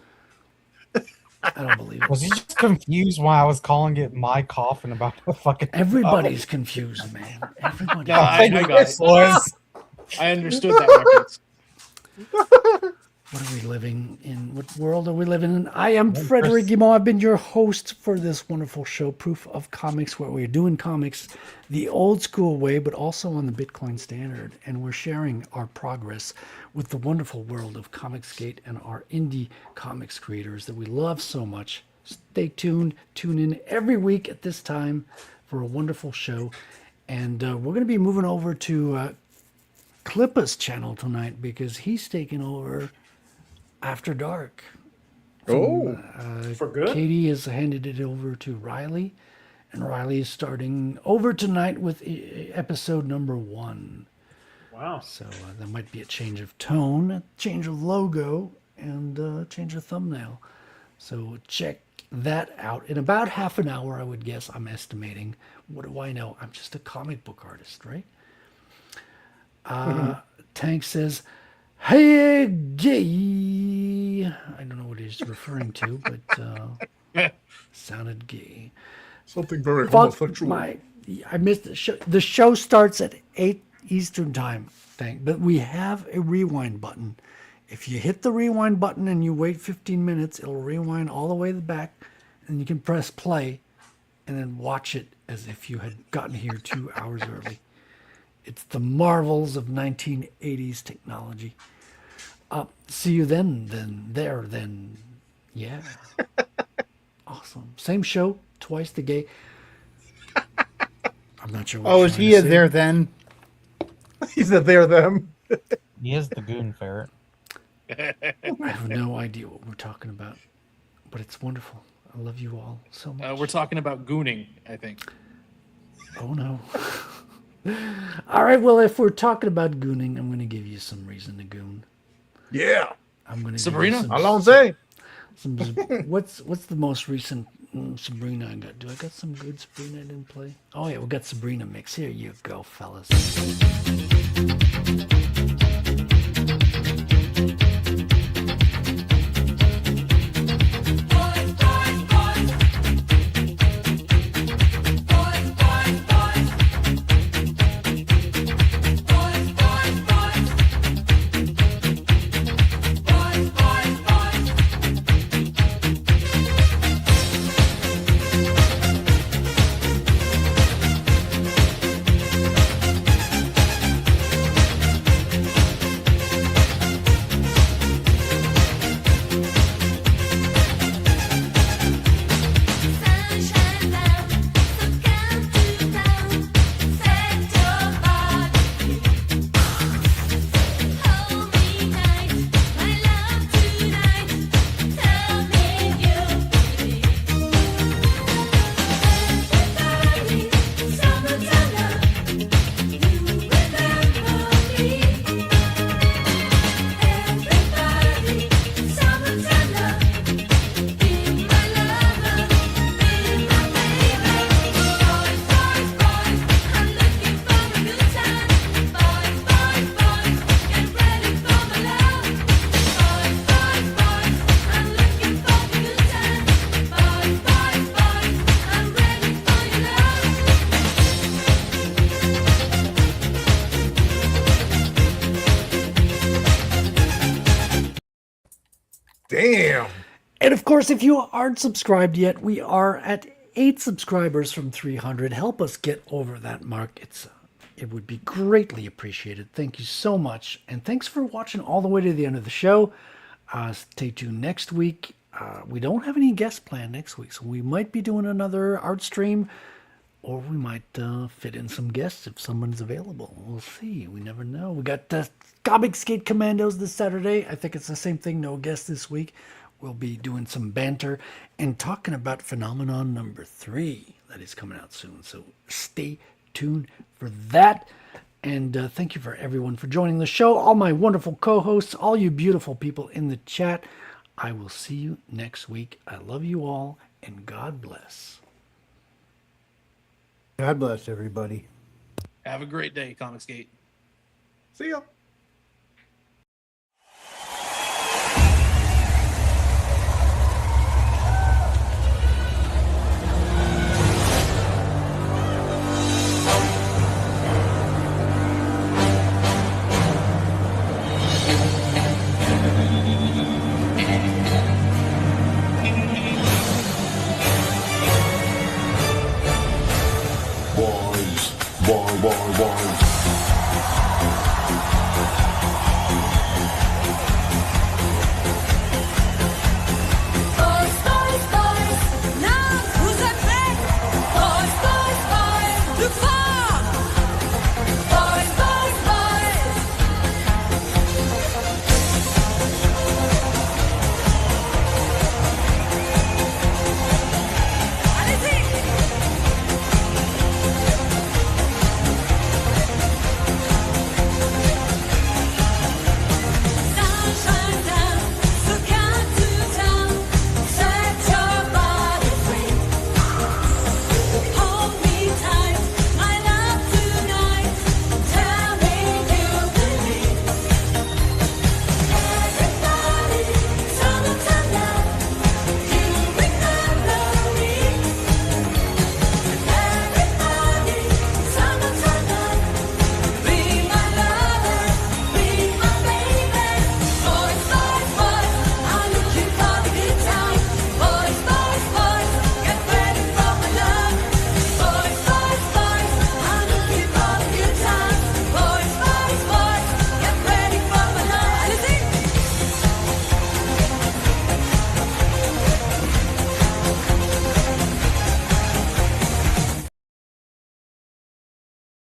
I don't believe it. Was he just confused why I was calling it my coffin about the fucking? Everybody's confused, man. Everybody. No, I got it. I understood that reference. What are we living in? What world are we living in? I am Frederick Guimont. I've been your host for this wonderful show, Proof of Comics, where we're doing comics the old school way, but also on the Bitcoin standard. And we're sharing our progress with the wonderful world of Comicsgate and our indie comics creators that we love so much. Stay tuned. Tune in every week at this time for a wonderful show. And we're going to be moving over to Klippa's channel tonight because he's taking over After Dark. For good? Katie has handed it over to Riley, and Riley is starting over tonight with episode number 1. Wow. So there might be a change of tone, a change of logo, and a change of thumbnail. So check that out. In about half an hour, I would guess, I'm estimating. What do I know? I'm just a comic book artist, right? Tank says, "Hey, gay." I don't know what he's referring to, but sounded gay. Something very Fuck homosexual. I missed the show. The show starts at 8 Eastern time, but we have a rewind button. If you hit the rewind button and you wait 15 minutes, it'll rewind all the way to the back, and you can press play and then watch it as if you had gotten here 2 hours early. It's the marvels of 1980s technology. See you then. Yeah. Awesome. Same show, twice the gay. I'm not sure what Oh, you're is trying he to a say. there then? He's a there them. He is the goon ferret. I have no idea what we're talking about, but it's wonderful. I love you all so much. We're talking about gooning, I think. Oh, no. All right, well, if we're talking about gooning, I'm going to give you some reason to goon. Yeah. I'm going to Sabrina? Alonze. What's the most recent Sabrina I got? Do I got some good Sabrina I didn't play? Oh, yeah, we got Sabrina mix. Here you go, fellas. Damn. And of course, if you aren't subscribed yet, we are at 8 subscribers from 300. Help us get over that mark. It would be greatly appreciated. Thank you so much. And thanks for watching all the way to the end of the show. Stay tuned next week. We don't have any guests planned next week, so we might be doing another art stream, or we might fit in some guests if someone's available. We'll see. We never know. We got Comicsgate Commandos this Saturday. I think it's the same thing. No guests this week. We'll be doing some banter and talking about Phenomenon number 3 that is coming out soon. So stay tuned for that. And thank you for everyone for joining the show. All my wonderful co-hosts, all you beautiful people in the chat. I will see you next week. I love you all, and God bless. God bless everybody. Have a great day, Comicsgate. See ya.